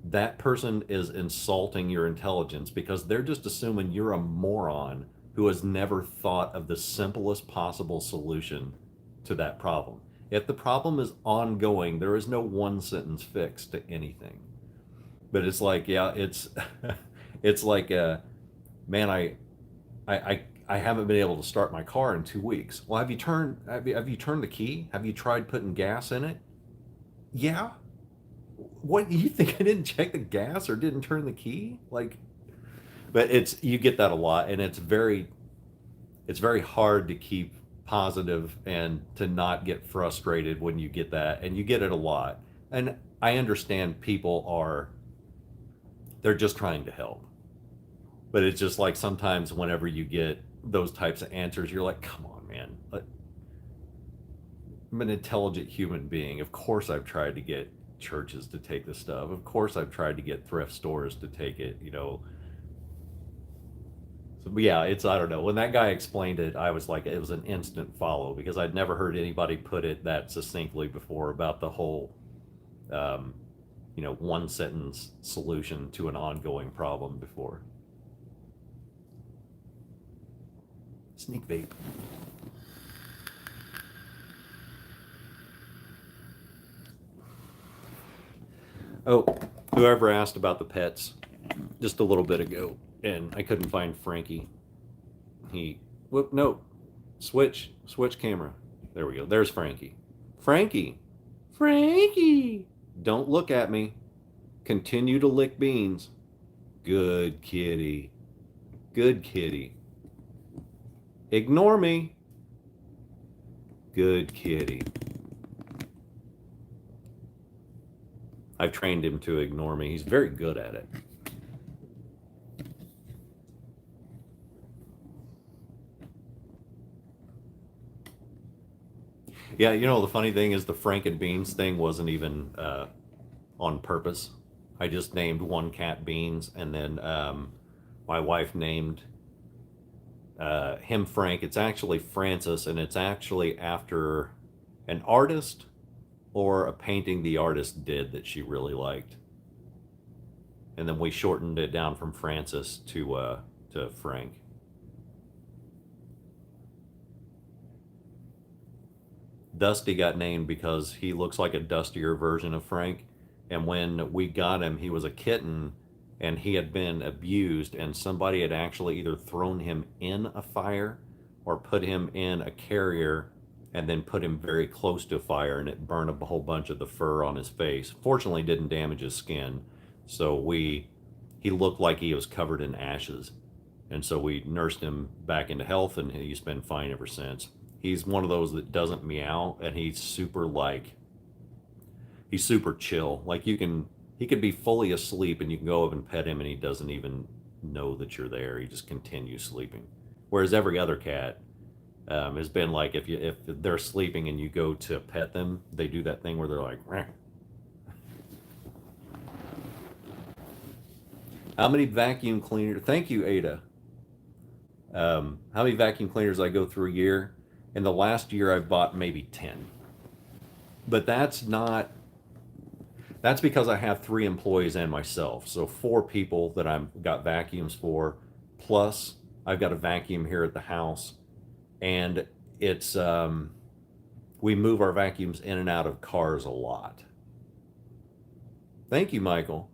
that person is insulting your intelligence because they're just assuming you're a moron who has never thought of the simplest possible solution to that problem. If the problem is ongoing, there is no one sentence fix to anything. But it's like, yeah, it's like, man, I haven't been able to start my car in 2 weeks. Well, have you turned the key? Have you tried putting gas in it? Yeah. What, you think I didn't check the gas or didn't turn the key? Like, but you get that a lot, and it's very hard to keep positive and to not get frustrated when you get that, and you get it a lot. And I understand they're just trying to help. But it's just like sometimes whenever you get those types of answers, you're like, come on, man. I'm an intelligent human being. Of course I've tried to get churches to take this stuff. Of course I've tried to get thrift stores to take it. So, but yeah, I don't know. When that guy explained it, I was like, it was an instant follow because I'd never heard anybody put it that succinctly before about the whole, one sentence solution to an ongoing problem before. Sneak vape. Oh, whoever asked about the pets just a little bit ago, and I couldn't find Frankie. No, switch camera. There we go. There's Frankie. Frankie, don't look at me. Continue to lick beans. Good kitty. Ignore me. Good kitty. I've trained him to ignore me. He's very good at it. Yeah, the funny thing is the Frank and Beans thing wasn't even on purpose. I just named one cat Beans, and then my wife named him Frank. It's actually Francis, and it's actually after an artist or a painting the artist did that she really liked. And then we shortened it down from Francis to Frank. Dusty got named because he looks like a dustier version of Frank. And when we got him, he was a kitten and he had been abused, and somebody had actually either thrown him in a fire or put him in a carrier and then put him very close to a fire, and it burned up a whole bunch of the fur on his face. Fortunately, didn't damage his skin. So he looked like he was covered in ashes. And so we nursed him back into health, and he's been fine ever since. He's one of those that doesn't meow, and he's super chill. Like he could be fully asleep and you can go up and pet him and he doesn't even know that you're there. He just continues sleeping. Whereas every other cat has been like, if they're sleeping and you go to pet them, they do that thing where they're like, "Rah." How many vacuum cleaners? Thank you, Ada. How many vacuum cleaners I go through a year? In the last year, I've bought maybe 10. But that's because I have 3 employees and myself. So 4 people that I've got vacuums for, plus I've got a vacuum here at the house. And it's, we move our vacuums in and out of cars a lot. Thank you, Michael.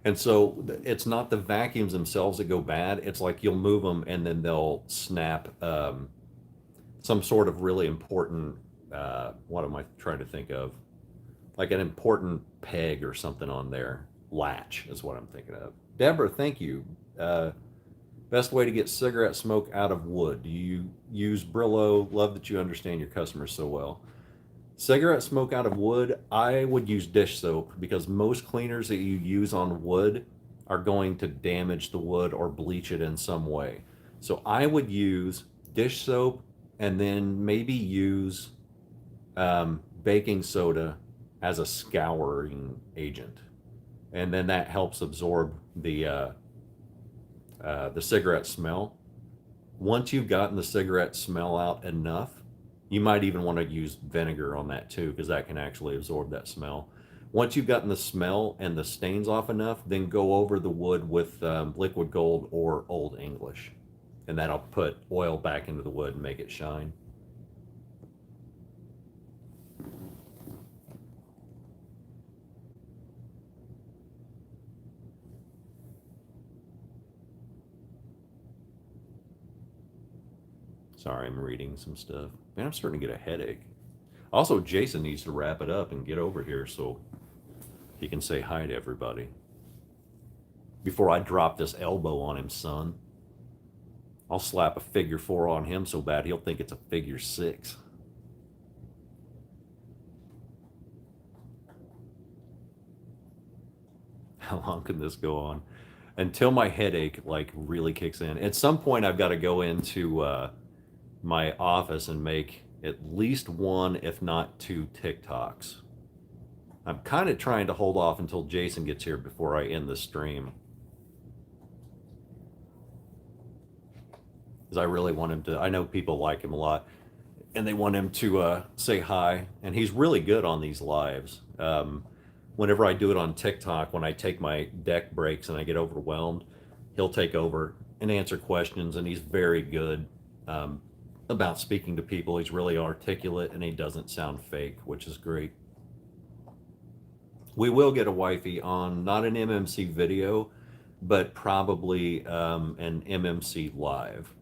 And so it's not the vacuums themselves that go bad. It's like you'll move them and then they'll snap some sort of really important, what am I trying to think of? Like an important peg or something on there. Latch is what I'm thinking of. Deborah, thank you. Best way to get cigarette smoke out of wood. Do you use Brillo? Love that you understand your customers so well. Cigarette smoke out of wood, I would use dish soap, because most cleaners that you use on wood are going to damage the wood or bleach it in some way. So I would use dish soap and then maybe use baking soda as a scouring agent. And then that helps absorb the cigarette smell. Once you've gotten the cigarette smell out enough, you might even want to use vinegar on that too, because that can actually absorb that smell. Once you've gotten the smell and the stains off enough, then go over the wood with liquid gold or Old English. And that'll put oil back into the wood and make it shine. Sorry, I'm reading some stuff. Man, I'm starting to get a headache. Also, Jason needs to wrap it up and get over here so he can say hi to everybody. Before I drop this elbow on him, son. I'll slap a figure 4 on him so bad he'll think it's a figure 6. How long can this go on? Until my headache like really kicks in. At some point, I've got to go into my office and make at least 1, if not 2 TikToks. I'm kind of trying to hold off until Jason gets here before I end the stream. Because I really want him to, I know people like him a lot, and they want him to say hi. And he's really good on these lives. Whenever I do it on TikTok, when I take my deck breaks and I get overwhelmed, he'll take over and answer questions, and he's very good about speaking to people. He's really articulate and he doesn't sound fake, which is great. We will get a wifey on, not an MMC video, but probably an MMC live.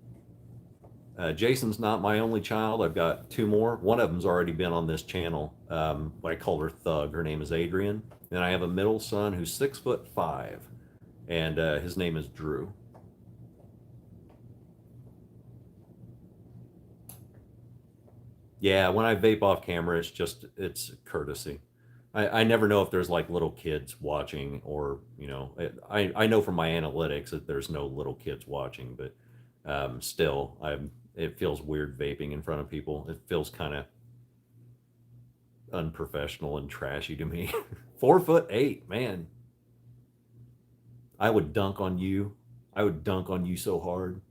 Jason's not my only child. I've got 2 more. One of them's already been on this channel. I call her Thug. Her name is Adrian. And I have a middle son who's 6'5", and his name is Drew. Yeah, when I vape off camera, it's courtesy. I never know if there's like little kids watching, or, you know, I know from my analytics that there's no little kids watching, but still, it feels weird vaping in front of people. It feels kind of unprofessional and trashy to me. 4'8", man. I would dunk on you. I would dunk on you so hard.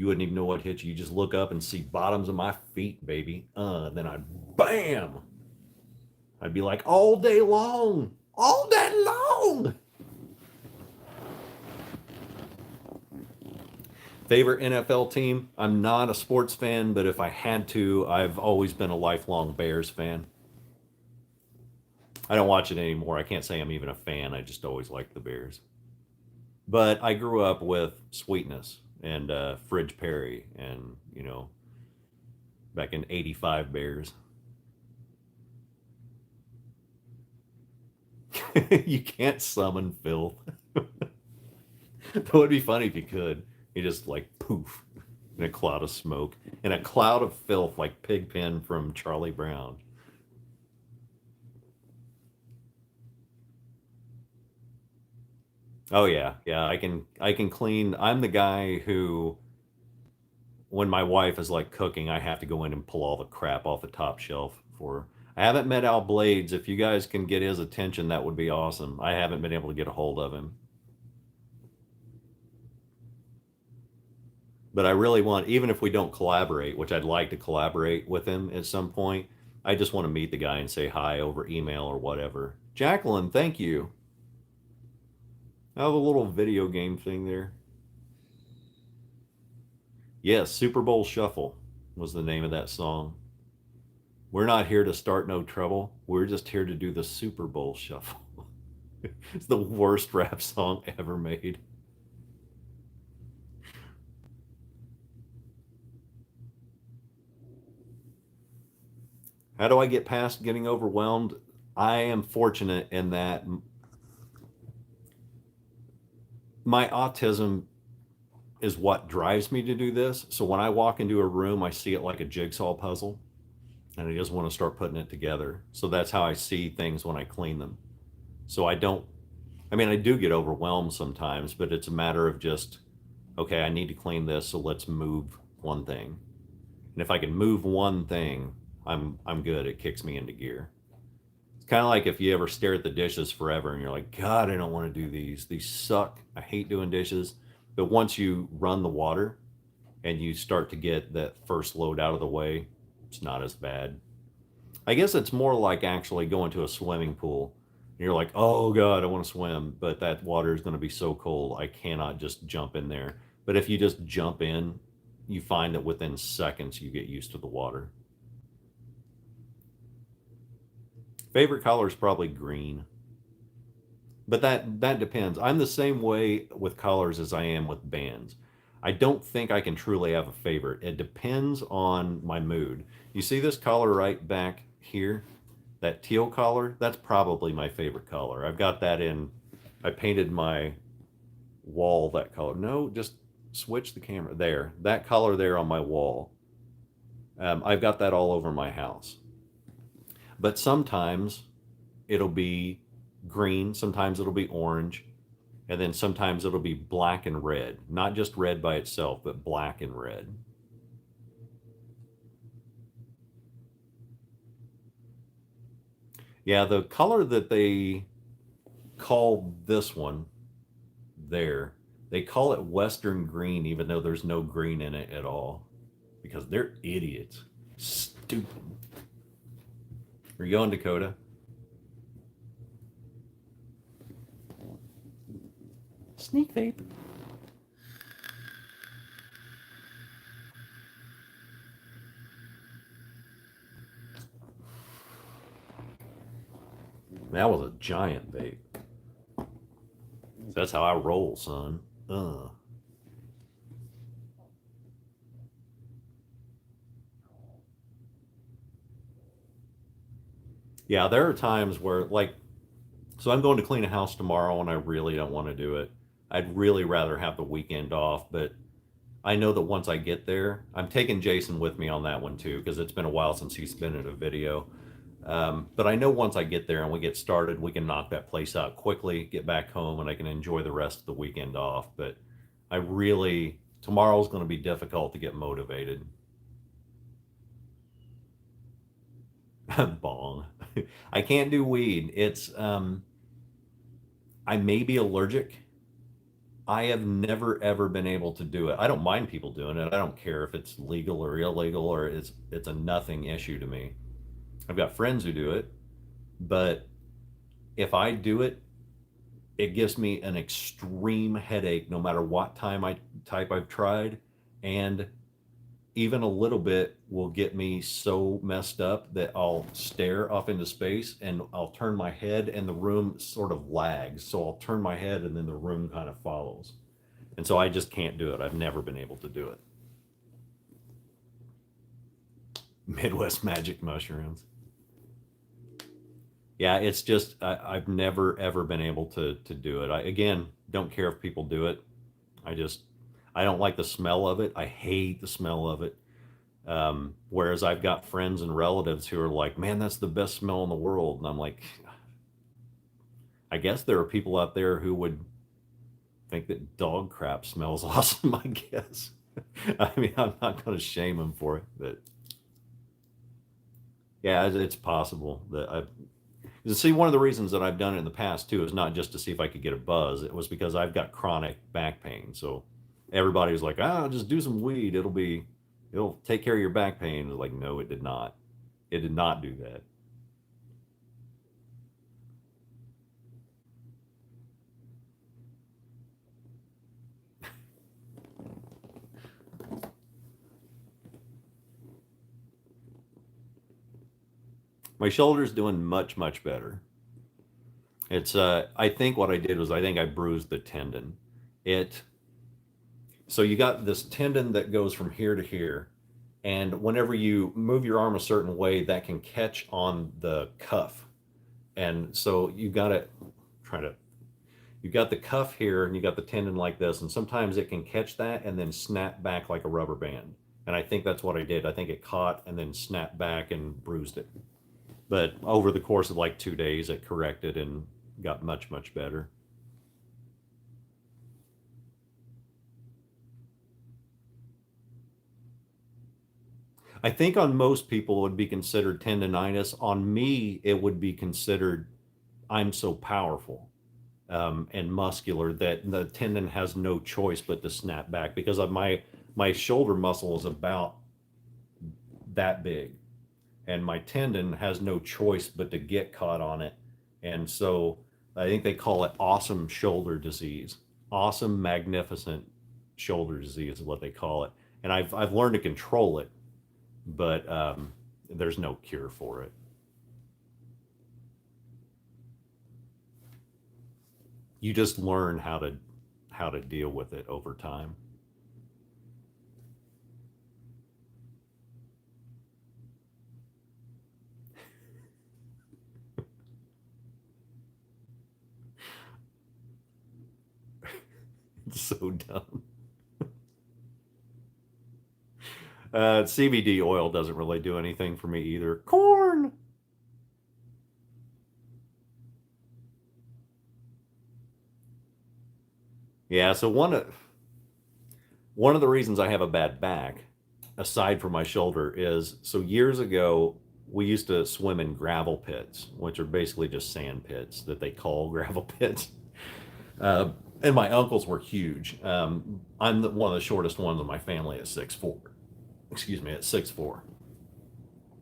You wouldn't even know what hit you. You just look up and see bottoms of my feet, baby. Then I'd bam. I'd be like, all day long, all day long. Favorite NFL team? I'm not a sports fan, but if I had to, I've always been a lifelong Bears fan. I don't watch it anymore. I can't say I'm even a fan. I just always liked the Bears. But I grew up with Sweetness and Fridge Perry and, back in 85 Bears. You can't summon filth. That would be funny if you could. You just like poof in a cloud of smoke, in a cloud of filth like Pigpen from Charlie Brown. Oh yeah, yeah. I can clean. I'm the guy who, when my wife is like cooking, I have to go in and pull all the crap off the top shelf for her. I haven't met Al Blades. If you guys can get his attention, that would be awesome. I haven't been able to get a hold of him. But I really want, even if we don't collaborate, which I'd like to collaborate with him at some point, I just want to meet the guy and say hi over email or whatever. Jacqueline, thank you. I have a little video game thing there. Yes, Super Bowl Shuffle was the name of that song. We're not here to start no trouble. We're just here to do the Super Bowl Shuffle. It's the worst rap song ever made. How do I get past getting overwhelmed? I am fortunate in that my autism is what drives me to do this. So when I walk into a room, I see it like a jigsaw puzzle and I just want to start putting it together. So that's how I see things when I clean them. So I do get overwhelmed sometimes, but it's a matter of just, okay, I need to clean this, so let's move one thing. And if I can move one thing, I'm good. It kicks me into gear. It's kind of like if you ever stare at the dishes forever and you're like, God, I don't want to do these. These suck. I hate doing dishes. But once you run the water and you start to get that first load out of the way, it's not as bad. I guess it's more like actually going to a swimming pool. And you're like, oh God, I want to swim, but that water is going to be so cold, I cannot just jump in there. But if you just jump in, you find that within seconds you get used to the water. Favorite color is probably green, but that depends. I'm the same way with colors as I am with bands. I don't think I can truly have a favorite. It depends on my mood. You see this color right back here? That teal color? That's probably my favorite color. I've got that in, I painted my wall that color. No, just switch the camera. There, that color there on my wall. I've got that all over my house. But sometimes it'll be green, sometimes it'll be orange, and then sometimes it'll be black and red. Not just red by itself, but black and red. Yeah, the color that they call this one there, they call it Western green, even though there's no green in it at all, because they're idiots. Stupid. Are you going, Dakota? Sneak vape. That was a giant vape. That's how I roll, son. Yeah, there are times where, like, so I'm going to clean a house tomorrow and I really don't want to do it. I'd really rather have the weekend off, but I know that once I get there, I'm taking Jason with me on that one too, because it's been a while since he's been in a video. But I know once I get there and we get started, we can knock that place out quickly, get back home, and I can enjoy the rest of the weekend off. But tomorrow's going to be difficult to get motivated. Bong. I can't do weed. I may be allergic. I have never ever been able to do it. I don't mind people doing it. I don't care if it's legal or illegal, or it's a nothing issue to me. I've got friends who do it, but if I do it, it gives me an extreme headache no matter what type I've tried, and even a little bit will get me so messed up that I'll stare off into space and I'll turn my head and the room sort of lags. So I'll turn my head and then the room kind of follows. And so I just can't do it. I've never been able to do it. Midwest magic mushrooms. Yeah, it's just I've never ever been able to do it. I again don't care if people do it. I just I don't like the smell of it. I hate the smell of it. Whereas I've got friends and relatives who are like, "Man, that's the best smell in the world," and I'm like, I guess there are people out there who would think that dog crap smells awesome. I guess. I mean, I'm not going to shame them for it, but yeah, it's possible that I. You see, one of the reasons that I've done it in the past too is not just to see if I could get a buzz. It was because I've got chronic back pain. So everybody was like, "Ah, just do some weed. It'll take care of your back pain." I was like, no, it did not. It did not do that. My shoulder's doing much, much better. It's I think what I did was I think I bruised the tendon. It So you got this tendon that goes from here to here, and whenever you move your arm a certain way, that can catch on the cuff. And so you got to try to you got the cuff here and you got the tendon like this, and sometimes it can catch that and then snap back like a rubber band. And I think that's what I did. I think it caught and then snapped back and bruised it. But over the course of like 2 days, it corrected and got much, much better. I think on most people it would be considered tendonitis. On me, it would be considered I'm so powerful and muscular that the tendon has no choice but to snap back because of my shoulder muscle is about that big, and my tendon has no choice but to get caught on it. And so I think they call it awesome shoulder disease. Awesome, magnificent shoulder disease is what they call it. And I've learned to control it, but there's no cure for it. You just learn how to deal with it over time. It's so dumb. CBD oil doesn't really do anything for me either. Corn. Yeah, so one of the reasons I have a bad back, aside from my shoulder, is so years ago we used to swim in gravel pits, which are basically just sand pits that they call gravel pits. Uh, and my uncles were huge. I'm one of the shortest ones in my family at 6'4". Excuse me, at 6'4".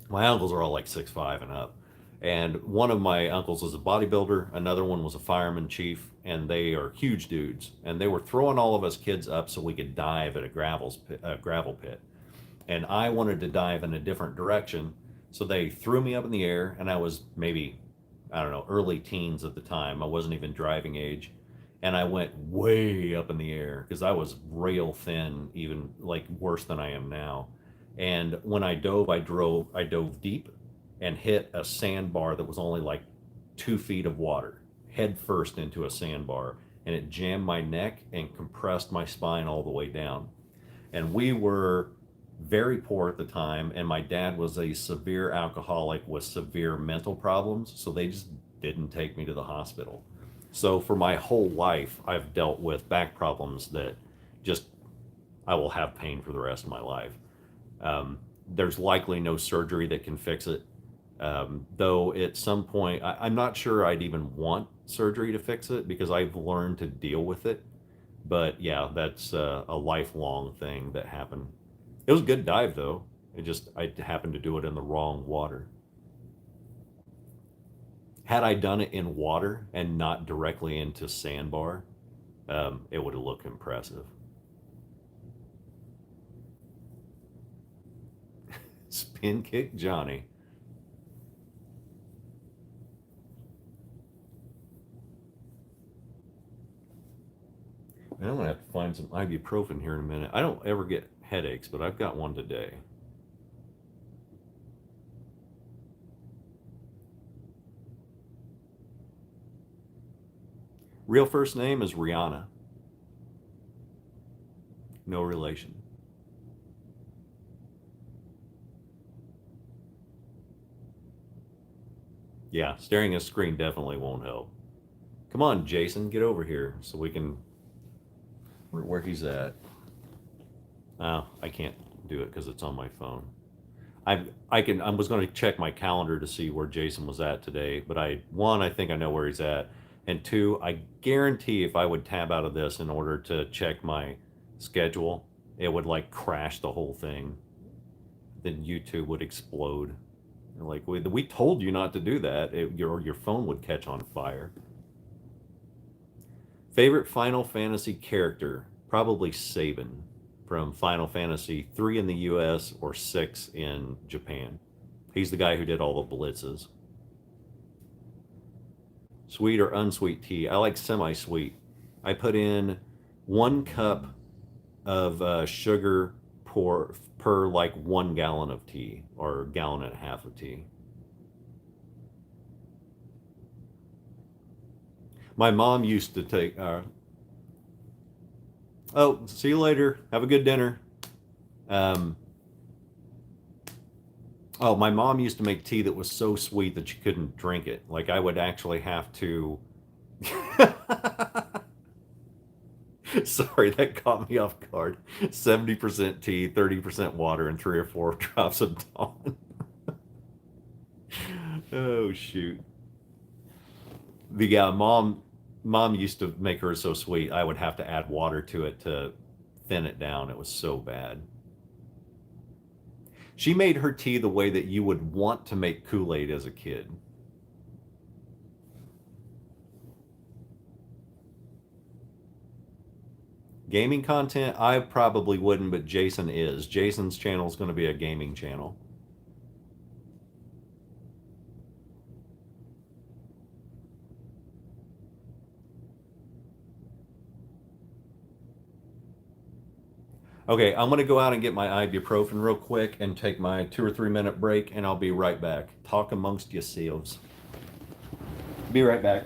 My uncles are all like 6'5" and up. And one of my uncles was a bodybuilder, another one was a fireman chief, and they are huge dudes. And they were throwing all of us kids up so we could dive at a gravel pit. And I wanted to dive in a different direction. So they threw me up in the air, and I was maybe, I don't know, early teens at the time. I wasn't even driving age. And I went way up in the air because I was rail thin, even like worse than I am now. And when I dove deep and hit a sandbar that was only like 2 feet of water, head first into a sandbar, and it jammed my neck and compressed my spine all the way down. And we were very poor at the time, and my dad was a severe alcoholic with severe mental problems, so they just didn't take me to the hospital. So for my whole life I've dealt with back problems that just I will have pain for the rest of my life. There's likely no surgery that can fix it, though at some point I'm not sure I'd even want surgery to fix it because I've learned to deal with it. But yeah, that's a lifelong thing that happened. It was a good dive though. I happened to do it in the wrong water. Had I done it in water and not directly into sandbar, it would have looked impressive. Spin kick Johnny. I'm gonna have to find some ibuprofen here in a minute. I don't ever get headaches, but I've got one today. Real first name is Rihanna. No relation. Yeah, staring at a screen definitely won't help. Come on, Jason, get over here so we can where he's at. Oh, I can't do it because it's on my phone. I was going to check my calendar to see where Jason was at today, but I think I know where he's at, and two, I guarantee if I would tab out of this in order to check my schedule, it would like crash the whole thing. Then YouTube would explode. Like we told you not to do that. Your phone would catch on fire. Favorite Final Fantasy character? Probably Sabin from Final Fantasy 3 in the US or 6 in Japan. He's the guy who did all the blitzes. Sweet or unsweet tea? I like semi-sweet. I put in 1 cup of sugar per like 1 gallon of tea or 1.5 gallons of tea. My mom used to take. Oh, see you later. Have a good dinner. Um, oh, my mom used to make tea that was so sweet that you couldn't drink it. Like I would actually have to. Sorry, that caught me off guard. 70% tea, 30% water, and 3 or 4 drops of Dawn. Oh shoot. The mom used to make hers so sweet. I would have to add water to it to thin it down. It was so bad. She made her tea the way that you would want to make Kool-Aid as a kid. Gaming content, I probably wouldn't, but Jason is. Jason's channel is going to be a gaming channel. Okay, I'm going to go out and get my ibuprofen real quick and take my 2 or 3 minute break, and I'll be right back. Talk amongst yourselves. Be right back.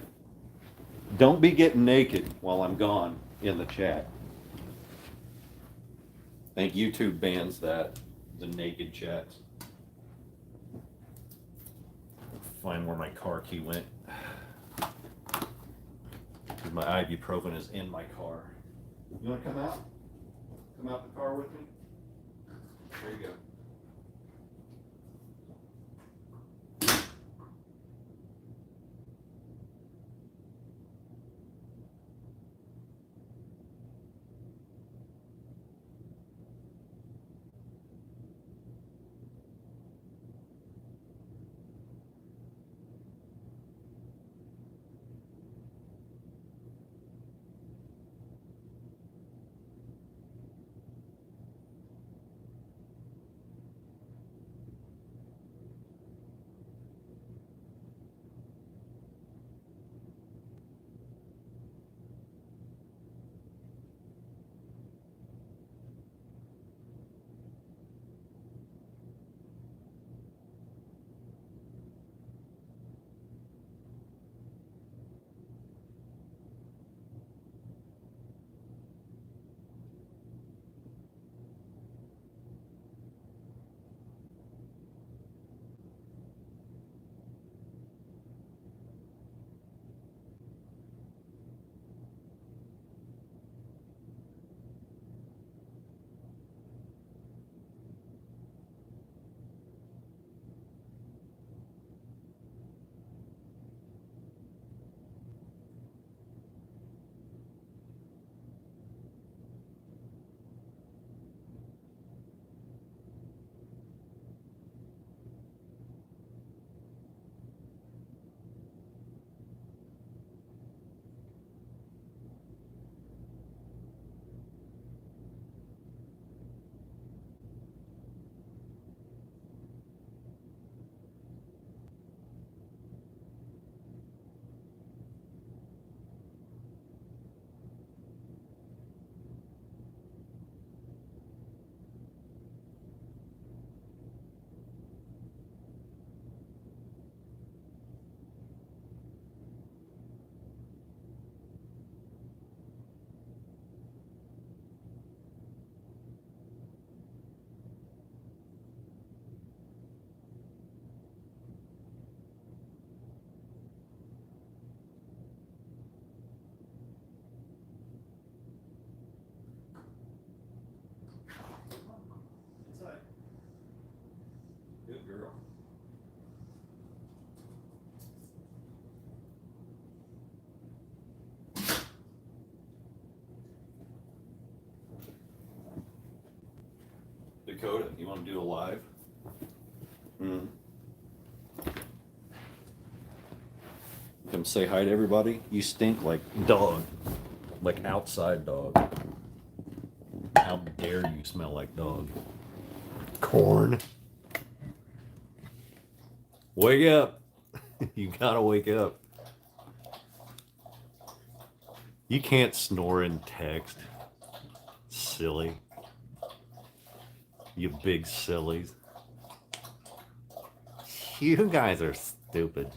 Don't be getting naked while I'm gone in the chat. I think YouTube bans that, the naked chats. Find where my car key went. Because my ibuprofen is in my car. You want to come out? Come out the car with me? There you go. Dakota, you want to do a live? Come say hi to everybody. You stink like dog. Like outside dog. How dare you smell like dog? Corn. Wake up. You gotta wake up. You can't snore and text. Silly. You big sillies. You guys are stupid.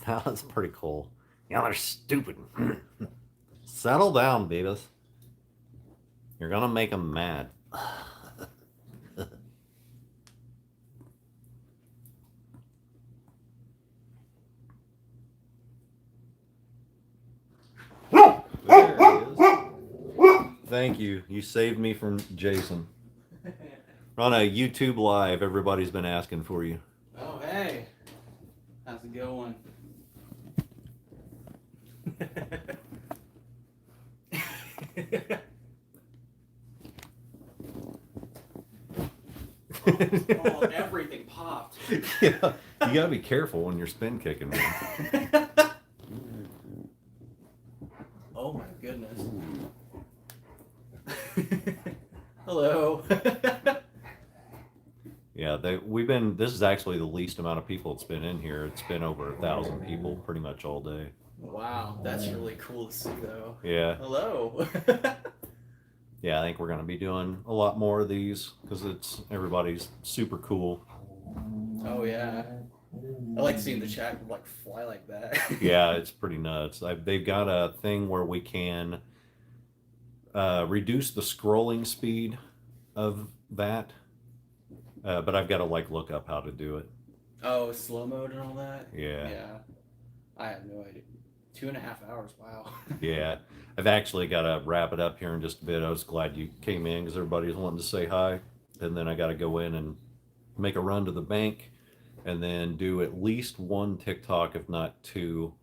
That was pretty cool. Yeah, they're stupid. Settle down, Beavis. You're gonna make them mad. There he is. Thank you. You saved me from Jason. We're on a YouTube Live. Everybody's been asking for you. Oh, hey. How's it going? Oh, everything popped. Yeah, you gotta be careful when you're spin kicking, man. Oh my goodness. Hello. Yeah, this is actually the least amount of people that's been in here. It's been over 1,000 people pretty much all day. Wow, that's really cool to see though. Yeah. Hello. Yeah, I think we're gonna be doing a lot more of these because everybody's super cool. Oh yeah. I like seeing the chat like fly like that. Yeah, it's pretty nuts. They've got a thing where we can reduce the scrolling speed of that, but I've got to like look up how to do it. Oh, slow mode and all that? Yeah. Yeah. I have no idea. 2.5 hours, wow. Yeah. I've actually got to wrap it up here in just a bit. I was glad you came in because everybody's wanting to say hi. And then I got to go in and make a run to the bank and then do at least one TikTok, if not two,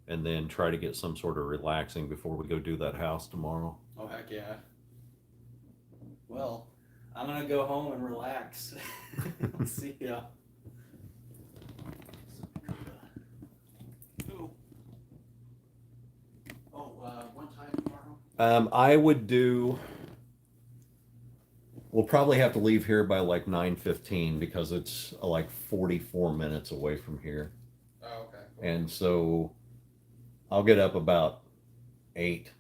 and then try to get some sort of relaxing before we go do that house tomorrow. Oh, heck yeah. Well, I'm going to go home and relax. See ya. What time tomorrow? I would do. We'll probably have to leave here by like 9:15 because it's like 44 minutes away from here. Oh, okay. And so I'll get up about 8.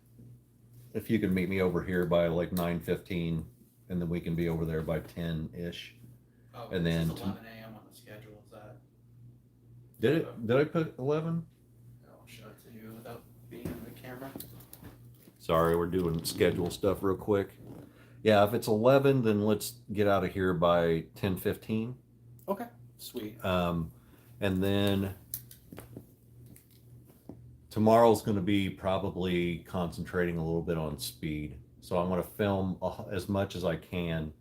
If you can meet me over here by like 9:15, and then we can be over there by 10-ish. Oh, and then 11 a.m. on the schedule. Is that? Did I put 11? I'll show it to you without being in the camera. Sorry, we're doing schedule stuff real quick. Yeah, if it's 11, then let's get out of here by 10:15. Okay. Sweet. And then tomorrow's going to be probably concentrating a little bit on speed. So I'm going to film as much as I can,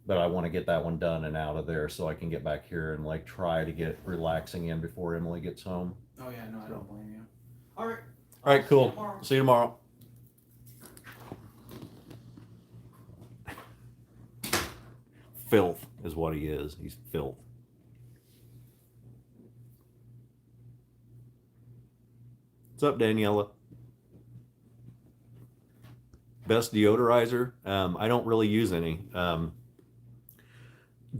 but I want to get that one done and out of there so I can get back here and like try to get relaxing in before Emily gets home. Oh yeah, no, I don't blame you. All right. All right, cool. See you tomorrow. Filth is what he is. He's filth. What's up, Daniela? Best deodorizer? I don't really use any.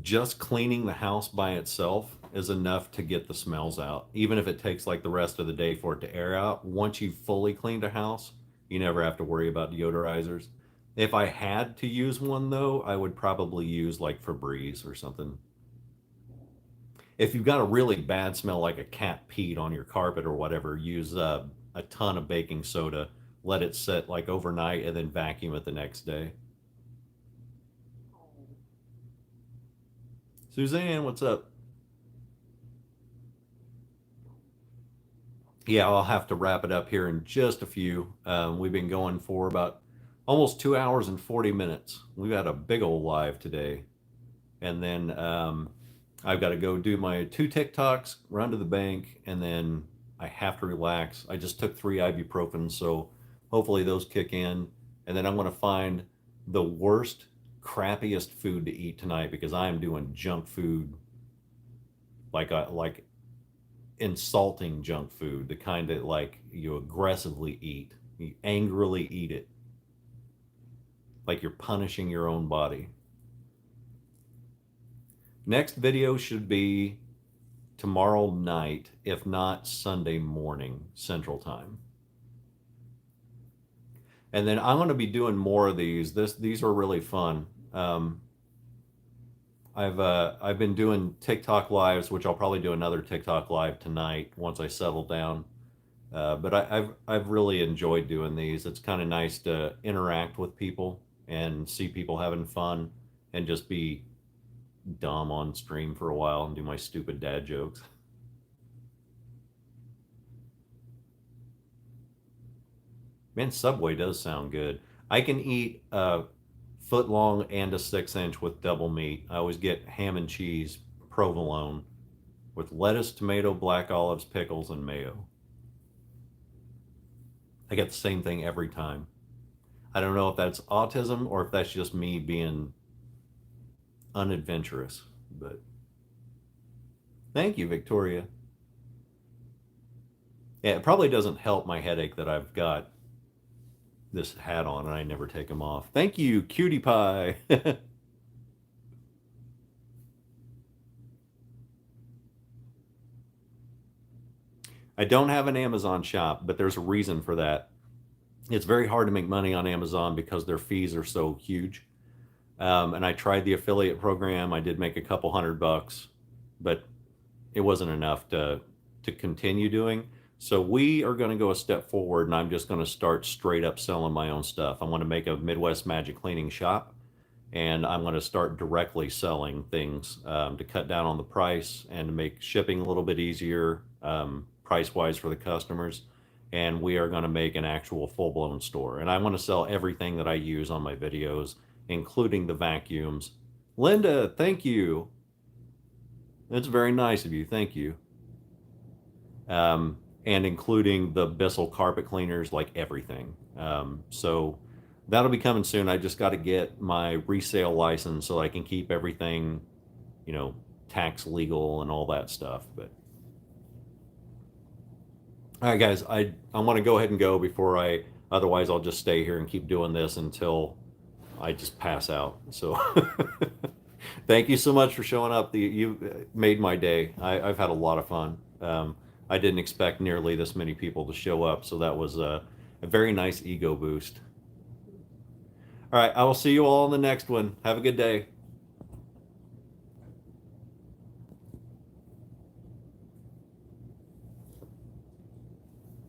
Just cleaning the house by itself is enough to get the smells out. Even if it takes like the rest of the day for it to air out, once you've fully cleaned a house, you never have to worry about deodorizers. If I had to use one though, I would probably use like Febreze or something. If you've got a really bad smell like a cat peed on your carpet or whatever, use a ton of baking soda, let it sit like overnight and then vacuum it the next day. Suzanne, what's up? Yeah, I'll have to wrap it up here in just a few. We've been going for about almost 2 hours and 40 minutes. We've had a big old live today. And then I've got to go do my 2 TikToks, run to the bank, and then I have to relax. I just took 3 ibuprofen, so hopefully those kick in. And then I'm going to find the worst crappiest food to eat tonight because I am doing junk food, like insulting junk food, the kind that like you aggressively eat, you angrily eat it, like you're punishing your own body. Next video should be tomorrow night, if not Sunday morning, Central Time. And then I'm going to be doing more of these. These are really fun. I've been doing TikTok lives, which I'll probably do another TikTok live tonight once I settle down. But I've really enjoyed doing these. It's kind of nice to interact with people and see people having fun and just be dumb on stream for a while and do my stupid dad jokes. Man, Subway does sound good. I can eat a foot long and a 6-inch with double meat. I always get ham and cheese provolone with lettuce, tomato, black olives, pickles, and mayo. I get the same thing every time. I don't know if that's autism or if that's just me being unadventurous, but thank you, Victoria. Yeah, it probably doesn't help my headache that I've got this hat on and I never take them off. Thank you, Cutie Pie. I don't have an Amazon shop, but there's a reason for that. It's very hard to make money on Amazon because their fees are so huge. And I tried the affiliate program. I did make a couple $100, but it wasn't enough to continue doing. So we are going to go a step forward, and I'm just going to start straight up selling my own stuff. I want to make a Midwest Magic Cleaning shop, and I'm going to start directly selling things to cut down on the price and to make shipping a little bit easier price-wise for the customers. And we are going to make an actual full-blown store. And I want to sell everything that I use on my videos, including the vacuums. Linda, thank you. That's very nice of you. Thank you. And including the Bissell carpet cleaners, like everything. So that'll be coming soon. I just got to get my resale license so I can keep everything, you know, tax legal and all that stuff. But all right, guys, I want to go ahead and go before otherwise I'll just stay here and keep doing this until I just pass out. So thank you so much for showing up. You made my day. I've had a lot of fun. I didn't expect nearly this many people to show up, so that was a very nice ego boost. All right, I will see you all in the next one. Have a good day.